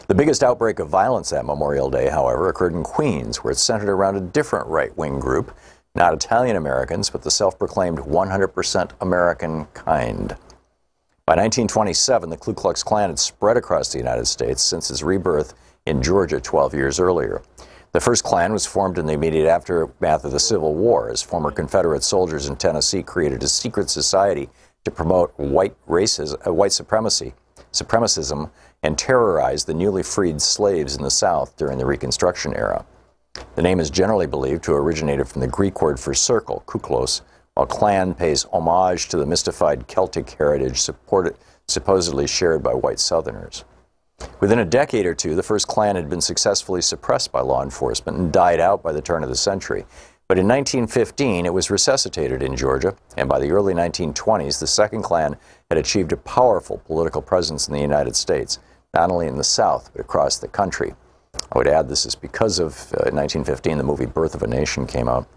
The biggest outbreak of violence that Memorial Day, however, occurred in Queens, where it centered around a different right-wing group, not Italian Americans, but the self-proclaimed 100% American kind. By 1927, the Ku Klux Klan had spread across the United States since its rebirth in Georgia 12 years earlier. The first Klan was formed in the immediate aftermath of the Civil War, as former Confederate soldiers in Tennessee created a secret society to promote white supremacism, and terrorize the newly freed slaves in the South during the Reconstruction era. The name is generally believed to have originated from the Greek word for circle, kuklos, while Klan pays homage to the mystified Celtic heritage supposedly shared by white Southerners. Within a decade or two, the first Klan had been successfully suppressed by law enforcement and died out by the turn of the century. But in 1915, it was resuscitated in Georgia, and by the early 1920s, the second Klan had achieved a powerful political presence in the United States, not only in the South, but across the country. I would add this is because of 1915, the movie Birth of a Nation came out.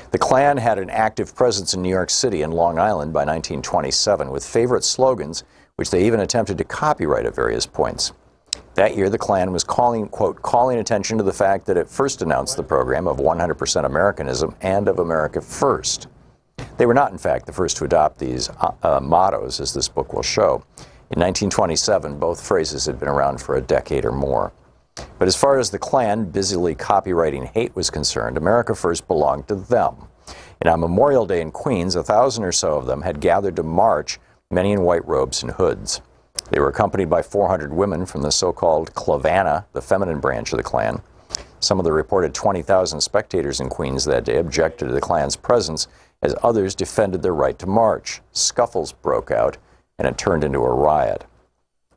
The Klan had an active presence in New York City and Long Island by 1927, with favorite slogans, which they even attempted to copyright at various points. That year, the Klan was calling attention to the fact that it first announced the program of 100% Americanism and of America First. They were not, in fact, the first to adopt these mottos, as this book will show. In 1927, both phrases had been around for a decade or more. But as far as the Klan busily copywriting hate was concerned, America First belonged to them. And on Memorial Day in Queens, 1,000 or so of them had gathered to march, many in white robes and hoods. They were accompanied by 400 women from the so-called Clavana, the feminine branch of the Klan. Some of the reported 20,000 spectators in Queens that day objected to the Klan's presence, as others defended their right to march. Scuffles broke out, and it turned into a riot.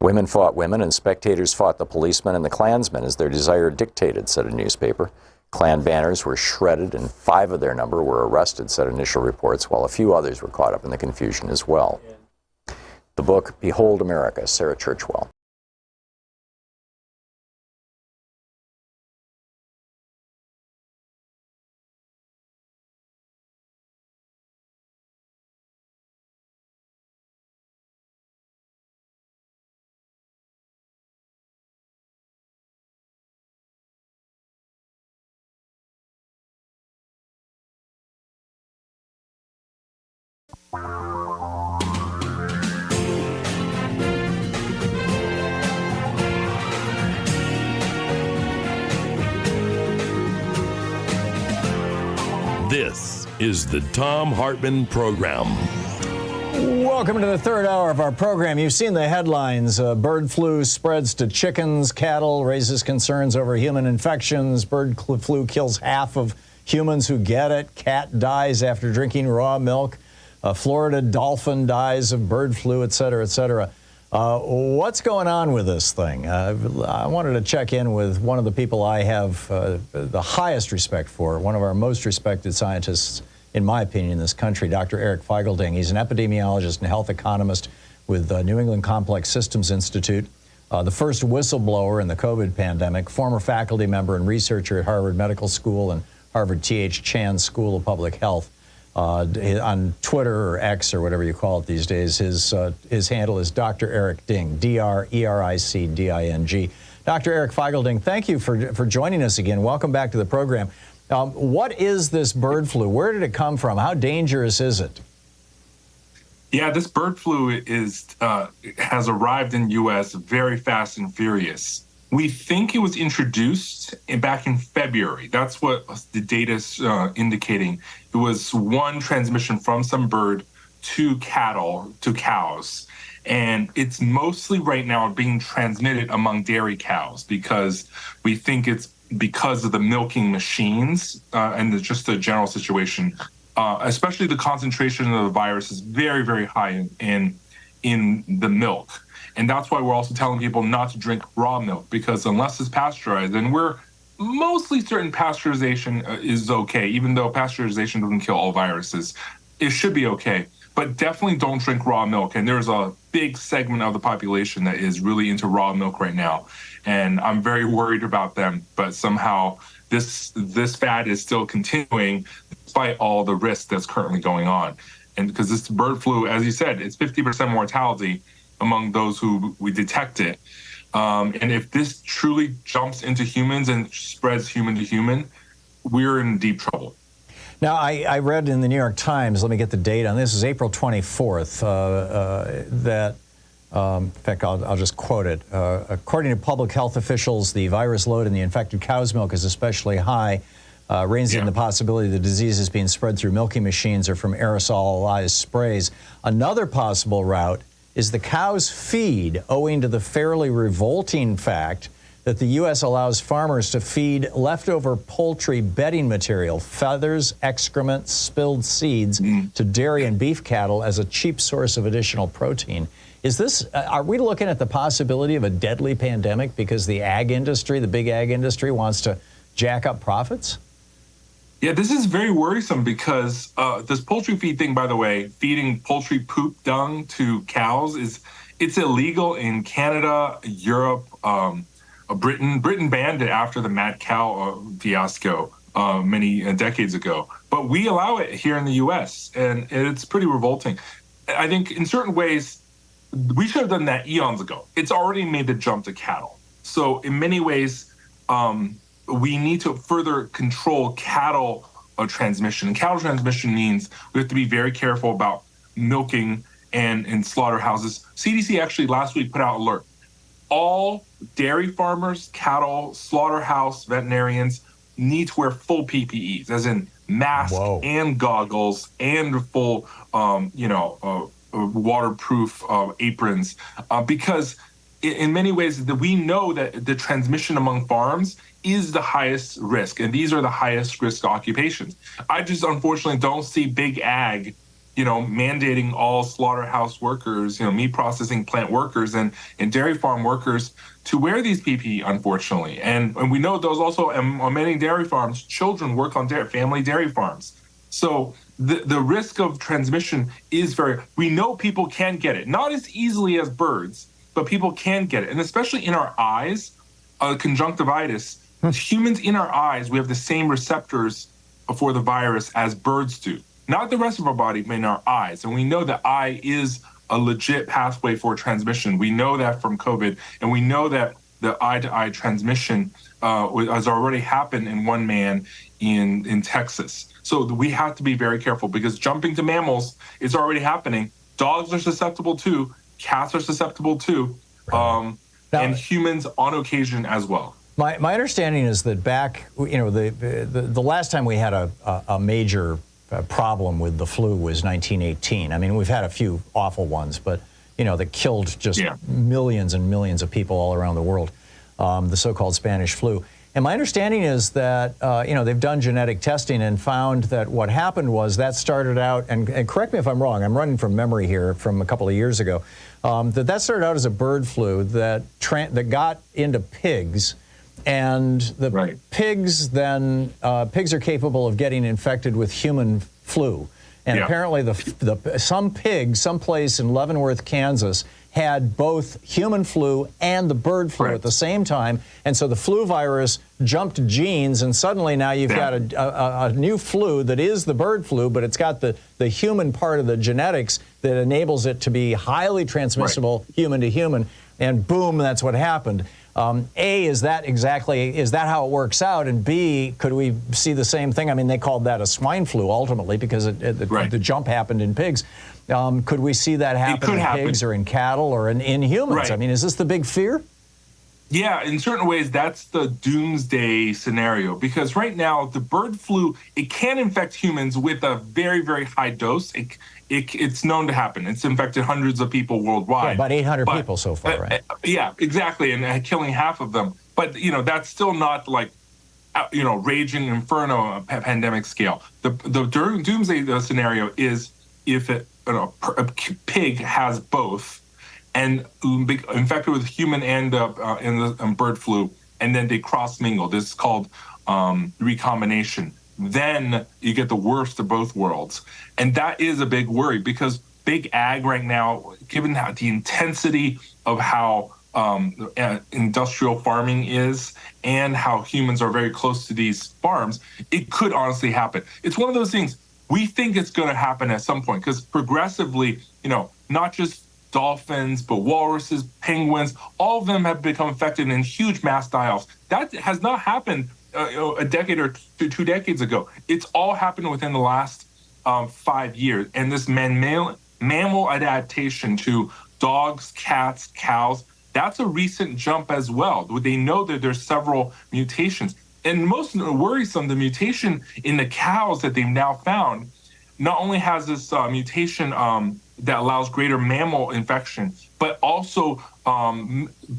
Women fought women, and spectators fought the policemen and the Klansmen as their desire dictated, said a newspaper. Klan banners were shredded, and 5 of their number were arrested, said initial reports, while a few others were caught up in the confusion as well. The book, Behold America, Sarah Churchwell. This is the Thom Hartmann Program. Welcome to the third hour of our program. You've seen the headlines. Bird flu spreads to chickens, cattle, raises concerns over human infections. Bird flu kills half of humans who get it. Cat dies after drinking raw milk. Florida dolphin dies of bird flu, et cetera, et cetera. What's going on with this thing? I wanted to check in with one of the people I have the highest respect for, one of our most respected scientists, in my opinion, in this country, Dr. Eric Feigl-Ding. He's an epidemiologist and health economist with New England Complex Systems Institute, the first whistleblower in the COVID pandemic, former faculty member and researcher at Harvard Medical School and Harvard T.H. Chan School of Public Health. On Twitter or X or whatever you call it these days, his handle is Dr. Eric Ding, D-R-E-R-I-C-D-I-N-G. Dr. Eric Feigl-Ding, thank you for joining us again. Welcome back to the program. What is this bird flu? Where did it come from? How dangerous is it? Yeah, this bird flu has arrived in the U.S. very fast and furious. We think it was introduced back in February. That's what the data is indicating. It was one transmission from some bird to cattle, to cows. And it's mostly right now being transmitted among dairy cows because we think it's because of the milking machines and just the general situation. Especially the concentration of the virus is very, very high in the milk. And that's why we're also telling people not to drink raw milk, because unless it's pasteurized, and we're mostly certain pasteurization is okay, even though pasteurization doesn't kill all viruses, it should be okay. But definitely don't drink raw milk. And there's a big segment of the population that is really into raw milk right now. And I'm very worried about them. But somehow this fad is still continuing despite all the risk that's currently going on. And because this bird flu, as you said, it's 50% mortality among those who we detect it. And if this truly jumps into humans and spreads human to human, we're in deep trouble. Now, I read in the New York Times, let me get the date on this, is April 24th, that, in fact, I'll just quote it. According to public health officials, the virus load in the infected cow's milk is especially high, raising the possibility the disease is being spread through milking machines or from aerosolized sprays. Another possible route is the cow's feed, owing to the fairly revolting fact that the U.S. allows farmers to feed leftover poultry bedding material, feathers, excrement, spilled seeds, to dairy and beef cattle as a cheap source of additional protein. Is this, are we looking at the possibility of a deadly pandemic because the ag industry, the big ag industry, wants to jack up profits? Yeah, this is very worrisome because this poultry feed thing, by the way, feeding poultry poop dung to cows it's illegal in Canada, Europe, Britain. Britain banned it after the mad cow fiasco many decades ago. But we allow it here in the U.S., and it's pretty revolting. I think in certain ways, we should have done that eons ago. It's already made the jump to cattle. So in many ways, we need to further control cattle transmission. And cattle transmission means we have to be very careful about milking and in slaughterhouses. CDC actually last week put out an alert. All dairy farmers, cattle, slaughterhouse veterinarians need to wear full PPEs, as in mask and goggles and full, waterproof aprons, because in many ways we know that the transmission among farms is the highest risk, and these are the highest risk occupations. I just unfortunately don't see big ag, mandating all slaughterhouse workers, meat processing plant workers and dairy farm workers to wear these PPE, unfortunately. And we know those also on many dairy farms, children work on family dairy farms. So the risk of transmission is we know people can get it, not as easily as birds, but people can get it. And especially in our eyes, conjunctivitis, humans in our eyes, we have the same receptors for the virus as birds do. Not the rest of our body, but in our eyes. And we know that eye is a legit pathway for transmission. We know that from COVID, and we know that the eye-to-eye transmission has already happened in one man in Texas. So we have to be very careful, because jumping to mammals is already happening. Dogs are susceptible too. Cats are susceptible too. And humans on occasion as well. My understanding is that back, the last time we had a major problem with the flu was 1918. I mean, we've had a few awful ones, but that killed just millions and millions of people all around the world. The so-called Spanish flu. And my understanding is that they've done genetic testing and found that what happened was that started out, and correct me if I'm wrong, I'm running from memory here from a couple of years ago, that started out as a bird flu that got into pigs. And the pigs then, pigs are capable of getting infected with human flu. And apparently some pig someplace in Leavenworth, Kansas, had both human flu and the bird flu at the same time. And so the flu virus jumped genes, and suddenly now you've got a new flu that is the bird flu, but it's got the human part of the genetics that enables it to be highly transmissible human to human. And boom, that's what happened. A, is that how it works out? And B, could we see the same thing? I mean, they called that a swine flu ultimately because the jump happened in pigs. Could we see that happen in pigs or in cattle or in humans? Right. I mean, is this the big fear? Yeah, in certain ways, that's the doomsday scenario, because right now the bird flu, it can infect humans with a very, very high dose. It's known to happen. It's infected hundreds of people worldwide. Yeah, about 800 people so far, right? Yeah, exactly, and killing half of them. But, that's still not like, raging inferno pandemic scale. The doomsday scenario is if a pig has both, and infected with human and bird flu, and then they cross-mingle. This is called recombination. Then you get the worst of both worlds. And that is a big worry, because big ag right now, given the intensity of how industrial farming is and how humans are very close to these farms, it could honestly happen. It's one of those things, we think it's going to happen at some point, because progressively, not just dolphins, but walruses, penguins, all of them have become infected in huge mass die-offs. That has not happened a decade or 2 decades ago. It's all happened within the last 5 years. And this mammal adaptation to dogs, cats, cows, that's a recent jump as well. They know that there's several mutations. And most worrisome, the mutation in the cows that they've now found not only has this mutation that allows greater mammal infection, but also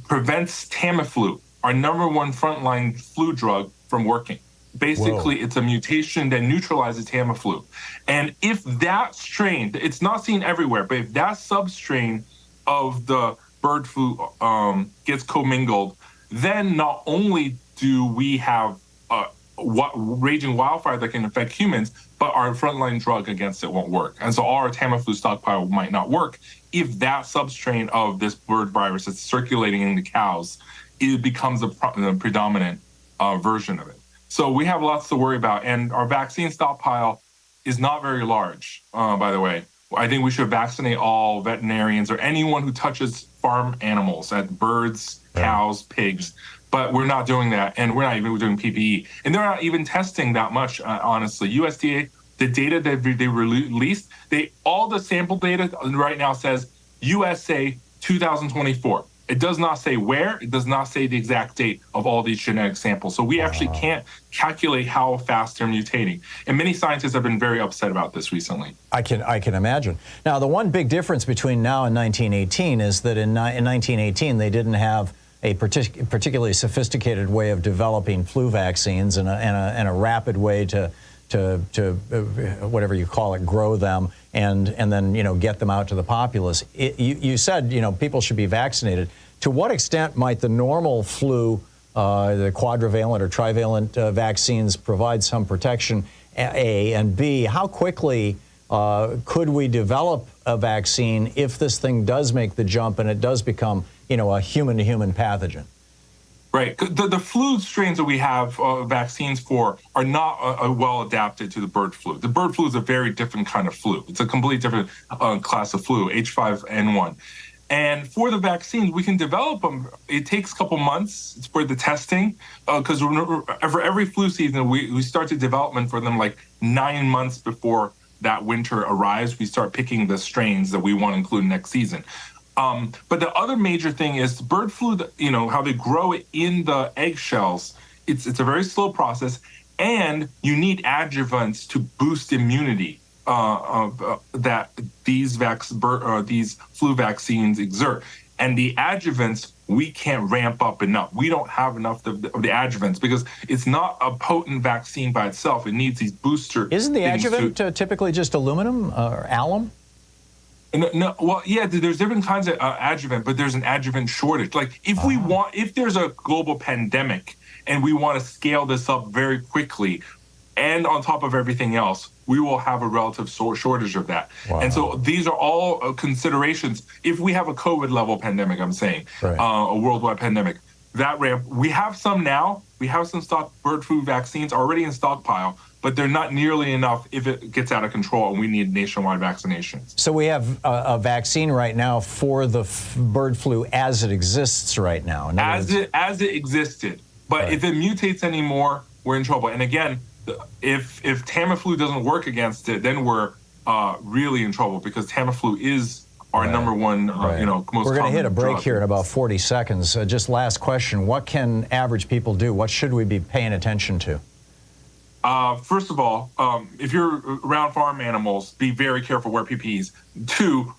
prevents Tamiflu, our number one frontline flu drug, from working. Basically, It's a mutation that neutralizes Tamiflu. And if that strain, it's not seen everywhere, but if that substrain of the bird flu gets commingled, then not only do we have raging wildfire that can affect humans, but our frontline drug against it won't work. And so our Tamiflu stockpile might not work if that substrain of this bird virus that's circulating in the cows, it becomes a predominant version of it. So we have lots to worry about. And our vaccine stockpile is not very large, by the way. I think we should vaccinate all veterinarians or anyone who touches farm animals, birds, cows, pigs. But we're not doing that, and we're not even doing PPE. And they're not even testing that much, honestly. USDA, the data that they released, all the sample data right now says USA 2024. It does not say where. It does not say the exact date of all these genetic samples. So we actually can't calculate how fast they're mutating. And many scientists have been very upset about this recently. I can imagine. Now, the one big difference between now and 1918 is that in 1918 they didn't have a particularly sophisticated way of developing flu vaccines and a rapid way to whatever you call it, grow them and then get them out to the populace. You said people should be vaccinated. To what extent might the normal flu, the quadrivalent or trivalent vaccines provide some protection? A, and B, how quickly could we develop a vaccine if this thing does make the jump and it does become a human-to-human pathogen? Right. The flu strains that we have vaccines for are not well adapted to the bird flu. The bird flu is a very different kind of flu. It's a completely different class of flu, H5N1. And for the vaccines, we can develop them. It takes a couple months for the testing, because for every flu season, we start the development for them like 9 months before that winter arrives. We start picking the strains that we want to include next season. But the other major thing is bird flu, how they grow it in the eggshells. It's a very slow process, and you need adjuvants to boost immunity that these flu vaccines exert. And the adjuvants, we can't ramp up enough. We don't have enough of the adjuvants because it's not a potent vaccine by itself. It needs these booster. Isn't the adjuvant typically just aluminum or alum? No, well, yeah, there's different kinds of adjuvant, but there's an adjuvant shortage. Like if there's a global pandemic and we want to scale this up very quickly, and on top of everything else, we will have a relative shortage of that. Wow. And so these are all considerations. If we have a COVID level pandemic, I'm saying, a worldwide pandemic, that ramp, we have some now. We have some bird flu vaccines already in stockpile, but they're not nearly enough if it gets out of control and we need nationwide vaccinations. So we have a vaccine right now for the bird flu as it exists right now. As it existed. But if it mutates anymore, we're in trouble. And again, if Tamiflu doesn't work against it, then we're really in trouble because Tamiflu is our number one, most common. We're going to hit a break drug. here in about 40 seconds. Just last question. What can average people do? What should we be paying attention to? First of all, if you're around farm animals, be very careful, wear PPEs. 2,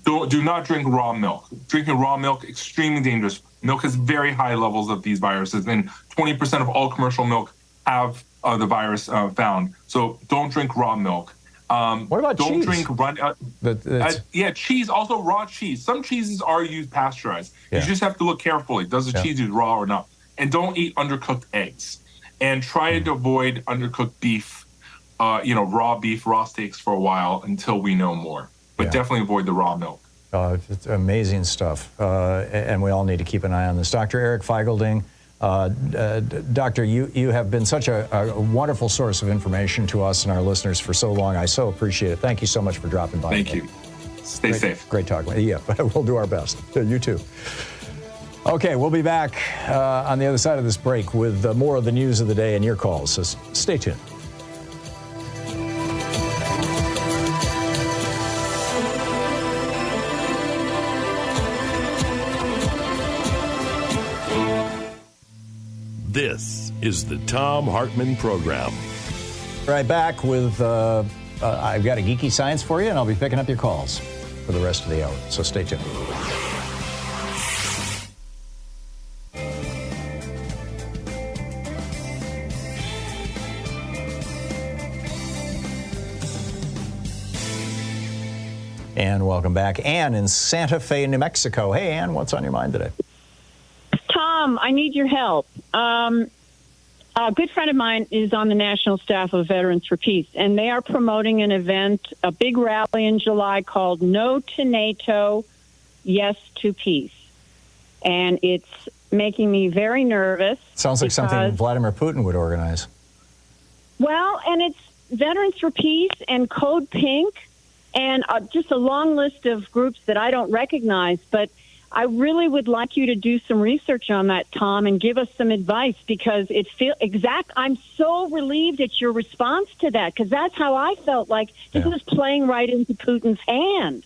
do not drink raw milk. Drinking raw milk, extremely dangerous. Milk has very high levels of these viruses, and 20% of all commercial milk have the virus found. So don't drink raw milk. What about cheese? Don't drink cheese, also raw cheese. Some cheeses are used pasteurized. You just have to look carefully. Does the cheese use raw or not? And don't eat undercooked eggs. And try to avoid undercooked beef, raw beef, raw steaks for a while until we know more. But definitely avoid the raw milk. It's amazing stuff. And we all need to keep an eye on this. Dr. Eric Feigl-Ding, Doctor, you have been such a wonderful source of information to us and our listeners for so long. I so appreciate it. Thank you so much for dropping by. Thank you. Stay safe. Great talking. Yeah, we'll do our best. You too. Okay, we'll be back on the other side of this break with more of the news of the day and your calls, so stay tuned. This is the Thom Hartmann Program. Right back with, I've got a Geeky Science for you, and I'll be picking up your calls for the rest of the hour, so stay tuned. And welcome back. Ann in Santa Fe, New Mexico. Hey, Ann, what's on your mind today? Tom, I need your help. A good friend of mine is on the national staff of Veterans for Peace, and they are promoting an event, a big rally in July called No to NATO, Yes to Peace. And it's making me very nervous. Sounds like something Vladimir Putin would organize. Well, and it's Veterans for Peace and Code Pink and just a long list of groups that I don't recognize. But I really would like you to do some research on that, Tom, and give us some advice, because I'm so relieved at your response to that, because that's how I felt like this was playing right into Putin's hand.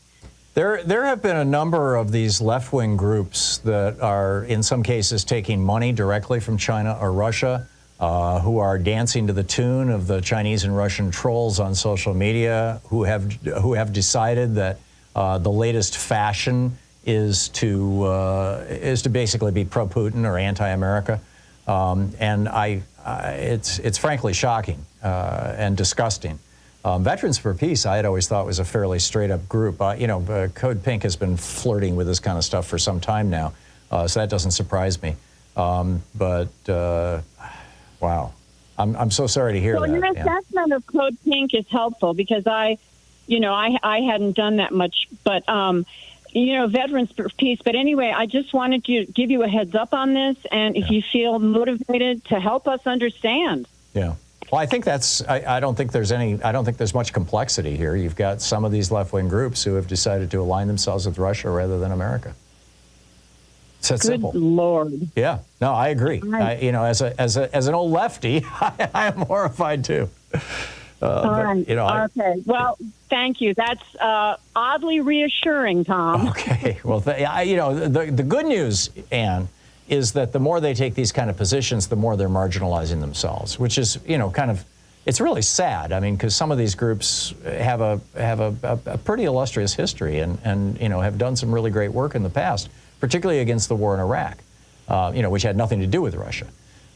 There have been a number of these left-wing groups that are, in some cases, taking money directly from China or Russia, who are dancing to the tune of the Chinese and Russian trolls on social media, who have decided that the latest fashion is to basically be pro-Putin or anti-America, and it's frankly shocking and disgusting. Veterans for Peace, I had always thought was a fairly straight-up group. Code Pink has been flirting with this kind of stuff for some time now, so that doesn't surprise me. Wow, I'm so sorry to hear that. Well, your assessment of Code Pink is helpful, because I hadn't done that much, but Veterans for Peace. But anyway, I just wanted to give you a heads up on this, and if you feel motivated to help us understand. Yeah. Well, I think I don't think there's much complexity here. You've got some of these left-wing groups who have decided to align themselves with Russia rather than America. It's that simple. Good Lord. Yeah. No, I agree. As an old lefty, I am horrified too. Okay. Well, thank you. That's oddly reassuring, Tom. Okay. Well, the good news, Ann, is that the more they take these kind of positions, the more they're marginalizing themselves, which is, it's really sad. I mean, because some of these groups have a pretty illustrious history and have done some really great work in the past, particularly against the war in Iraq, which had nothing to do with Russia,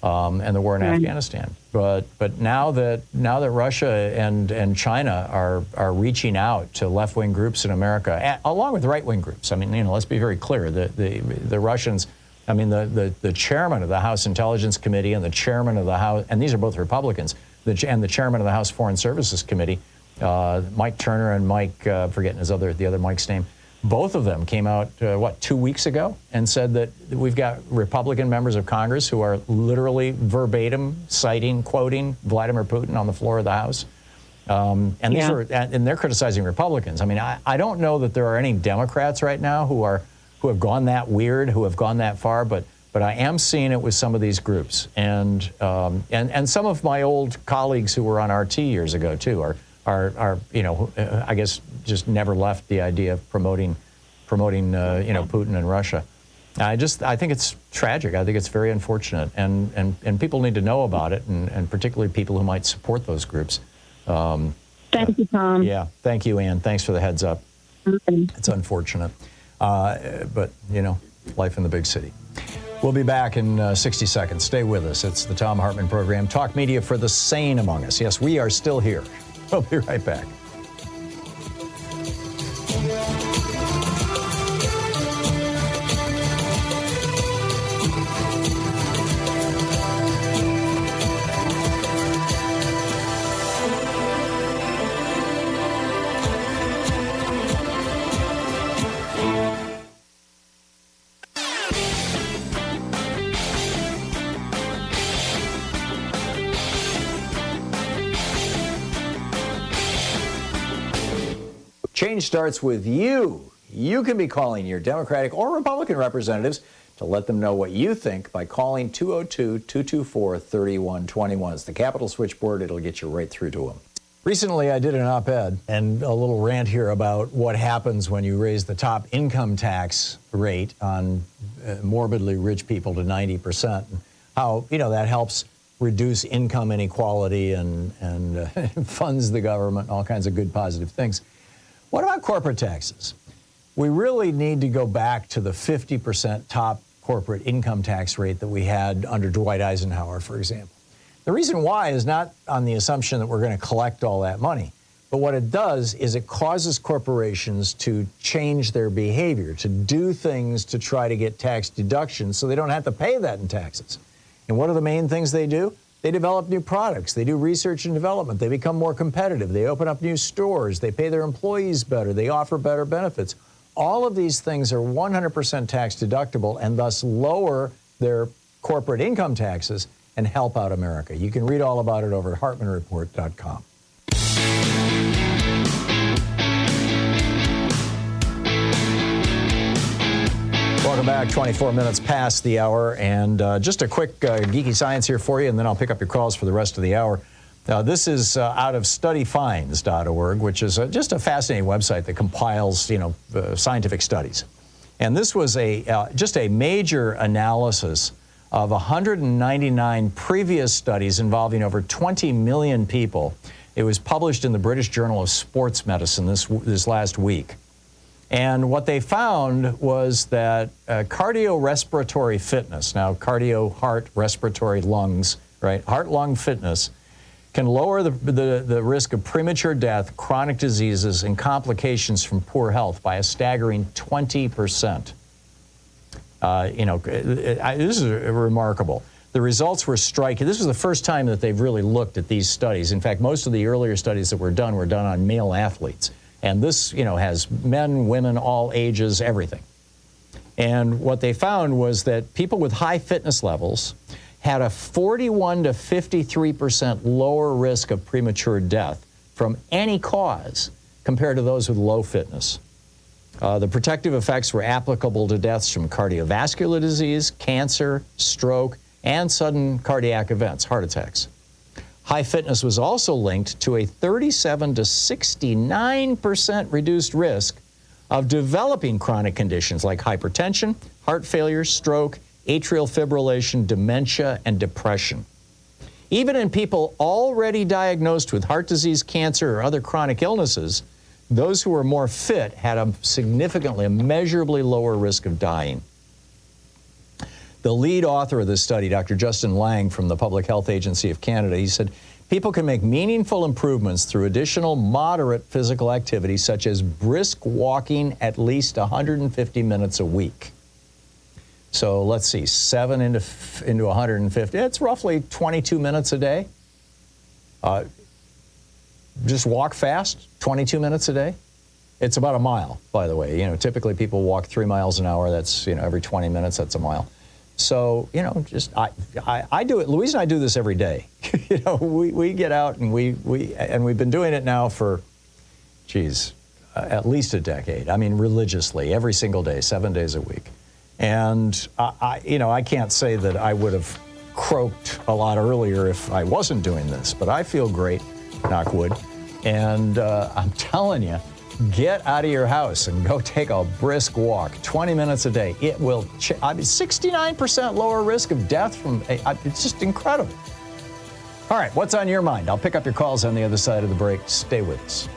and the war in Afghanistan. But now that Russia and China are reaching out to left-wing groups in America, along with right-wing groups. I mean, let's be very clear. The Russians. I mean, the chairman of the House Intelligence Committee and the chairman of the House, and these are both Republicans, and the chairman of the House Foreign Services Committee, Mike Turner and Mike, forgetting the other Mike's name, both of them came out, 2 weeks ago, and said that we've got Republican members of Congress who are literally verbatim quoting Vladimir Putin on the floor of the House. And they're criticizing Republicans. I mean, I don't know that there are any Democrats right now who have gone that weird, who have gone that far, but I am seeing it with some of these groups, and some of my old colleagues who were on RT years ago too are I guess just never left the idea of promoting Putin and Russia. I think it's tragic. I think it's very unfortunate, and people need to know about it, and particularly people who might support those groups. Thank you, Tom. Yeah, thank you, Ann. Thanks for the heads up. It's unfortunate. But, life in the big city. We'll be back in 60 seconds. Stay with us. It's the Thom Hartmann Program, talk media for the sane among us. Yes, we are still here. We'll be right back. Change starts with you. You can be calling your Democratic or Republican representatives to let them know what you think by calling 202-224-3121. It's the Capitol switchboard. It'll get you right through to them. Recently, I did an op-ed and a little rant here about what happens when you raise the top income tax rate on morbidly rich people to 90%, and how, that helps reduce income inequality and funds the government, all kinds of good, positive things. What about corporate taxes? We really need to go back to the 50% top corporate income tax rate that we had under Dwight Eisenhower, for example. The reason why is not on the assumption that we're going to collect all that money, but what it does is it causes corporations to change their behavior, to do things to try to get tax deductions so they don't have to pay that in taxes. And what are the main things they do? They develop new products. They do research and development. They become more competitive. They open up new stores. They pay their employees better. They offer better benefits. All of these things are 100% tax deductible and thus lower their corporate income taxes and help out America. You can read all about it over at HartmannReport.com. Welcome back. 24 minutes past the hour, and just a quick geeky science here for you, and then I'll pick up your calls for the rest of the hour. This is out of studyfinds.org, which is just a fascinating website that compiles, scientific studies. And this was just a major analysis of 199 previous studies involving over 20 million people. It was published in the British Journal of Sports Medicine this last week. And what they found was that cardiorespiratory fitness, now cardio, heart, respiratory, lungs, right? Heart-lung fitness can lower the risk of premature death, chronic diseases, and complications from poor health by a staggering 20%. This is remarkable. The results were striking. This was the first time that they've really looked at these studies. In fact, most of the earlier studies that were done on male athletes. And this, has men, women, all ages, everything. And what they found was that people with high fitness levels had a 41 to 53% lower risk of premature death from any cause compared to those with low fitness. The protective effects were applicable to deaths from cardiovascular disease, cancer, stroke, and sudden cardiac events, heart attacks. High fitness was also linked to a 37 to 69% reduced risk of developing chronic conditions like hypertension, heart failure, stroke, atrial fibrillation, dementia, and depression. Even in people already diagnosed with heart disease, cancer, or other chronic illnesses, those who were more fit had a immeasurably lower risk of dying. The lead author of this study, Dr. Justin Lang from the Public Health Agency of Canada, he said, people can make meaningful improvements through additional moderate physical activity, such as brisk walking at least 150 minutes a week. So let's see, 7 into 150, it's roughly 22 minutes a day. Just walk fast, 22 minutes a day. It's about a mile, by the way. Typically people walk 3 miles an hour. That's, every 20 minutes, that's a mile. So, I do it. Louise and I do this every day. We get out and we've been doing it now for, at least a decade. I mean, religiously, every single day, 7 days a week. And I can't say that I would have croaked a lot earlier if I wasn't doing this, but I feel great, knock wood. And I'm telling you, get out of your house and go take a brisk walk, 20 minutes a day. It will, 69% lower risk of death from, it's just incredible. All right, what's on your mind? I'll pick up your calls on the other side of the break. Stay with us.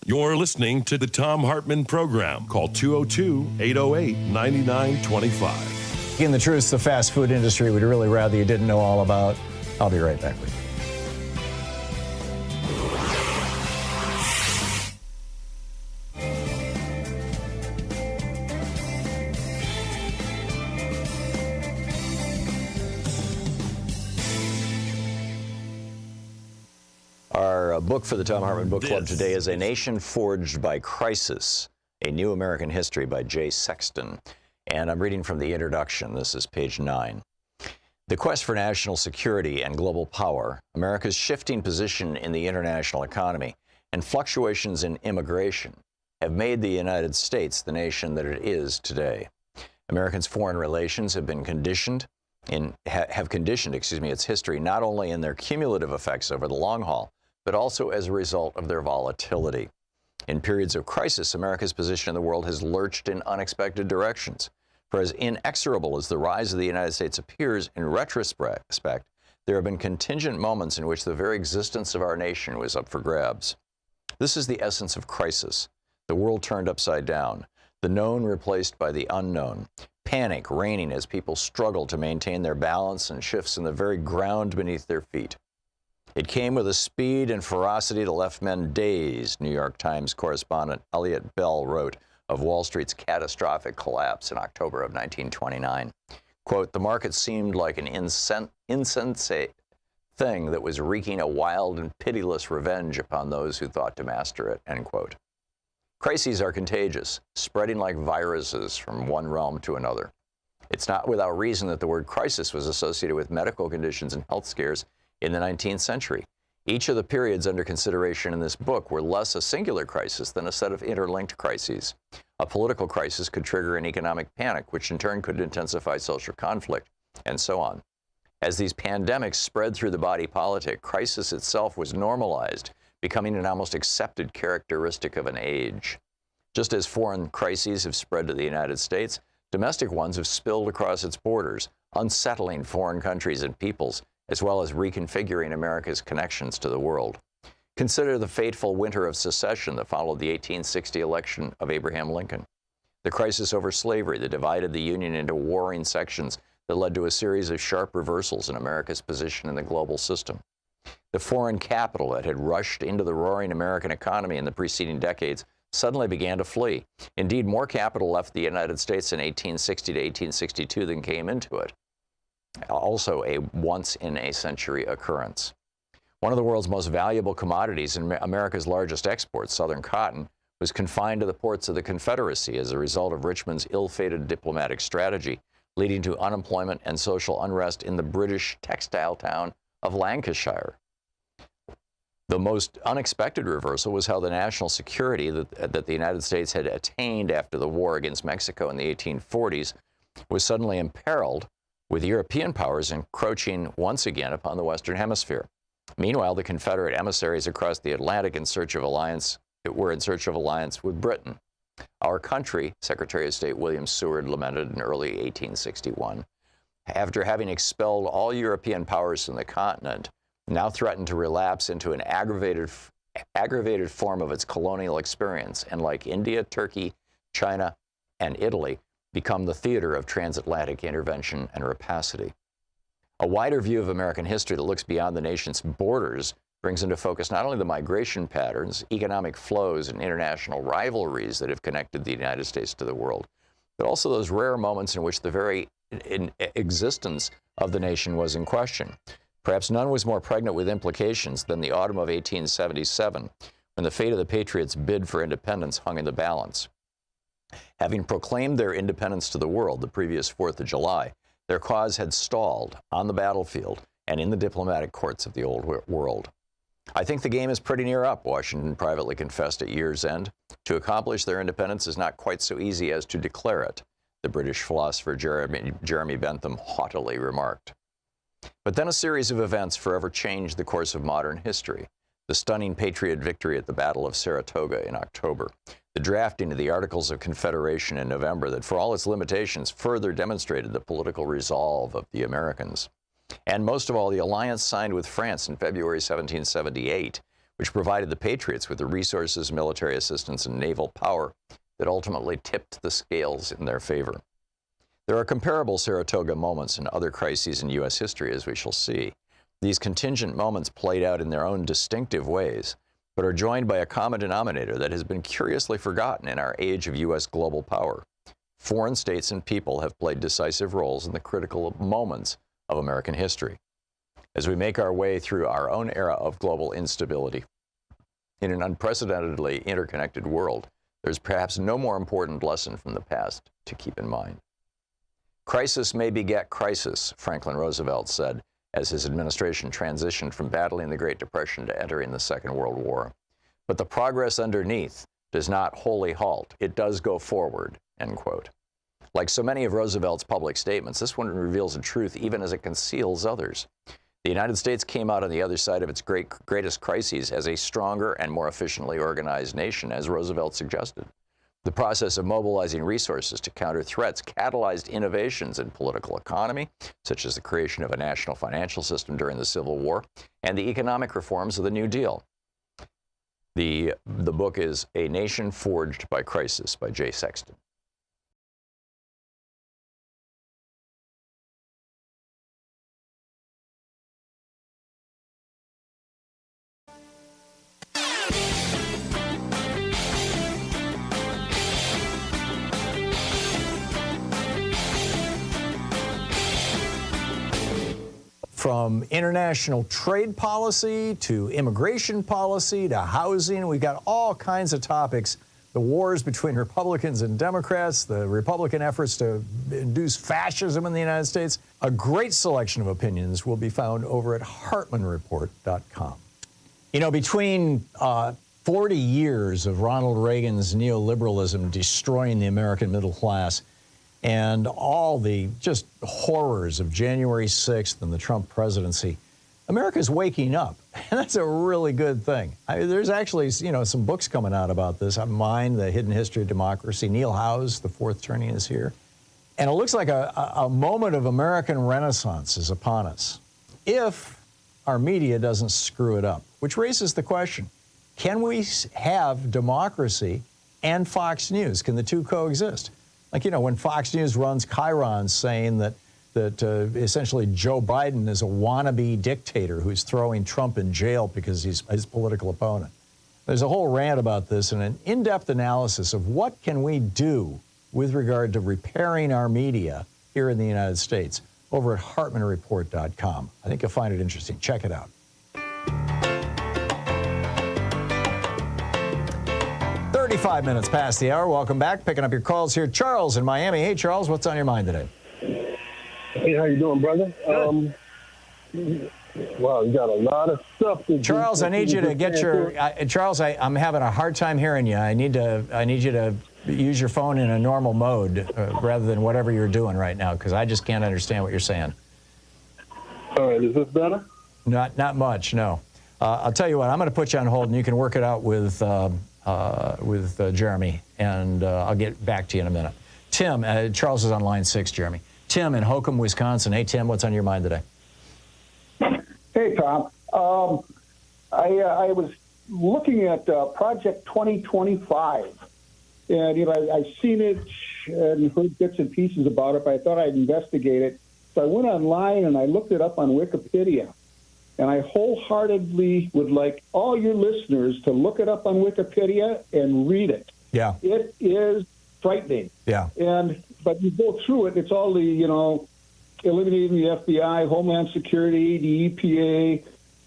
You're listening to the Thom Hartmann Program. Call 202-808-9925. In the truth, the fast food industry would really rather you didn't know all about. I'll be right back with you. Our book for the Thom Hartmann Book Club today is A Nation Forged by Crisis, A New American History by Jay Sexton. And I'm reading from the introduction. This is page 9. The quest for national security and global power, America's shifting position in the international economy, and fluctuations in immigration have made the United States the nation that it is today. Americans' foreign relations have been conditioned its history not only in their cumulative effects over the long haul, but also as a result of their volatility. In periods of crisis, America's position in the world has lurched in unexpected directions. For as inexorable as the rise of the United States appears in retrospect, there have been contingent moments in which the very existence of our nation was up for grabs. This is the essence of crisis. The world turned upside down, the known replaced by the unknown, panic reigning as people struggle to maintain their balance and shifts in the very ground beneath their feet. It came with a speed and ferocity that left men dazed, New York Times correspondent Elliot Bell wrote of Wall Street's catastrophic collapse in October of 1929. Quote, the market seemed like an insensate thing that was wreaking a wild and pitiless revenge upon those who thought to master it, end quote. Crises are contagious, spreading like viruses from one realm to another. It's not without reason that the word crisis was associated with medical conditions and health scares in the 19th century. Each of the periods under consideration in this book were less a singular crisis than a set of interlinked crises. A political crisis could trigger an economic panic, which in turn could intensify social conflict, and so on. As these pandemics spread through the body politic, crisis itself was normalized, becoming an almost accepted characteristic of an age. Just as foreign crises have spread to the United States, domestic ones have spilled across its borders, unsettling foreign countries and peoples, as well as reconfiguring America's connections to the world. Consider the fateful winter of secession that followed the 1860 election of Abraham Lincoln. The crisis over slavery that divided the Union into warring sections that led to a series of sharp reversals in America's position in the global system. The foreign capital that had rushed into the roaring American economy in the preceding decades suddenly began to flee. Indeed, more capital left the United States in 1860 to 1862 than came into it. Also a once-in-a-century occurrence. One of the world's most valuable commodities and America's largest exports, Southern cotton, was confined to the ports of the Confederacy as a result of Richmond's ill-fated diplomatic strategy, leading to unemployment and social unrest in the British textile town of Lancashire. The most unexpected reversal was how the national security that the United States had attained after the war against Mexico in the 1840s was suddenly imperiled, with European powers encroaching once again upon the Western Hemisphere. Meanwhile, the Confederate emissaries across the Atlantic were in search of alliance with Britain. Our country, Secretary of State William Seward lamented in early 1861, after having expelled all European powers from the continent, now threatened to relapse into an aggravated form of its colonial experience, and like India, Turkey, China, and Italy, become the theater of transatlantic intervention and rapacity. A wider view of American history that looks beyond the nation's borders brings into focus not only the migration patterns, economic flows, and international rivalries that have connected the United States to the world, but also those rare moments in which the very existence of the nation was in question. Perhaps none was more pregnant with implications than the autumn of 1877, when the fate of the Patriots' bid for independence hung in the balance. Having proclaimed their independence to the world the previous 4th of July, their cause had stalled on the battlefield and in the diplomatic courts of the old world. I think the game is pretty near up, Washington privately confessed at year's end. To accomplish their independence is not quite so easy as to declare it, the British philosopher Jeremy Bentham haughtily remarked. But then a series of events forever changed the course of modern history. The stunning Patriot victory at the Battle of Saratoga in October, the drafting of the Articles of Confederation in November that, for all its limitations, further demonstrated the political resolve of the Americans. And most of all, the alliance signed with France in February 1778, which provided the Patriots with the resources, military assistance, and naval power that ultimately tipped the scales in their favor. There are comparable Saratoga moments in other crises in U.S. history, as we shall see. These contingent moments played out in their own distinctive ways, but are joined by a common denominator that has been curiously forgotten in our age of U.S. global power. Foreign states and people have played decisive roles in the critical moments of American history. As we make our way through our own era of global instability, in an unprecedentedly interconnected world, there's perhaps no more important lesson from the past to keep in mind. Crisis may beget crisis, Franklin Roosevelt said, as his administration transitioned from battling the Great Depression to entering the Second World War. But the progress underneath does not wholly halt. It does go forward, end quote. Like so many of Roosevelt's public statements, this one reveals a truth even as it conceals others. The United States came out on the other side of its greatest crises as a stronger and more efficiently organized nation, as Roosevelt suggested. The process of mobilizing resources to counter threats catalyzed innovations in political economy, such as the creation of a national financial system during the Civil War, and the economic reforms of the New Deal. The book is A Nation Forged by Crisis by Jay Sexton. From international trade policy to immigration policy to housing, we've got all kinds of topics. The wars between Republicans and Democrats, the Republican efforts to induce fascism in the United States. A great selection of opinions will be found over at HartmannReport.com. You know, between 40 years of Ronald Reagan's neoliberalism destroying the American middle class and all the just horrors of January 6th and the Trump presidency, America's waking up, and that's a really good thing. There's actually, some books coming out about this. Mine, The Hidden History of Democracy. Neil Howe's The Fourth Turning is here. And it looks like a moment of American renaissance is upon us, if our media doesn't screw it up, which raises the question, can we have democracy and Fox News? Can the two coexist? Like, when Fox News runs chyrons saying that essentially Joe Biden is a wannabe dictator who's throwing Trump in jail because he's his political opponent. There's a whole rant about this and an in-depth analysis of what can we do with regard to repairing our media here in the United States over at HartmannReport.com. I think you'll find it interesting. Check it out. 35 minutes past the hour. Welcome back. Picking up your calls here. Charles in Miami. Hey, Charles, what's on your mind today? Hey, how you doing, brother? Wow, you got a lot of stuff to Charles, I need you to get your... Charles, I'm having a hard time hearing you. I need you to use your phone in a normal mode rather than whatever you're doing right now, because I just can't understand what you're saying. All right, is this better? Not much, no. I'll tell you what, I'm going to put you on hold, and you can work it out with Jeremy, and I'll get back to you in a minute. Tim, Charles is on line 6, Jeremy. Tim in Holcomb, Wisconsin. Hey, Tim, what's on your mind today? Hey, Tom. I was looking at Project 2025, and I've seen it and heard bits and pieces about it, but I thought I'd investigate it. So I went online and I looked it up on Wikipedia, and I wholeheartedly would like all your listeners to look it up on Wikipedia and read it. Yeah, it is frightening. Yeah, but you go through it. It's all the eliminating the FBI, Homeland Security, the EPA,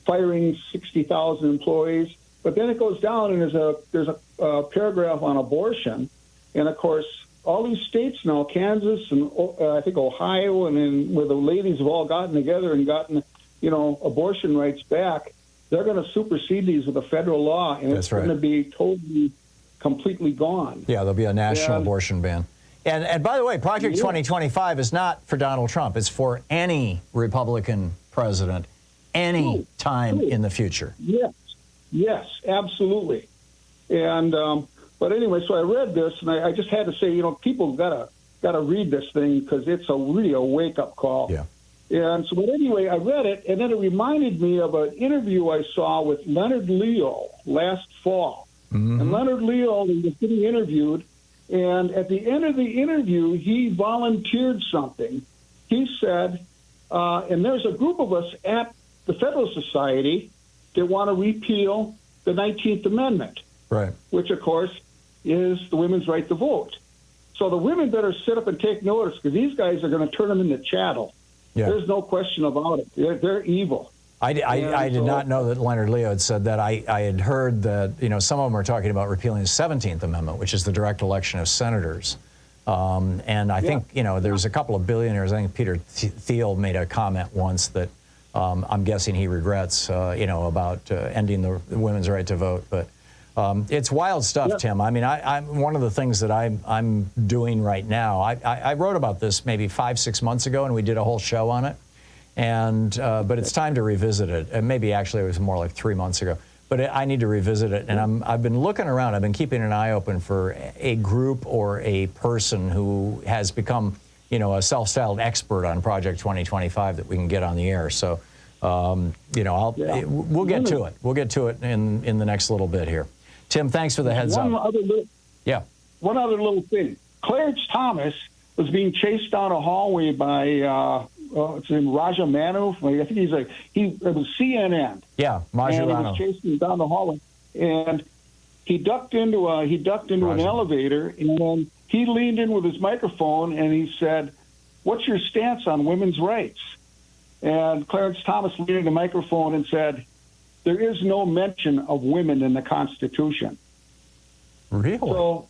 firing 60,000 employees. But then it goes down, and there's a paragraph on abortion. And, of course, all these states now, Kansas and I think Ohio, and then where the ladies have all gotten together and gotten, abortion rights back, they're going to supersede these with a federal law, and it's going to be totally, completely gone. Yeah, there'll be a national abortion ban. And by the way, Project 2025 is not for Donald Trump. It's for any Republican president, any time in the future. Yes, absolutely. And but anyway, so I read this, and I just had to say, people gotta read this thing because it's really a wake up call. Yeah. And so, but anyway, I read it, and then it reminded me of an interview I saw with Leonard Leo last fall. Mm-hmm. And Leonard Leo was getting interviewed. And at the end of the interview, he volunteered something. He said, and there's a group of us at the Federalist Society that want to repeal the 19th Amendment, right? Which, of course, is the women's right to vote. So the women better sit up and take notice, because these guys are going to turn them into chattel. Yeah. There's no question about it. They're evil. I did not know that Leonard Leo had said that. I had heard that, some of them are talking about repealing the 17th Amendment, which is the direct election of senators. And I think, there's a couple of billionaires. I think Peter Thiel made a comment once that I'm guessing he regrets, about ending the women's right to vote. But it's wild stuff, Tim. I mean, I'm one of the things that I'm doing right now. I wrote about this maybe 5-6 months ago, and we did a whole show on it. And but it's time to revisit it. And maybe actually it was more like 3 months ago. But I need to revisit it. And I've been looking around. I've been keeping an eye open for a group or a person who has become, a self-styled expert on Project 2025 that we can get on the air. So, we'll get to it. We'll get to it in the next little bit here. Tim, thanks for the heads up. One other little thing. Clarence Thomas was being chased down a hallway by it's named Raja Manu. I think it was CNN. Yeah, Majorano. And he was chasing him down the hallway, and he ducked into an elevator, and then he leaned in with his microphone and he said, "What's your stance on women's rights?" And Clarence Thomas leaned in the microphone and said, "There is no mention of women in the Constitution." Really? So,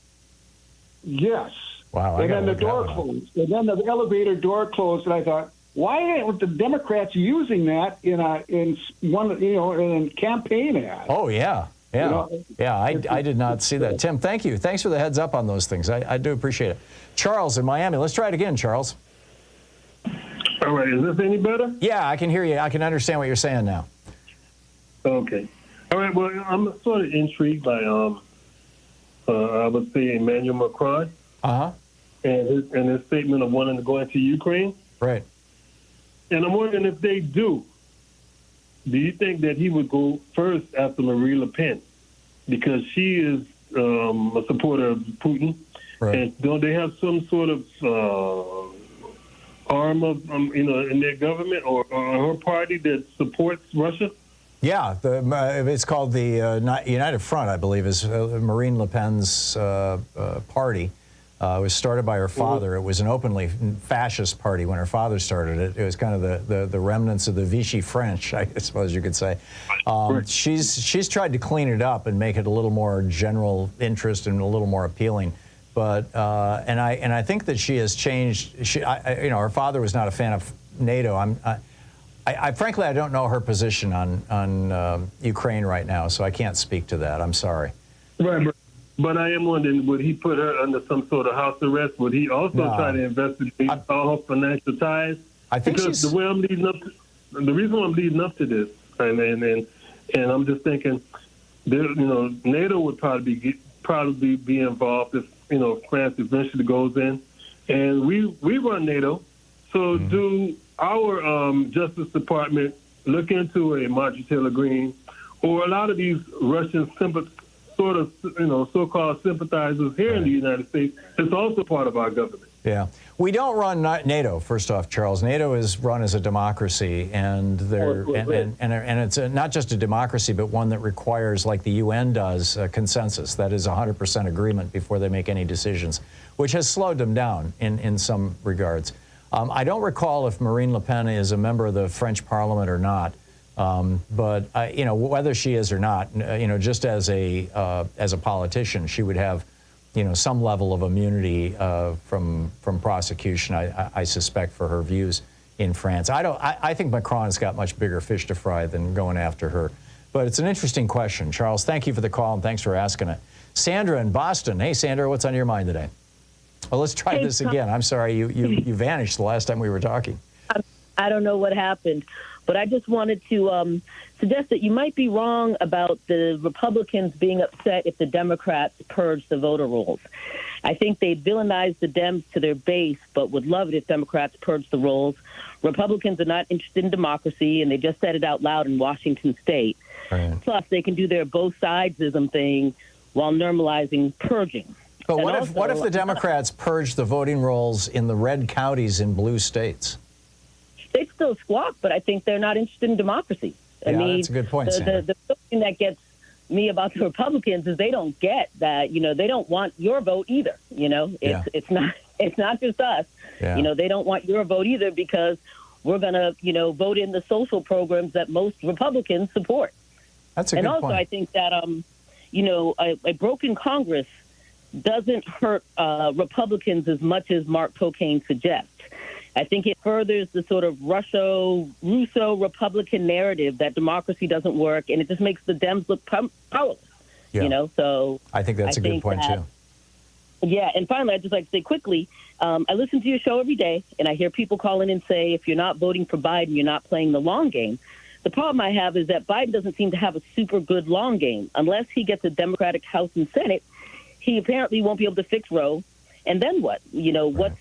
yes. Wow. And then the door closed. And then the elevator door closed, and I thought, why aren't the Democrats using that in a campaign ad? Oh yeah. Yeah, You know? yeah, I did not see that. Tim, thank you. Thanks for the heads up on those things. I do appreciate it. Charles in Miami. Let's try it again, Charles. All right, is this any better? Yeah, I can hear you. I can understand what you're saying now. Okay. All right, well, I'm sort of intrigued by, I would say, Emmanuel Macron. Uh-huh. And his statement of wanting to go into Ukraine. Right. And I'm wondering if they do you think that he would go first after Marie Le Pen? Because she is a supporter of Putin. Right. And don't they have some sort of arm of, in their government or her party that supports Russia? Yeah, it's called the United Front, I believe, is Marine Le Pen's party. It was started by her father. It was an openly fascist party when her father started it. It was kind of the remnants of the Vichy French, I suppose you could say. She's tried to clean it up and make it a little more general interest and a little more appealing. But and I think that she has changed. Her father was not a fan of NATO. Frankly, I don't know her position on Ukraine right now, so I can't speak to that. I'm sorry. Right, but I am wondering, would he put her under some sort of house arrest? Would he also try to investigate all her financial ties? I think because the way I'm leading up, the reason why I'm leading up to this, and I'm just thinking, NATO would probably be involved if France eventually goes in, and we run NATO. So do our Justice Department look into a Marjorie Taylor Greene or a lot of these Russian so-called sympathizers here in the United States? It's also part of our government. Yeah. We don't run NATO, first off, Charles. NATO is run as a democracy, and it's not just a democracy, but one that requires, like the UN does, a consensus. That is 100% agreement before they make any decisions, which has slowed them down in some regards. I don't recall if Marine Le Pen is a member of the French Parliament or not. But whether she is or not, just as a politician, she would have, some level of immunity from prosecution. I suspect for her views in France. I think Macron's got much bigger fish to fry than going after her. But it's an interesting question, Charles. Thank you for the call and thanks for asking it. Sandra in Boston. Hey, Sandra, what's on your mind today? Well, let's try this again. I'm sorry, you vanished the last time we were talking. I don't know what happened. But I just wanted to suggest that you might be wrong about the Republicans being upset if the Democrats purge the voter rolls. I think they villainize the Dems to their base, but would love it if Democrats purge the rolls. Republicans are not interested in democracy, and they just said it out loud in Washington State. Right. Plus, they can do their both sidesism thing while normalizing purging. But what if the Democrats purge the voting rolls in the red counties in blue states? They still squawk, but I think they're not interested in democracy. I mean, that's a good point, the thing that gets me about the Republicans is they don't get that, they don't want your vote either. It's not just us. Yeah. They don't want your vote either because we're going to, vote in the social programs that most Republicans support. That's a good point. And also I think that, a broken Congress doesn't hurt Republicans as much as Mark Pocan suggests. I think it furthers the sort of Russo-Republican narrative that democracy doesn't work, and it just makes the Dems look powerless. Yeah. So I think that's a good point, too. Yeah, and finally, I'd just like to say quickly, I listen to your show every day, and I hear people call in and say, if you're not voting for Biden, you're not playing the long game. The problem I have is that Biden doesn't seem to have a super good long game. Unless he gets a Democratic House and Senate, he apparently won't be able to fix Roe. And then what?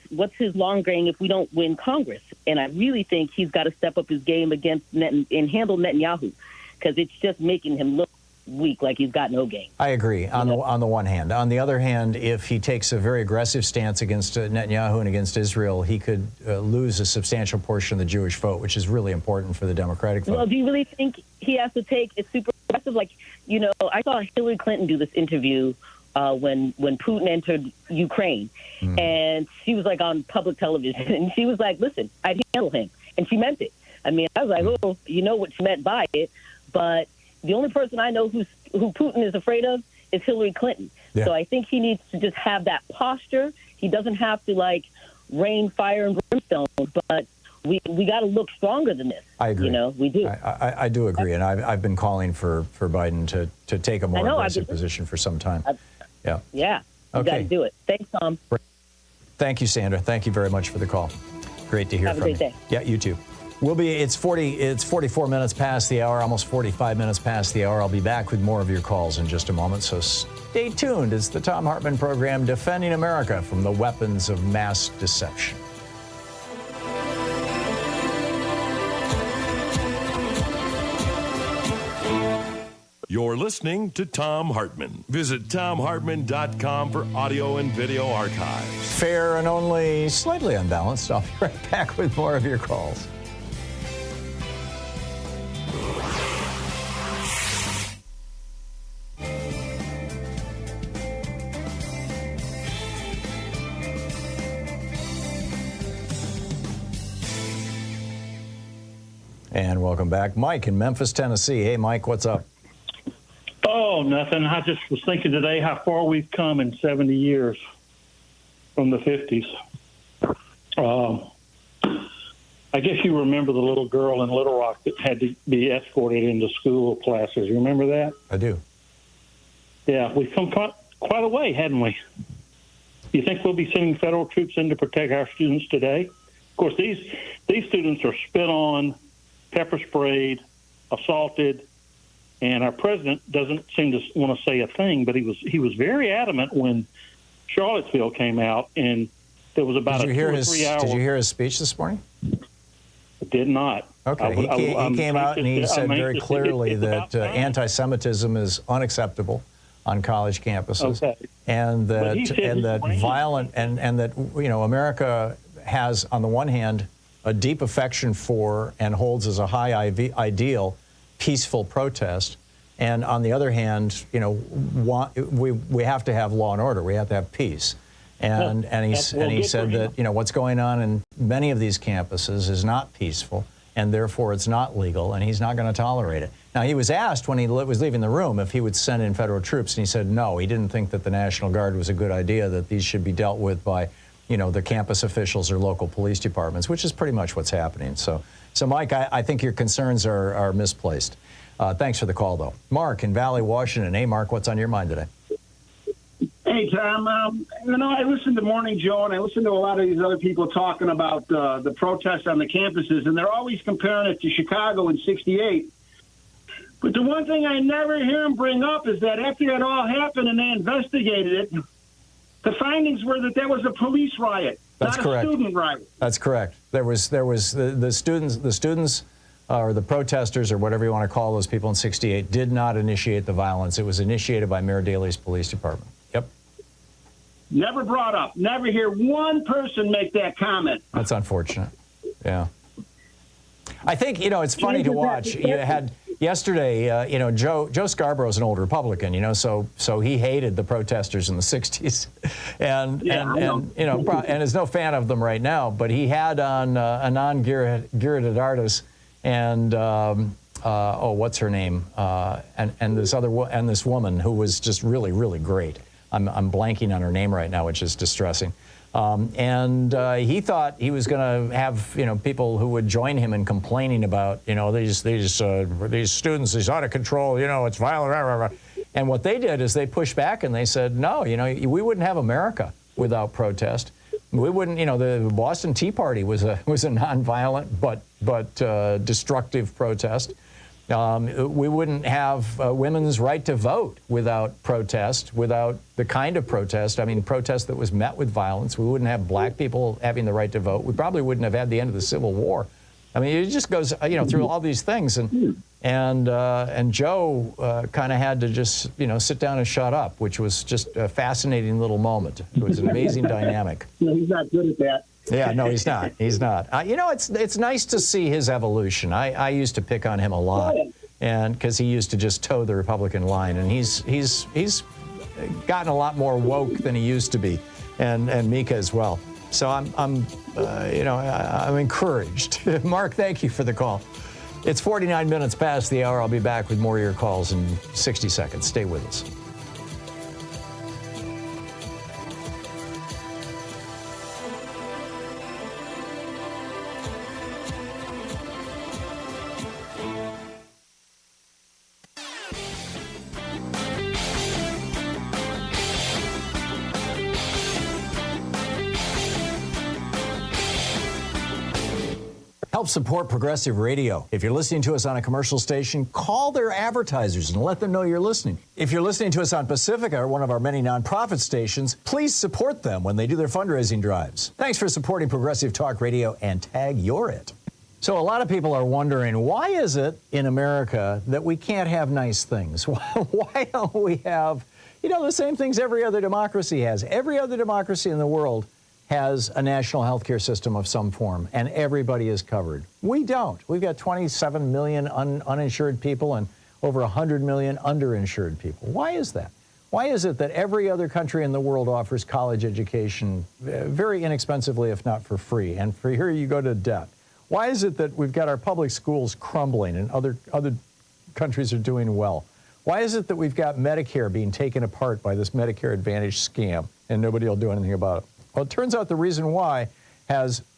What's his long game if we don't win Congress? And I really think he's got to step up his game against and handle Netanyahu, because it's just making him look weak, like he's got no game. I agree on the one hand. On the other hand, if he takes a very aggressive stance against Netanyahu and against Israel, he could lose a substantial portion of the Jewish vote, which is really important for the Democratic vote. Well, do you really think he has to take a super aggressive? I saw Hillary Clinton do this interview when Putin entered Ukraine, and she was on public television, and she was like, "Listen, I'd handle him," and she meant it. I mean, I was like, "Oh, you know what she meant by it," but the only person I know who Putin is afraid of is Hillary Clinton. Yeah. So I think he needs to just have that posture. He doesn't have to rain fire and brimstone, but we got to look stronger than this. I agree. You know, we do. I do agree, and I've been calling for Biden to take a more aggressive position for some time. Yeah. Yeah. You got to do it. Thanks, Tom. Thank you, Sandra. Thank you very much for the call. Great to hear from you. Have a great day. Yeah, you too. It's 44 minutes past the hour, almost 45 minutes past the hour. I'll be back with more of your calls in just a moment, so stay tuned. It's the Thom Hartmann Program, defending America from the weapons of mass deception. You're listening to Thom Hartmann. Visit thomhartmann.com for audio and video archives. Fair and only slightly unbalanced. I'll be right back with more of your calls. And welcome back. Mike in Memphis, Tennessee. Hey, Mike, what's up? Oh, nothing. I just was thinking today how far we've come in 70 years from the 50s. I guess you remember the little girl in Little Rock that had to be escorted into school classes. You remember that? I do. Yeah, we've come quite a way, hadn't we? You think we'll be sending federal troops in to protect our students today? Of course, these students are spit on, pepper sprayed, assaulted, and our president doesn't seem to want to say a thing, but he was very adamant when Charlottesville came out, and there was about 2 or 3 hours. Did you hear his speech this morning? I did not. Okay, he came out and he said very clearly that anti-Semitism is unacceptable on college campuses, and that violent and that America has, on the one hand, a deep affection for and holds as a high ideal peaceful protest, and on the other hand, we have to have law and order. We have to have peace, and he said that what's going on in many of these campuses is not peaceful, and therefore it's not legal, and he's not going to tolerate it. Now, he was asked when he was leaving the room if he would send in federal troops, and he said no. He didn't think that the National Guard was a good idea, that these should be dealt with by the campus officials or local police departments, which is pretty much what's happening. So Mike, I think your concerns are misplaced. Thanks for the call, though. Mark in Valley, Washington. Hey, Mark, what's on your mind today? Hey, Tom. I listened to Morning Joe, and I listened to a lot of these other people talking about the protests on the campuses, and they're always comparing it to Chicago in '68. But the one thing I never hear them bring up is that after that all happened and they investigated it, the findings were that was a police riot. That's not correct. A student riot. That's correct. There was the students or the protesters or whatever you want to call those people in '68 did not initiate the violence. It was initiated by Mayor Daley's police department. Yep. Never brought up. Never hear one person make that comment. That's unfortunate. Yeah. I think it's funny to watch. You had yesterday. Joe Scarborough's an old Republican. So he hated the protesters in the '60s, and is no fan of them right now. But he had on Anand Giridharadas and what's her name? And this woman who was just really, really great. I'm blanking on her name right now, which is distressing. He thought he was going to have people who would join him in complaining about these students, these out of control, it's violent, rah, rah, rah. And what they did is they pushed back and they said, no, we wouldn't have America without protest. We wouldn't, the Boston Tea Party was a nonviolent but destructive protest. We wouldn't have women's right to vote without protest, without the kind of protest, protest that was met with violence. We wouldn't have black people having the right to vote. We probably wouldn't have had the end of the Civil War. It just goes, through all these things. And Joe kind of had to just, sit down and shut up, which was just a fascinating little moment. It was an amazing dynamic. No, he's not good at that. Yeah, no, he's not. He's not. It's nice to see his evolution. I used to pick on him a lot, and because he used to just toe the Republican line, and he's gotten a lot more woke than he used to be, and Mika as well. So I'm encouraged. Mark, thank you for the call. It's 49 minutes past the hour. I'll be back with more of your calls in 60 seconds. Stay with us. Help support Progressive Radio. If you're listening to us on a commercial station, call their advertisers and let them know you're listening. If you're listening to us on Pacifica, one of our many nonprofit stations, please support them when they do their fundraising drives. Thanks for supporting Progressive Talk Radio and tag you're it. So a lot of people are wondering, why is it in America that we can't have nice things? Why don't we have, the same things every other democracy has? Every other democracy in the world has a national health care system of some form, and everybody is covered. We don't. We've got 27 million uninsured people and over 100 million underinsured people. Why is that? Why is it that every other country in the world offers college education very inexpensively, if not for free, and for here you go to debt? Why is it that we've got our public schools crumbling and other countries are doing well? Why is it that we've got Medicare being taken apart by this Medicare Advantage scam and nobody will do anything about it? Well, it turns out the reason why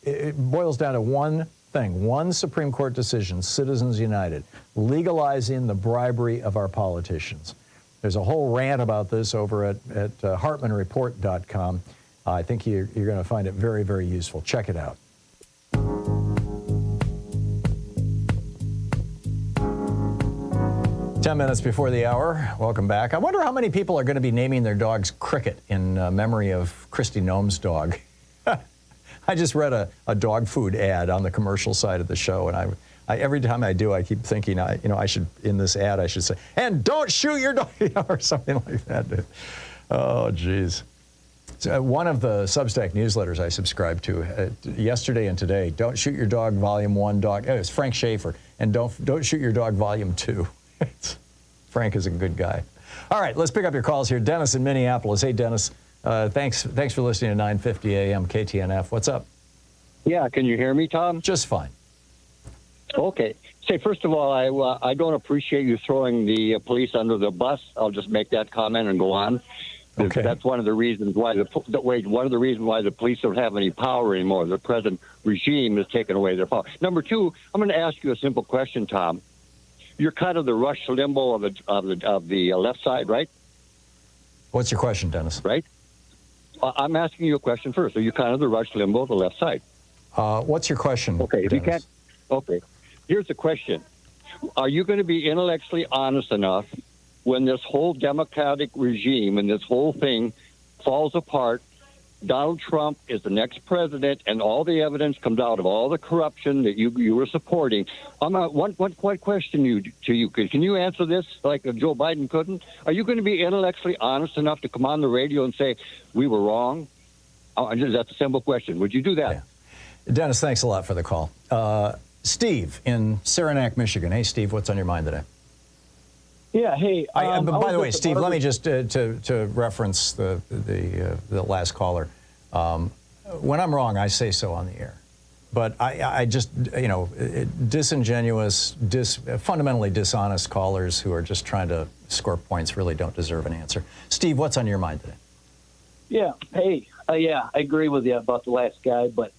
it boils down to one thing, one Supreme Court decision, Citizens United, legalizing the bribery of our politicians. There's a whole rant about this over at HartmannReport.com. I think you're going to find it very, very useful. Check it out. Ten minutes before the hour. Welcome back. I wonder how many people are going to be naming their dogs Cricket in memory of Kristi Noem's dog. I just read a dog food ad on the commercial side of the show, and I every time I do, I keep thinking, I should, in this ad, I should say, and don't shoot your dog, or something like that. Oh, geez. So one of the Substack newsletters I subscribe to yesterday and today, Don't Shoot Your Dog Volume 1 Dog. It's Frank Schaefer, and Don't Shoot Your Dog Volume 2. Frank is a good guy. All right, let's pick up your calls here. Dennis in Minneapolis. Hey, Dennis. Thanks for listening to 950 AM KTNF. What's up? Yeah, can you hear me, Tom? Just fine. Okay. Say, first of all, I don't appreciate you throwing the police under the bus. I'll just make that comment and go on. Okay. That's one of the reasons why the police don't have any power anymore. The present regime has taken away their power. Number two, I'm going to ask you a simple question, Tom. You're kind of the Rush Limbaugh of the left side, right? What's your question, Dennis? Right. I'm asking you a question first. Are you kind of the Rush Limbaugh of the left side? What's your question? Okay. If you can't. Okay. Here's the question: are you going to be intellectually honest enough when this whole democratic regime and this whole thing falls apart? Donald Trump is the next president, and all the evidence comes out of all the corruption that you were supporting. One question to you. Can you answer this like Joe Biden couldn't? Are you going to be intellectually honest enough to come on the radio and say, we were wrong? That's a simple question. Would you do that? Yeah. Dennis, thanks a lot for the call. Steve in Saranac, Michigan. Hey, Steve, what's on your mind today? Yeah, hey. By the way, Steve, let me just to reference the last caller. When I'm wrong, I say so on the air. But I just, disingenuous, fundamentally dishonest callers who are just trying to score points really don't deserve an answer. Steve, what's on your mind today? Yeah, hey, I agree with you about the last guy. But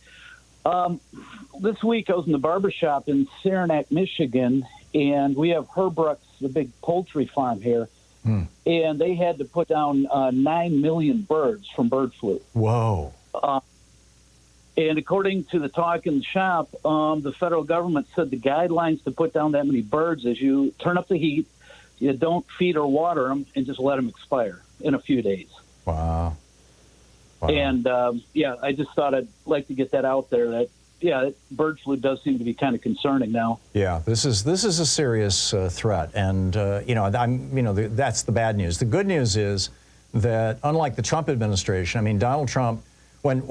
this week I was in the barbershop in Saranac, Michigan, and we have Herbruck's, the big poultry farm here, and they had to put down 9 million birds from bird flu. Whoa. And according to the talk in the shop, the federal government said the guidelines to put down that many birds is you turn up the heat, you don't feed or water them, and just let them expire in a few days. Wow. And, I just thought I'd like to get that out there that, bird flu does seem to be kind of concerning now. Yeah, this is a serious threat, and that's the bad news. The good news is that unlike the Trump administration, I mean, Donald Trump, when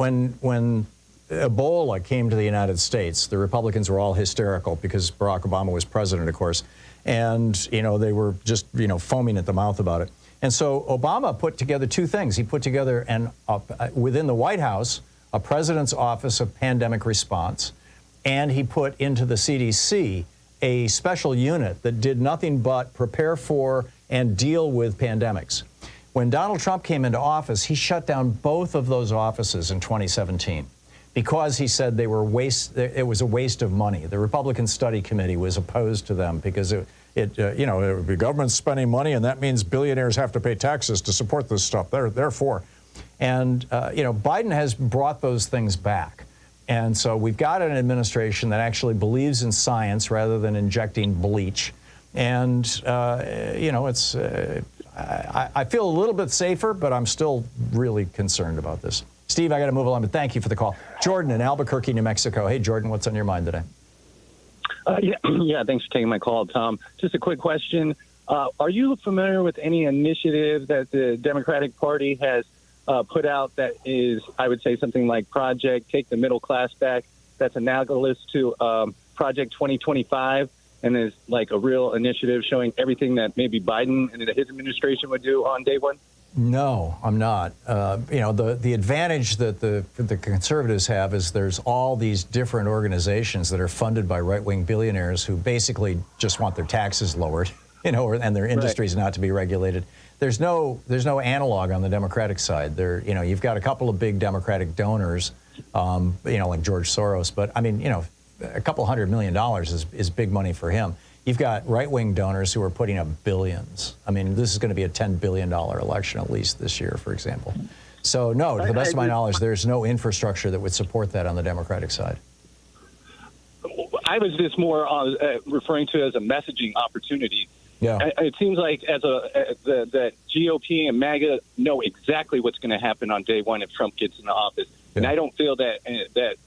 Ebola came to the United States, the Republicans were all hysterical because Barack Obama was president, of course, and they were just foaming at the mouth about it. And so Obama put together two things. He put together within the White House a President's Office of Pandemic Response, and he put into the CDC a special unit that did nothing but prepare for and deal with pandemics. When Donald Trump came into office, he shut down both of those offices in 2017 because he said it was a waste of money. The Republican Study Committee was opposed to them because the government's spending money, and that means billionaires have to pay taxes to support this stuff. Therefore. And, Biden has brought those things back. And so we've got an administration that actually believes in science rather than injecting bleach. And, it's I feel a little bit safer, but I'm still really concerned about this. Steve, I got to move along, but thank you for the call. Jordan in Albuquerque, New Mexico. Hey, Jordan, what's on your mind today? Yeah, thanks for taking my call, Tom. Just a quick question. Are you familiar with any initiative that the Democratic Party has put out that is, I would say, something like Project Take the Middle Class Back, that's analogous to Project 2025, and is like a real initiative showing everything that maybe Biden and his administration would do on day one? No, I'm not. The advantage that the conservatives have is there's all these different organizations that are funded by right-wing billionaires who basically just want their taxes lowered, and their industries not to be regulated. There's no analog on the Democratic side. You've got a couple of big Democratic donors, like George Soros, but I mean, a couple $100 million is big money for him. You've got right-wing donors who are putting up billions. I mean, this is going to be a $10 billion election at least this year, for example. So, no, to the best of my knowledge, there's no infrastructure that would support that on the Democratic side. I was just more referring to it as a messaging opportunity. Yeah. It seems like the GOP and MAGA know exactly what's going to happen on day one if Trump gets into office. Yeah. And I don't feel that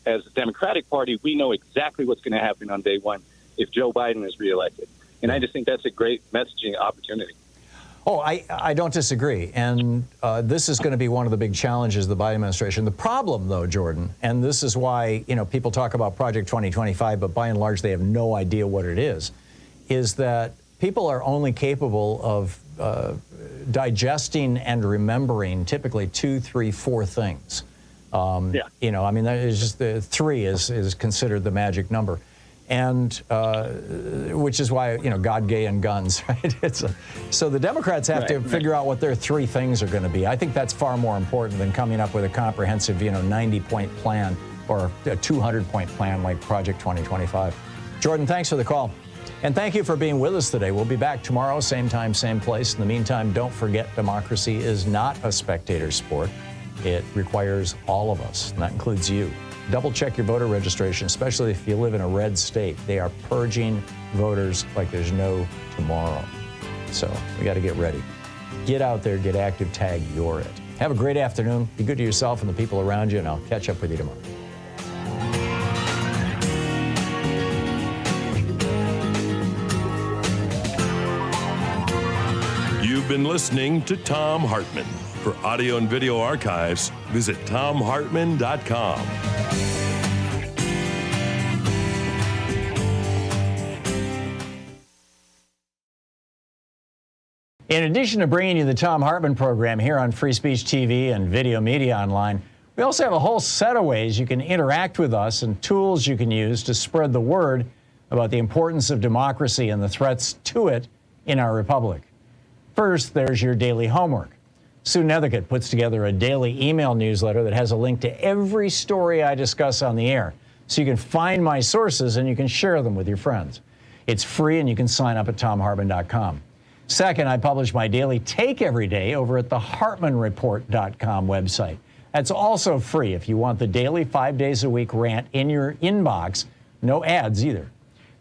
as a Democratic Party, we know exactly what's going to happen on day one if Joe Biden is reelected. And I just think that's a great messaging opportunity. Oh, I don't disagree. And this is going to be one of the big challenges of the Biden administration. The problem, though, Jordan, and this is why, people talk about Project 2025, but by and large, they have no idea what it is that people are only capable of digesting and remembering typically 2, 3, 4 things. That is just the 3 is considered the magic number. And which is why, God, gay, and guns, right? So the Democrats have to figure out what their 3 things are going to be. I think that's far more important than coming up with a comprehensive, 90-point plan or a 200-point plan like Project 2025. Jordan, thanks for the call. And thank you for being with us today. We'll be back tomorrow, same time, same place. In the meantime, don't forget democracy is not a spectator sport. It requires all of us, and that includes you. Double check your voter registration, especially if you live in a red state. They are purging voters like there's no tomorrow. So we got to get ready. Get out there, get active, tag You're It. Have a great afternoon. Be good to yourself and the people around you, and I'll catch up with you tomorrow. You've been listening to Thom Hartmann. For audio and video archives, visit thomhartmann.com. In addition to bringing you the Thom Hartmann Program here on Free Speech TV and Video Media Online, we also have a whole set of ways you can interact with us and tools you can use to spread the word about the importance of democracy and the threats to it in our republic. First, there's your daily homework. Sue Nethercutt puts together a daily email newsletter that has a link to every story I discuss on the air, so you can find my sources and you can share them with your friends. It's free and you can sign up at thomhartmann.com. Second, I publish my daily take every day over at the HartmannReport.com website. That's also free if you want the daily 5 days a week rant in your inbox. No ads either.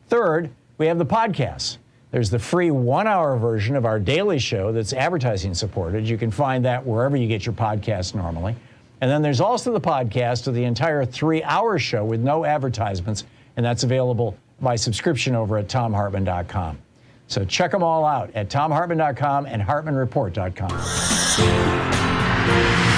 Third, we have the podcasts. There's the free 1-hour version of our daily show that's advertising supported. You can find that wherever you get your podcasts normally. And then there's also the podcast of the entire 3-hour show with no advertisements, and that's available by subscription over at thomhartmann.com. So check them all out at thomhartmann.com and hartmannreport.com.